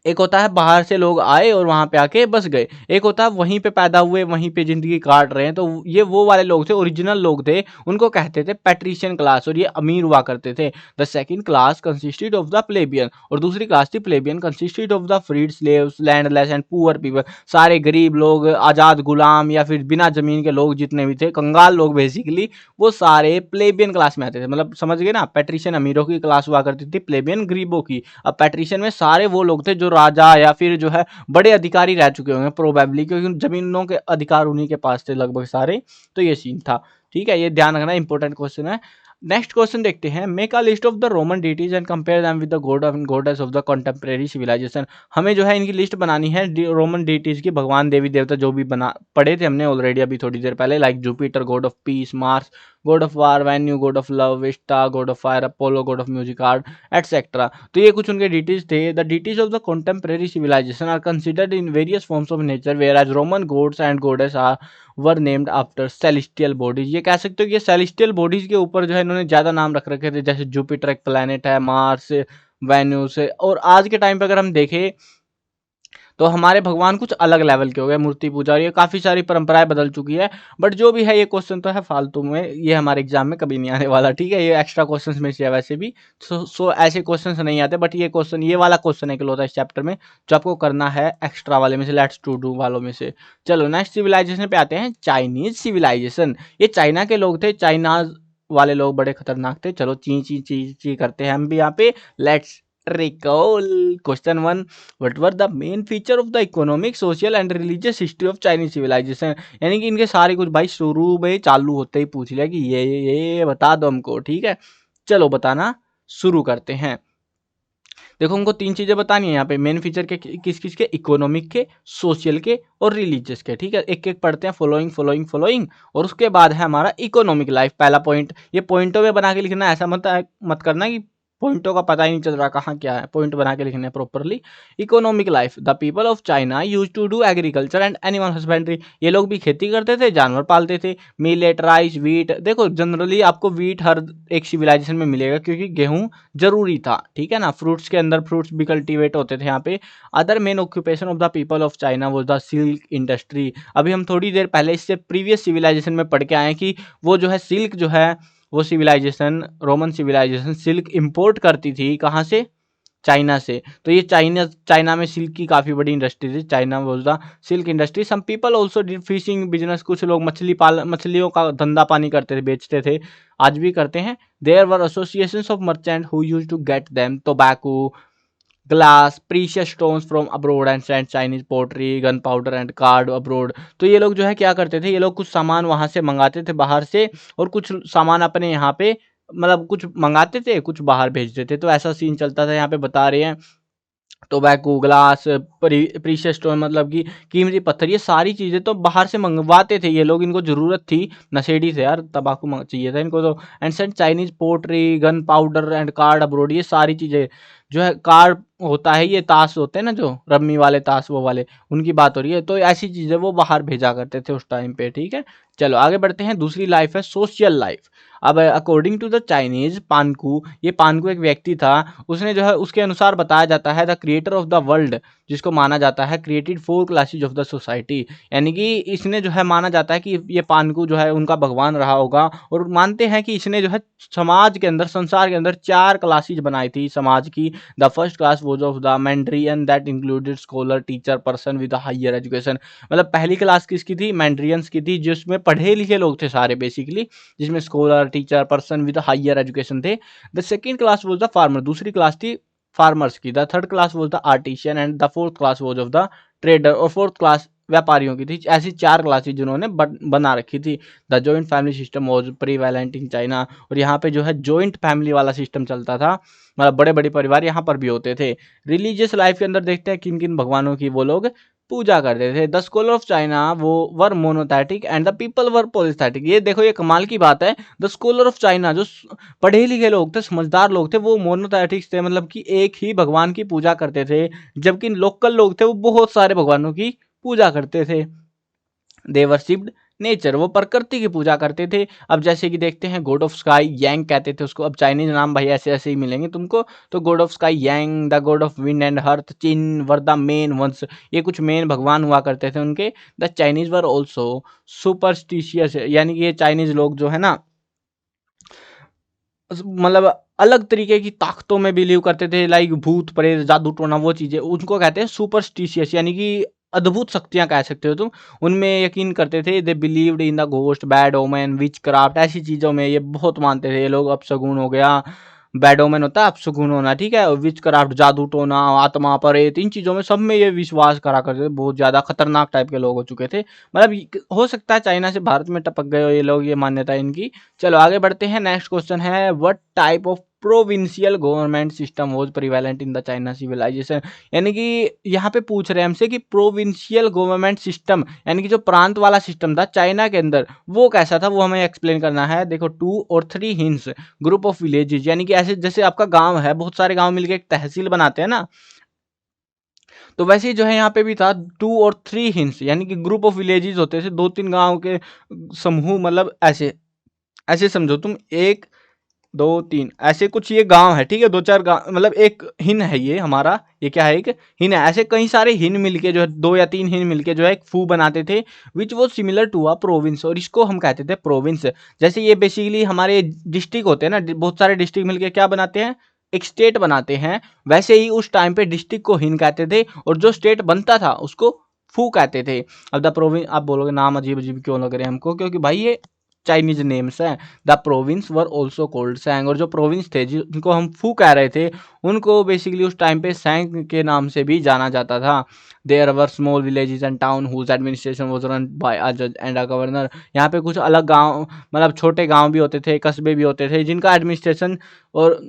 एक होता है बाहर से लोग आए और वहां पे आके बस गए, एक होता है वहीं पे पैदा हुए वहीं पे जिंदगी काट रहे हैं, तो ये वो वाले लोग थे, ओरिजिनल लोग थे, उनको कहते थे पैट्रिशियन क्लास, और ये अमीर हुआ करते थे। The second class consisted of the plebeian, और दूसरी क्लास थी plebeian, consisted of the freed slaves, landless and poor people. सारे गरीब लोग, आजाद गुलाम या फिर बिना जमीन के लोग जितने भी थे, कंगाल लोग बेसिकली, वो सारे प्लेबियन क्लास में आते थे। मतलब समझ गए ना, पैट्रिशियन अमीरों की क्लास हुआ करती थी, प्लेबियन गरीबों की। अब पैट्रिशियन में सारे वो लोग थे जो राजा या फिर जो है बड़े अधिकारी रह चुके होंगे प्रोबेबली, क्योंकि जमीनों के अधिकार उन्हीं के पास थे लगभग सारे। तो ये सीन था, ठीक है, ये ध्यान रखना, इंपॉर्टेंट क्वेश्चन है। नेक्स्ट क्वेश्चन देखते हैं, make a list of the Roman deities and compare them with the god and goddess of the contemporary civilization. हमें जो है इनकी लिस्ट बनानी है, रोमन डीटीज की, भगवान देवी देवता जो भी बना पढ़े थे हमने ऑलरेडी अभी थोड़ी देर पहले, like Jupiter god of peace, Mars god of war, Venus god of love, Vesta god of fire, Apollo god of music art etcetera. तो ये कुछ उनके डिटीज थे। The deities of the contemporary civilization are considered in various forms of nature, whereas Roman gods and goddess are were named after celestial bodies. ये कह सकते हो कि सेलेस्टियल बॉडीज के ऊपर जो है इन्होंने ज्यादा नाम रख रखे थे, जैसे जुपिटर एक प्लैनेट है, मार्स, वेन्यूस। और आज के टाइम पे अगर हम देखें तो हमारे भगवान कुछ अलग लेवल के हो गए, मूर्ति पूजा, और ये काफी सारी परंपराएं बदल चुकी है। बट जो भी है ये क्वेश्चन तो है फालतू में, ये हमारे एग्जाम में कभी नहीं आने वाला, ठीक है, ये एक्स्ट्रा क्वेश्चंस में से है वैसे भी। सो ऐसे क्वेश्चंस नहीं आते, बट ये क्वेश्चन, ये वाला क्वेश्चन है कि इस चैप्टर में जो आपको करना है एक्स्ट्रा वाले में से, लेट्स टू डू वालों में से। चलो नेक्स्ट सिविलाइजेशन पे आते हैं, चाइनीज सिविलाइजेशन। ये चाइना के लोग थे, चाइना वाले लोग बड़े खतरनाक थे। चलो ची ची ची ची करते हैं हम भी यहाँ पे, let's recall. Question 1, what were the main feature of the economic, social and religious history of Chinese civilization. यानी कि इनके सारे कुछ भाई शुरू में चालू होते ही पूछ लिया कि ये बता दो हमको, ठीक है। चलो बताना शुरू करते हैं। देखो हमको तीन चीजें बतानी है यहाँ पे, मेन फीचर के किस किस के, इकोनॉमिक के, सोशल के और रिलीजियस के, ठीक है। एक एक पढ़ते हैं, फॉलोइंग फॉलोइंग फॉलोइंग, और उसके बाद है हमारा इकोनॉमिक लाइफ, पहला पॉइंट। ये पॉइंटों में बना के लिखना है, ऐसा मत करना कि पॉइंटों का पता ही नहीं चल रहा कहाँ क्या है, पॉइंट बना के लिखना है properly. Economic life, the people of China use to do agriculture and animal husbandry. ये लोग भी खेती करते थे, जानवर पालते थे। मिलेट, राइस, व्हीट, देखो जनरली आपको व्हीट हर एक सिविलाइजेशन में मिलेगा क्योंकि गेहूं जरूरी था, ठीक है ना। फ्रूट्स के अंदर फ्रूट्स भी कल्टीवेट होते थे यहाँ पे। Other main occupation of the people of China was the silk industry. अभी हम थोड़ी देर पहले इससे प्रीवियस सिविलाइजेशन में पढ़ के आए कि वो जो है सिल्क जो है, वो civilization, Roman civilization silk import करती थी, कहाँ से, चाइना से। तो ये चाइना में सिल्क की काफी बड़ी इंडस्ट्री थी, China was the silk industry. Some people also did fishing business, कुछ लोग मछलियों का धंधा पानी करते थे, बेचते थे, आज भी करते हैं। There were associations of merchant who used to get them tobacco, glass, precious stones from abroad and send Chinese pottery, gun powder and card abroad. तो ये लोग जो है क्या करते थे, ये लोग कुछ सामान वहां से मंगाते थे बाहर से, और कुछ सामान अपने यहाँ पे, मतलब कुछ मंगाते थे, कुछ बाहर भेजते थे। तो ऐसा सीन चलता था, यहाँ पे बता रहे हैं। टोबैको, ग्लास, प्रीशियस स्टोन मतलब कि कीमती पत्थर, ये सारी चीजें तो बाहर से मंगवाते थे ये लोग, इनको जरूरत थी, नशेड़ी थे यार, तंबाकू चाहिए था इनको तो। And send Chinese pottery, gun powder and card abroad, ये सारी चीजें जो है, कार्ड होता है, ये ताश होते हैं ना जो रम्मी वाले ताश, वो वाले, उनकी बात हो रही है। तो ऐसी चीजें वो बाहर भेजा करते थे उस टाइम पे, ठीक है। चलो आगे बढ़ते हैं, दूसरी लाइफ है सोशल लाइफ। अब अकॉर्डिंग टू द चाइनीज पानकू, ये पानकू एक व्यक्ति था, उसने जो है उसके अनुसार बताया जाता है the creator of the world, जिसको माना जाता है created 4 classes of the society, यानी कि इसने जो है माना जाता है कि ये पानकू जो है उनका भगवान रहा होगा, और मानते हैं कि इसने जो है समाज के अंदर, संसार के अंदर 4 क्लासेज बनाई थी समाज की। The first class was of the mandarin that included scholar, teacher, person with higher education. मतलब पहली क्लास किसकी थी? मैंड्रियंस की थी, जिसमें पढ़े लिखे लोग थे सारे बेसिकली, जिसमें scholar, teacher, person with higher education थे। The second class was the farmer, दूसरी क्लास थी फार्मर्स की। The third class was the artisan and the fourth class was of the trader, और फोर्थ क्लास व्यापारियों की थी। ऐसी 4 क्लासेज जिन्होंने बना रखी थी। The joint family system was prevalent in China, और यहाँ पे जो है जॉइंट फैमिली वाला सिस्टम चलता था, मतलब बड़े बड़े परिवार यहाँ पर भी होते थे। रिलीजियस लाइफ के अंदर देखते हैं किन किन भगवानों की वो लोग पूजा करते थे। द स्कॉलर ऑफ चाइना वो वर मोनोथेटिक एंड द पीपल वर पॉलीथेटिक। ये देखो, ये कमाल की बात है। द स्कॉलर ऑफ चाइना, जो पढ़े लिखे लोग थे, समझदार लोग थे, वो मोनोथेटिक्स थे, मतलब कि एक ही भगवान की पूजा करते थे, जबकि लोकल लोग थे वो बहुत सारे भगवानों की पूजा करते थे। दे वर्शिप्ड नेचर, वो प्रकृति की पूजा करते थे। अब जैसे कि देखते हैं गॉड ऑफ स्काई यांग कहते थे उसको, अब चाइनीज नाम भाई ऐसे ऐसे ही मिलेंगे तुमको। तो god of sky Yang, the god of wind and hearth Chin were the main ones, ये कुछ मेन भगवान हुआ करते थे उनके। The Chinese were also superstitious, यानी कि ये चाइनीज लोग जो है ना, मतलब अलग तरीके की ताकतों में बिलीव करते थे, लाइक भूत प्रेत जादू टोना वो चीजें, उनको कहते हैं सुपरस्टिशियस, यानी कि अद्भुत शक्तियां कह सकते हो तुम, उनमें यकीन करते थे। They believed in the ghost, bad omen, witchcraft, ऐसी चीजों में ये बहुत मानते थे ये लोग। अपशगुन हो गया, बैड ओमेन होता है अपशगुन होना, ठीक है, विच क्राफ्ट जादू टोना, आत्मा प्रेत, इन चीजों में सब में ये विश्वास करा करते थे। बहुत ज्यादा खतरनाक टाइप के लोग हो चुके थे, मतलब हो सकता है चाइना से भारत में टपक गए हो ये लोग, ये मान्यता इनकी। चलो आगे बढ़ते हैं। नेक्स्ट क्वेश्चन है, what type of provincial government system was prevalent in the China civilization, यानी कि यहाँ पे पूछ रहे हैं हमसे कि प्रोविंशियल गवर्नमेंट सिस्टम, यानी कि जो प्रांत वाला सिस्टम था चाइना के अंदर, वो कैसा था, वो हमें एक्सप्लेन करना है। देखो, 2 और 3 हिंस ग्रुप ऑफ विलेजेस, यानी कि ऐसे जैसे आपका गांव है, बहुत सारे गांव मिलकर एक तहसील बनाते हैं ना, तो वैसे ही जो है यहाँ पे भी था 2 और 3 हिंस, यानी कि ग्रुप ऑफ विलेजेस होते थे, 2-3 गांव के समूह, मतलब ऐसे ऐसे समझो तुम, 1-2-3 ऐसे कुछ ये गांव है, ठीक है, 2-4 गांव, मतलब एक हिन है ये हमारा, ये क्या है, एक हिन है। ऐसे कई सारे हिन मिलके जो है, 2 या 3 हिन मिलके जो है एक फू बनाते थे, विच वो सिमिलर टू अ प्रोविंस, और इसको हम कहते थे प्रोविंस। जैसे ये बेसिकली हमारे डिस्ट्रिक्ट होते हैं ना, बहुत सारे डिस्ट्रिक्ट मिलके क्या बनाते हैं, एक स्टेट बनाते हैं, वैसे ही उस टाइम पे डिस्ट्रिक्ट को हिन कहते थे, और जो स्टेट बनता था उसको फू कहते थे। अब द प्रोविंस, आप बोलोगे नाम अजीब अजीब क्यों लग रहे हैं हमको, क्योंकि भाई ये चाइनीज नेम्स हैं। The province were also cold सैंग, और जो प्रोविंस थे जिनको हम फू कह रहे थे, उनको बेसिकली उस टाइम पे सैंग के नाम से भी जाना जाता था। There were small villages and town whose administration was run by a जज एंड अ गवर्नर। यहाँ पे कुछ अलग गांव, मतलब छोटे गांव भी होते थे, कस्बे भी होते थे, जिनका एडमिनिस्ट्रेशन और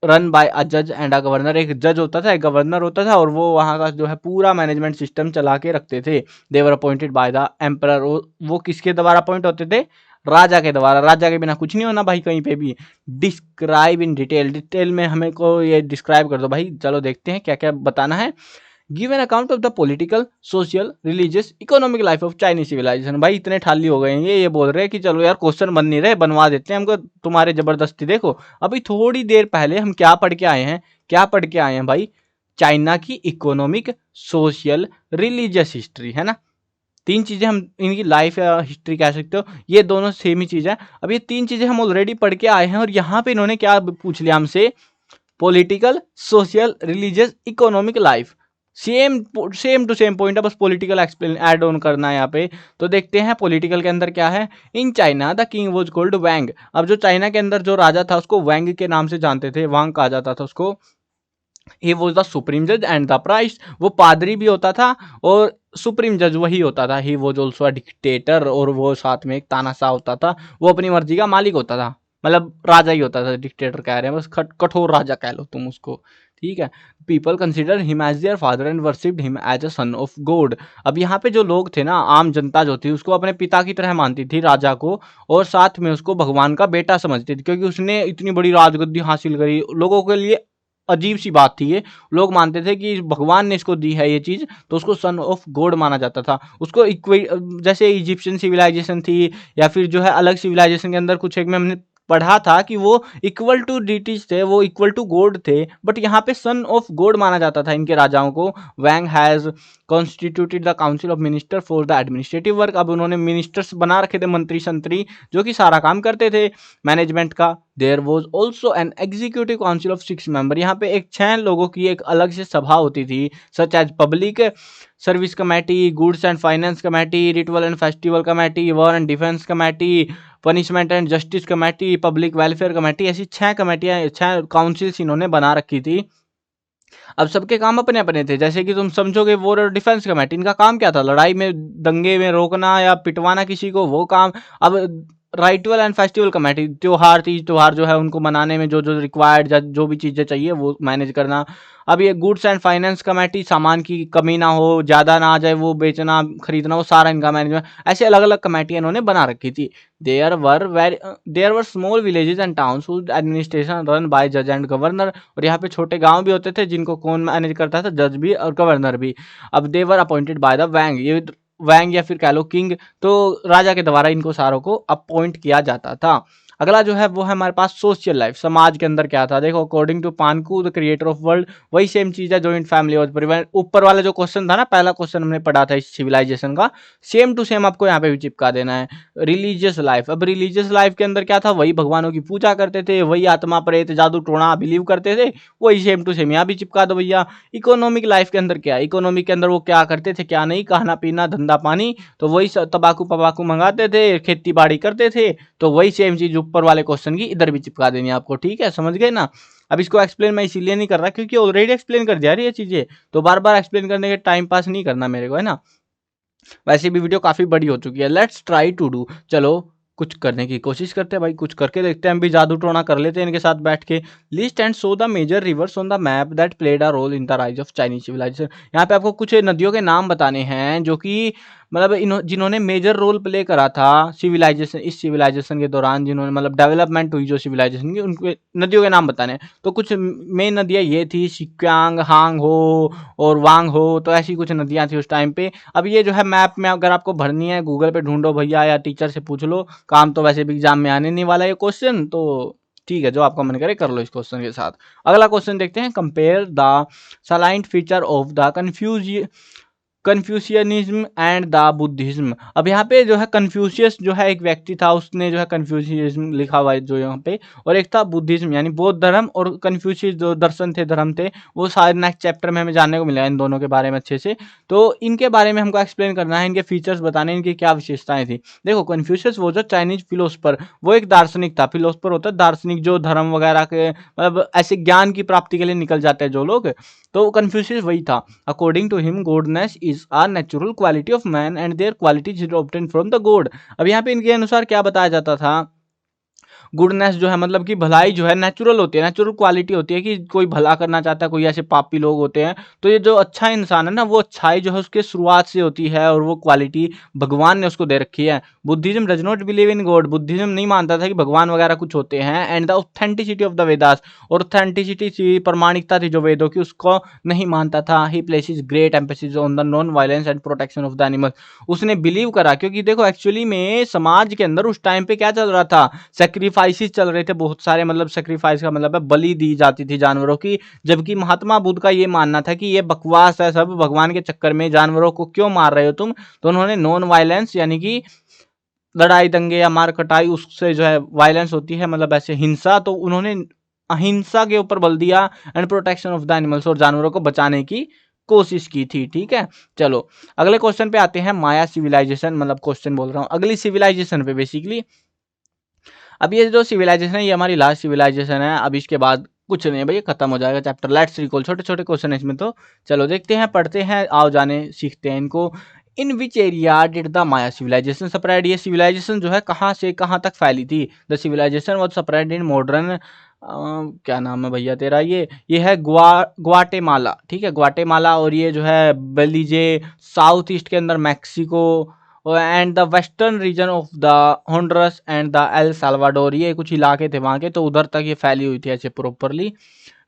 रन बाय अ जज एंड अ गवर्नर, एक जज होता था, एक गवर्नर होता था, और वो वहाँ का जो है पूरा मैनेजमेंट सिस्टम चला के रखते थे। दे वर अपॉइंटेड बाय द एम्परर, वो किसके द्वारा अपॉइंट होते थे, राजा के द्वारा। राजा के बिना कुछ नहीं होना भाई कहीं पे भी। डिस्क्राइब इन डिटेल, डिटेल में हमें को ये डिस्क्राइब कर दो भाई। चलो देखते हैं क्या क्या बताना है। Give an account of the political, social, religious, economic life of Chinese civilization. भाई इतने ठाली हो गए हैं, ये बोल रहे हैं कि चलो यार क्वेश्चन बन नहीं रहे, बनवा देते हैं हमको तुम्हारे जबरदस्ती। देखो अभी थोड़ी देर पहले हम क्या पढ़ के आए हैं, क्या पढ़ के आए हैं भाई, चाइना की इकोनॉमिक, सोशल, रिलीजियस हिस्ट्री, है ना। 3 चीजें हम इनकी लाइफ या हिस्ट्री कह सकते हो, ये दोनों सेम ही चीज है। अब ये 3 चीजें हम ऑलरेडी पढ़ के आए हैं, और यहाँ पे इन्होंने क्या पूछ लिया हमसे, political, social, religious, economic life, same same to same point है, बस पॉलिटिकल एक्सप्लेन ऐड ऑन करना है यहाँ पे। तो देखते हैं पॉलिटिकल के अंदर क्या है। In China the king was called Wang. अब जो चाइना के अंदर जो राजा था उसको वैंग के नाम से जानते थे, वांग कहा जाता था उसको। ही वॉज द सुप्रीम जज एंड द प्राइस, वो पादरी भी होता था और सुप्रीम जज वही होता था। He was also a dictator, और वो साथ में एक तानाशाह होता था, वो अपनी मर्जी का मालिक होता था, मतलब राजा ही होता था। डिक्टेटर कह रहे हैं बस, कठोर राजा कह लो तुम उसको, ठीक है। People consider him as their father and worshipped him as a son of god. अब यहाँ पे जो लोग थे ना, आम जनता जो थी, उसको अपने पिता की तरह मानती थी राजा को, और साथ में उसको भगवान का बेटा समझती थी, क्योंकि उसने इतनी बड़ी राजगद्दी हासिल करी। लोगों के लिए अजीब सी बात थी ये, लोग मानते थे कि भगवान ने इसको दी है ये चीज, तो उसको सन ऑफ गॉड माना जाता था। उसको जैसे इजिप्शियन सिविलाइजेशन थी, या फिर जो है अलग सिविलाइजेशन के अंदर कुछ एक में हमने पढ़ा था कि वो इक्वल टू डिटीज थे, वो इक्वल टू गॉड थे, बट यहाँ पे सन ऑफ गॉड माना जाता था इनके राजाओं को। Wang has constituted the council of minister for the administrative work. अब उन्होंने मिनिस्टर्स बना रखे थे, मंत्री संतरी, जो कि सारा काम करते थे मैनेजमेंट का। There was also an executive council of 6 member. यहाँ पे एक 6 लोगों की एक अलग से सभा होती थी, such as public service committee, goods and finance committee, ritual and festival committee, war and defence committee, punishment and justice committee, public welfare committee. ऐसी 6 कमेटियां, 6 काउंसिल्स इन्होंने बना रखी थी। अब सबके काम अपने अपने थे, जैसे कि तुम समझोगे वॉर और डिफेंस कमेटी, इनका काम क्या था, लड़ाई में दंगे में रोकना या पिटवाना किसी को, वो काम। अब राइटुअल एंड फेस्टिवल कमेटी, त्योहार, तीज त्योहार जो है उनको मनाने में जो जो रिक्वायर्ड जो भी चीज़ें चाहिए वो मैनेज करना। अब ये गुड्स एंड फाइनेंस कमेटी, सामान की कमी ना हो, ज़्यादा ना आ जाए, वो बेचना खरीदना, वो सारा इनका मैनेजमेंट। ऐसे अलग अलग कमेटियाँ इन्होंने बना रखी थी। There were small villages and towns whose administration run by जज एंड गवर्नर। और यहाँ पे छोटे गांव भी होते थे जिनको कौन मैनेज करता था, जज भी और गवर्नर भी। अब दे वर अपॉइंटेड बाय द वैंग, ये वैंग या फिर कह लो किंग, तो राजा के द्वारा इनको सारों को अपॉइंट किया जाता था। अगला जो है वो है हमारे पास सोशल लाइफ, समाज के अंदर क्या था। देखो, according to Pangu the creator of world, वही सेम चीज है, जॉइंट फैमिली और परिवार। ऊपर वाला जो क्वेश्चन था ना, पहला क्वेश्चन हमने पढ़ा था इस सिविलाइजेशन का, सेम टू सेम आपको यहाँ पे भी चिपका देना है। रिलीजियस लाइफ, अब रिलीजियस लाइफ के अंदर क्या था, वही भगवानों की पूजा करते थे, वही आत्मा प्रेत जादू टोना बिलीव करते थे, वही सेम टू सेम यहाँ भी चिपका दो भैया। इकोनॉमिक लाइफ के अंदर क्या है, इकोनॉमिक के अंदर वो क्या करते थे क्या नहीं, खाना पीना धंधा पानी, तो वही तंबाकू पबाकू मंगाते थे, खेती बाड़ी करते थे, तो वही सेम चीज ऊपर वाले क्वेश्चन की इधर भी चिपका देनी है आपको, ठीक है, समझ गए ना। अब इसको एक्सप्लेन मैं इसीलिए नहीं कर रहा क्योंकि ऑलरेडी एक्सप्लेन कर दिया ये चीजें, तो बार बार एक्सप्लेन करने के टाइम पास नहीं करना मेरे को, है ना। वैसे भी वीडियो काफी बड़ी हो चुकी है। लेट्स ट्राई टू डू, चलो कुछ करने की कोशिश करते हैं भाई, कुछ करके देखते हैं, हम भी जादू टोना कर लेते हैं इनके साथ बैठ के। List and show the major rivers on the map that played a role in the rise of Chinese civilisation. यहाँ पे आपको कुछ नदियों के नाम बताने हैं जो कि मतलब जिन्होंने मेजर रोल प्ले करा था सिविलाइजेशन, इस सिविलाइजेशन के दौरान, जिन्होंने मतलब डेवलपमेंट हुई जो सिविलाइजेशन की, उनके नदियों के नाम बताने हैं। तो कुछ मेन नदियाँ ये थी, सिक्यांग, हांग हो और वांग हो, तो ऐसी कुछ नदियाँ थी उस टाइम पे। अब ये जो है मैप में अगर आपको भरनी है, गूगल पे ढूंढो भैया या टीचर से पूछ लो, काम तो वैसे भी एग्जाम में आने नहीं वाला ये क्वेश्चन, तो ठीक है, जो आपका मन करे कर लो इस क्वेश्चन के साथ। अगला क्वेश्चन देखते हैं, compare the salient feature of the Confucianism and the Buddhism. अब यहाँ पे जो है कन्फ्यूशियस जो है एक व्यक्ति था, उसने जो है कन्फ्यूशियनिज्म लिखा हुआ है जो यहाँ पे, और एक था बुद्धिज्म यानी बौद्ध धर्म, और कन्फ्यूशियस जो दर्शन थे, धर्म थे, वो शायद नेक्स्ट चैप्टर में हमें जानने को मिलेगा इन दोनों के बारे में अच्छे से। तो इनके बारे में हमको एक्सप्लेन करना है, इनके फीचर्स बताने, इनकी क्या विशेषताएं थी। देखो, कन्फ्यूशियस वो जो चाइनीज फिलोसफर, वो एक दार्शनिक था। फिलोसफर होता है दार्शनिक, जो धर्म वगैरह के मतलब ऐसे ज्ञान की प्राप्ति के लिए निकल जाते हैं जो लोग, तो कन्फ्यूशियस वही था। According to him goodness is our natural quality of man and their qualities is obtain from the god. अब यहाँ पे इनके अनुसार क्या बताया जाता था, गुडनेस जो है मतलब कि भलाई जो है नेचुरल होती है, नेचुरल क्वालिटी होती है कि कोई भला करना चाहता है, कोई ऐसे पापी लोग होते हैं, तो ये जो अच्छा इंसान है ना, वो अच्छाई जो है उसके शुरुआत से होती है, और वो क्वालिटी भगवान ने उसको दे रखी है। Buddhism does not believe in God, Buddhism नहीं मानता था कि भगवान वगैरह कुछ होते हैं। And the authenticity of the Vedas, और ऑथेंटिसिटी थी, प्रमाणिकता थी जो वेदों की, उसको नहीं मानता था। He places great emphasis on the non violence and protection of the animal. उसने बिलीव करा, क्योंकि देखो एक्चुअली में समाज के अंदर उस टाइम पे क्या चल रहा था, सेक्रीफाइसेस चल रहे थे बहुत सारे, मतलब सेक्रीफाइस का मतलब है बलि दी जाती थी जानवरों की। जबकि महात्मा बुद्ध का ये मानना था कि ये बकवास है सब, भगवान के चक्कर में जानवरों को क्यों मार रहे हो तुम। तो उन्होंने नॉन वायलेंस यानी कि लड़ाई दंगे या मार कटाई, उससे जो है वायलेंस होती है मतलब ऐसे हिंसा, तो उन्होंने अहिंसा के ऊपर बल दिया, and protection of the animals, और जानवरों को बचाने की कोशिश की थी, ठीक है। चलो अगले क्वेश्चन पे आते हैं, माया सिविलाइजेशन, मतलब क्वेश्चन बोल रहा हूँ, अगली सिविलाइजेशन पे बेसिकली। अब ये जो सिविलाइजेशन है ये हमारी लास्ट सिविलाइजेशन है, अब इसके बाद कुछ नहीं है भाई, खत्म हो जाएगा चैप्टर। लेट्स रिकॉल, छोटे छोटे क्वेश्चन है इसमें, तो चलो देखते हैं, पढ़ते हैं, आओ जाने सीखते हैं इनको। In which area did the Maya civilization spread, ये सिविलाइजेशन जो है कहाँ से कहाँ तक फैली थी। The civilization was spread in modern, क्या नाम है भैया तेरा, ये है ग्वाटेमाला, ठीक है, ग्वाटेमाला, और ये जो है बेलीजे, साउथ ईस्ट के अंदर Mexico, and the western region of the Honduras and the El Salvador, ये कुछ इलाके थे वहाँ के, तो उधर तक ये फैली हुई थी ऐसे properly.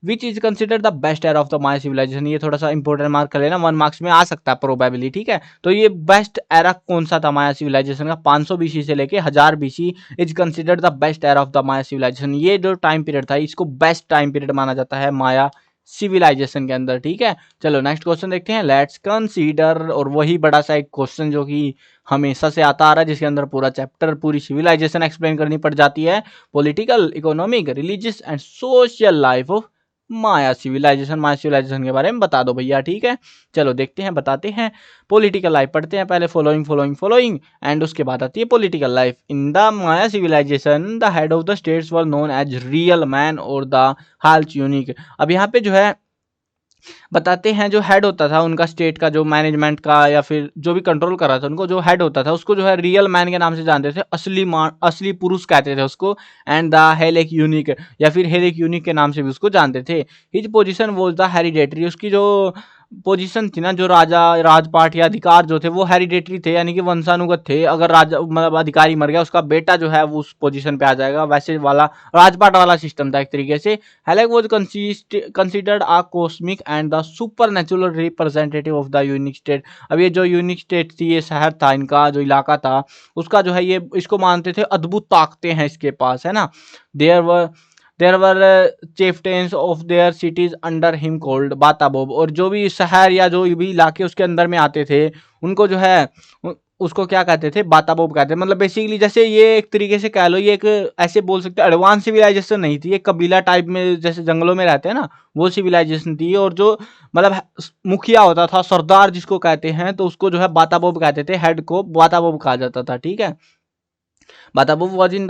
Which is consider the best era of the Maya civilisation. ये थोड़ा सा इंपॉर्टेंट मार्क कर लेना, 1 मार्क्स में आ सकता है प्रोबेबली, ठीक है। तो ये बेस्ट एरा कौन सा था माया सिविलाइजेशन का, 500 बीसी से लेके 1000 BC is considered the best era of the Maya civilisation. ये जो टाइम पीरियड था इसको बेस्ट टाइम पीरियड माना जाता है माया सिविलाइजेशन के अंदर, ठीक है। चलो नेक्स्ट क्वेश्चन देखते हैं, लेट्स कंसीडर। और वही बड़ा सा एक क्वेश्चन जो कि हमेशा से आता आ रहा है, जिसके अंदर पूरा चैप्टर पूरी सिविलाइजेशन एक्सप्लेन करनी पड़ जाती है, political, economic, religious and social life of Maya civilisation. Maya civilisation के बारे में बता दो भैया, ठीक है। चलो देखते हैं, बताते हैं। पॉलिटिकल लाइफ पढ़ते हैं पहले, फॉलोइंग फॉलोइंग फॉलोइंग, एंड उसके बाद आती है political life. In the Maya civilisation the head of the states were known as real man और द हाल्च यूनिक। अब यहाँ पे जो है बताते हैं, जो हेड होता था उनका स्टेट का, जो मैनेजमेंट का या फिर जो भी कंट्रोल कर रहा था उनको, जो हेड होता था उसको जो है रियल मैन के नाम से जानते थे, असली पुरुष कहते थे उसको, एंड द हेलेक यूनिक या फिर हेलेक यूनिक के नाम से भी उसको जानते थे। His position was the hereditary, उसकी जो पोजीशन थी ना, जो राजा राजपाट या अधिकार जो थे वो हेरिडेटरी थे, यानी कि वंशानुगत थे। अगर राजा मतलब अधिकारी मर गया, उसका बेटा जो है वो उस पोजीशन पे आ जाएगा, वैसे वाला राजपाट वाला सिस्टम था एक तरीके से। Helek was considered a cosmic and the supernatural representative of the unique state. अब ये जो यूनिक स्टेट थी, ये शहर था इनका, जो इलाका था उसका जो है, ये इसको मानते थे अद्भुत ताकतें हैं इसके पास, है ना। There were chieftains of their cities under him called batabob. और जो भी शहर या जो भी इलाके उसके अंदर में आते थे उनको जो है उसको क्या कहते थे, बाताबोब कहते थे। मतलब बेसिकली जैसे ये एक तरीके से कह लो, ये एक ऐसे बोल सकते हैं एडवांस सिविलाइजेशन नहीं थी, एक कबीला टाइप में जैसे जंगलों में रहते हैं ना, वो सिविलाइजेशन थी। और जो मतलब मुखिया होता था, सरदार जिसको कहते हैं, तो उसको जो है बाताबोब कहते थे, हेड को बाताबोब कहा जाता था, ठीक है। Batabob was in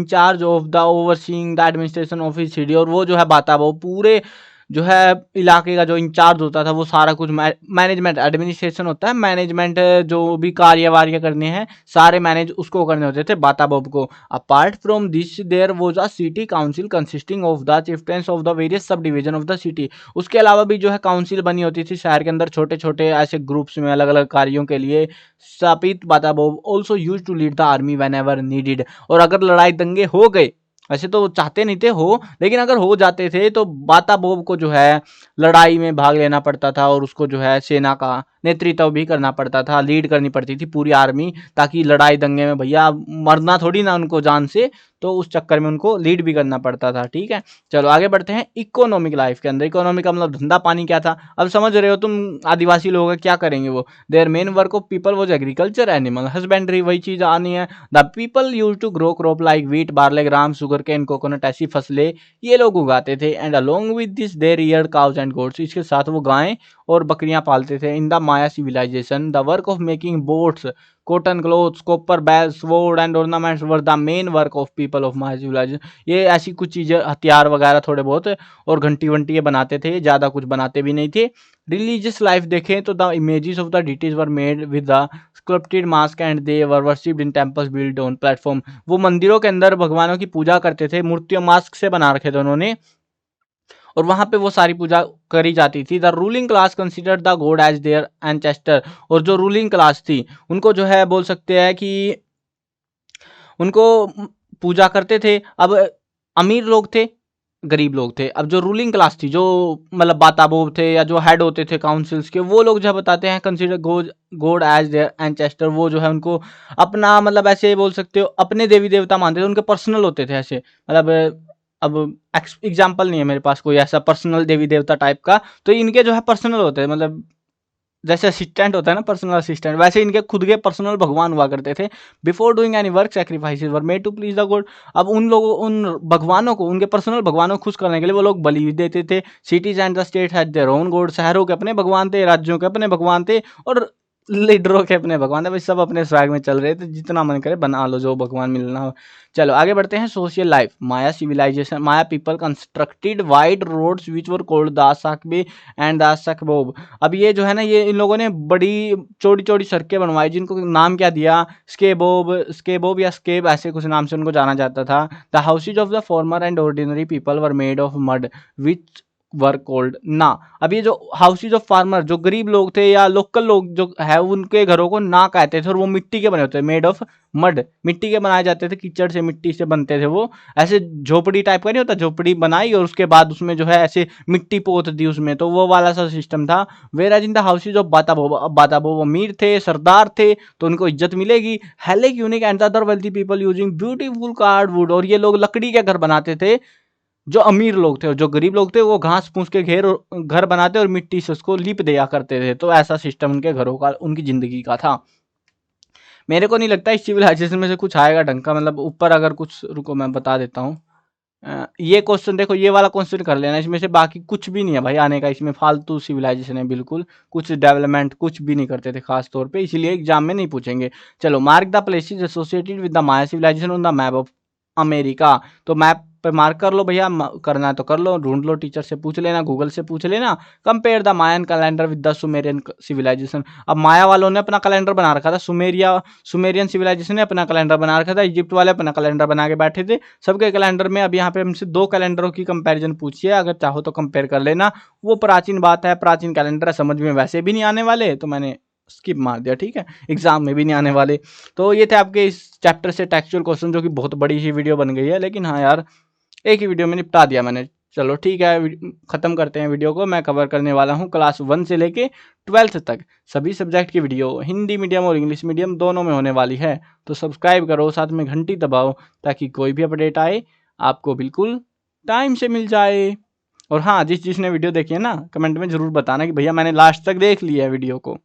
charge of the overseeing the administration of his city. और वो जो है बाताबोब पूरे जो है इलाके का जो इंचार्ज होता था, वो सारा कुछ मैनेजमेंट, एडमिनिस्ट्रेशन होता है, मैनेजमेंट जो भी कार्य करने हैं सारे मैनेज उसको करने होते थे बाताबोब को। Apart from this there was a city council consisting of the chieftains of the various sub division of the city. उसके अलावा भी जो है काउंसिल बनी होती थी शहर के अंदर, छोटे छोटे ऐसे ग्रुप्स में अलग अलग कार्यों के लिए स्थापित। Batabob also use to lead the army whenever needed. और अगर लड़ाई दंगे हो गए, वैसे तो चाहते नहीं थे हो, लेकिन अगर हो जाते थे तो बाताबोब को जो है लड़ाई में भाग लेना पड़ता था, और उसको जो है सेना का नेतृत्व भी करना पड़ता था, लीड करनी पड़ती थी पूरी आर्मी, ताकि लड़ाई दंगे में भैया मरना थोड़ी ना उनको जान से, तो उस चक्कर में उनको लीड भी करना पड़ता था, ठीक है। चलो आगे बढ़ते हैं इकोनॉमिक लाइफ के अंदर। इकोनॉमिक का मतलब धंधा पानी क्या था, अब समझ रहे हो तुम, आदिवासी लोग क्या करेंगे वो। Their main work of people was agriculture, animal husbandry, वही चीज आनी है। The people use to grow crop like wheat, barley, gram, sugar cane, coconut, ऐसी फसलें ये लोग उगाते थे। And along with this their reared cows and goats, इसके साथ वो गायें और बकरियां पालते थे। In the Maya civilisation the work of making boats, cotton clothes, copper bells, sword and ornaments were the main work of people of Maya civilisation. ये ऐसी कुछ चीजें, हथियार वगैरह थोड़े बहुत, और घंटी वंटी ये बनाते थे, ज्यादा कुछ बनाते भी नहीं थे। रिलीजियस लाइफ देखें तो the images of the deities were made with the sculpted mask and they were worshipped in temples build on platform. वो मंदिरों के अंदर भगवानों की पूजा करते थे, मूर्तियों मास्क से बना रखे थे उन्होंने, और वहां पे वो सारी पूजा करी जाती थी। The ruling class considered the god as their ancestor. और जो रूलिंग क्लास थी उनको जो है बोल सकते हैं कि उनको पूजा करते थे। अब अमीर लोग थे, गरीब लोग थे। अब जो रूलिंग क्लास थी, जो मतलब बाताबोब थे या जो हेड होते थे काउंसिल्स के, वो लोग जो बताते हैं consider god god as their ancestor. वो जो है उनको अपना मतलब ऐसे बोल सकते हो अपने देवी देवता मानते थे, उनके पर्सनल होते थे ऐसे। मतलब अब एग्जाम्पल नहीं है मेरे पास कोई ऐसा पर्सनल देवी देवता टाइप का, तो इनके जो है पर्सनल होते हैं, मतलब जैसे असिस्टेंट होता है ना, पर्सनल असिस्टेंट, वैसे इनके खुद के पर्सनल भगवान हुआ करते थे। Before doing any work sacrifices were made to please the god. अब उन लोगों, उन भगवानों को, उनके पर्सनल भगवानों को खुश करने के लिए वो लोग बलि देते थे। Cities and the state had their own God, शहरों के अपने भगवान थे, राज्यों के अपने भगवान थे, और लीडरों के अपने भगवान थे। भाई सब अपने स्वैग में चल रहे थे, जितना मन करे बना लो जो भगवान मिलना हो। चलो आगे बढ़ते हैं। Social life Maya civilisation, Maya people constructed wide roads which were called the sacbe and the sacbeob. अब ये जो है ना, ये इन लोगों ने बड़ी चौड़ी चौड़ी सड़कें बनवाई, जिनको नाम क्या दिया, स्केबोब या स्केब, ऐसे कुछ नाम से उनको जाना जाता था। The houses of the former and ordinary people were made of mud which were cold ना। अब ये जो हाउसेज ऑफ फार्मर, जो गरीब लोग थे या लोकल लोग जो है, उनके घरों को ना कहते थे, और वो मिट्टी के बने होते थे, मेड ऑफ मड, मिट्टी के बनाए जाते थे, कीचड़ से मिट्टी से बनते थे वो। ऐसे झोपड़ी टाइप का नहीं होता, झोपड़ी बनाई और उसके बाद उसमें जो है ऐसे मिट्टी पोत दी उसमें, तो वो वाला सा सिस्टम था। Wares in the houses of batabo अमीर थे, सरदार थे, तो उनको इज्जत मिलेगी। हेलेक unique and other wealthy people using beautiful cardwood, और ये लोग लकड़ी के घर बनाते थे। जो अमीर लोग थे और जो गरीब लोग थे वो घास फूस के घर बनाते और मिट्टी से उसको लीप दिया करते थे। तो ऐसा सिस्टम उनके घरों का, उनकी जिंदगी का था। मेरे को नहीं लगता इस सिविलाइजेशन में से कुछ आएगा ढंग का, मतलब ऊपर अगर कुछ, रुको मैं बता देता हूँ। ये क्वेश्चन देखो, ये वाला क्वेश्चन कर लेना, इसमें से बाकी कुछ भी नहीं है भाई आने का, इसमें फालतू सिविलाइजेशन है बिल्कुल, कुछ डेवलपमेंट कुछ भी नहीं करते थे खास तौर पे, इसलिए एग्जाम में नहीं पूछेंगे। चलो, mark the places associated with the Maya civilisation on the map of America. तो मैप पे मार्क कर लो भैया, करना है तो कर लो, ढूंढ लो, टीचर से पूछ लेना, गूगल से पूछ लेना। Compare the Mayan calendar with the Sumerian civilisation. अब माया वालों ने अपना कैलेंडर बना रखा था, सुमेरियन सिविलाइजेशन ने अपना कैलेंडर बना रखा था, इजिप्ट वाले अपना कैलेंडर बना के बैठे थे। सबके कैलेंडर में अब यहाँ पे हमसे 2 कैलेंडरों की कंपैरिजन पूछिए, अगर चाहो तो कंपेयर कर लेना। वो प्राचीन बात है, प्राचीन कैलेंडर है, समझ में वैसे भी नहीं आने वाले, तो मैंने स्किप मार दिया, ठीक है, एग्जाम में भी नहीं आने वाले। तो ये थे आपके इस चैप्टर से टेक्सचुअल क्वेश्चन, जो कि बहुत बड़ी ही वीडियो बन गई है, लेकिन हाँ यार, एक ही वीडियो में निपटा दिया मैंने। चलो ठीक है, खत्म करते हैं वीडियो को। मैं कवर करने वाला हूँ क्लास 1 से लेके 12th तक सभी सब्जेक्ट की वीडियो, हिंदी मीडियम और इंग्लिश मीडियम दोनों में होने वाली है। तो सब्सक्राइब करो, साथ में घंटी दबाओ, ताकि कोई भी अपडेट आए आपको बिल्कुल टाइम से मिल जाए। और हाँ, जिसने वीडियो देखी है ना, कमेंट में ज़रूर बताना कि भैया मैंने लास्ट तक देख लिया है वीडियो को।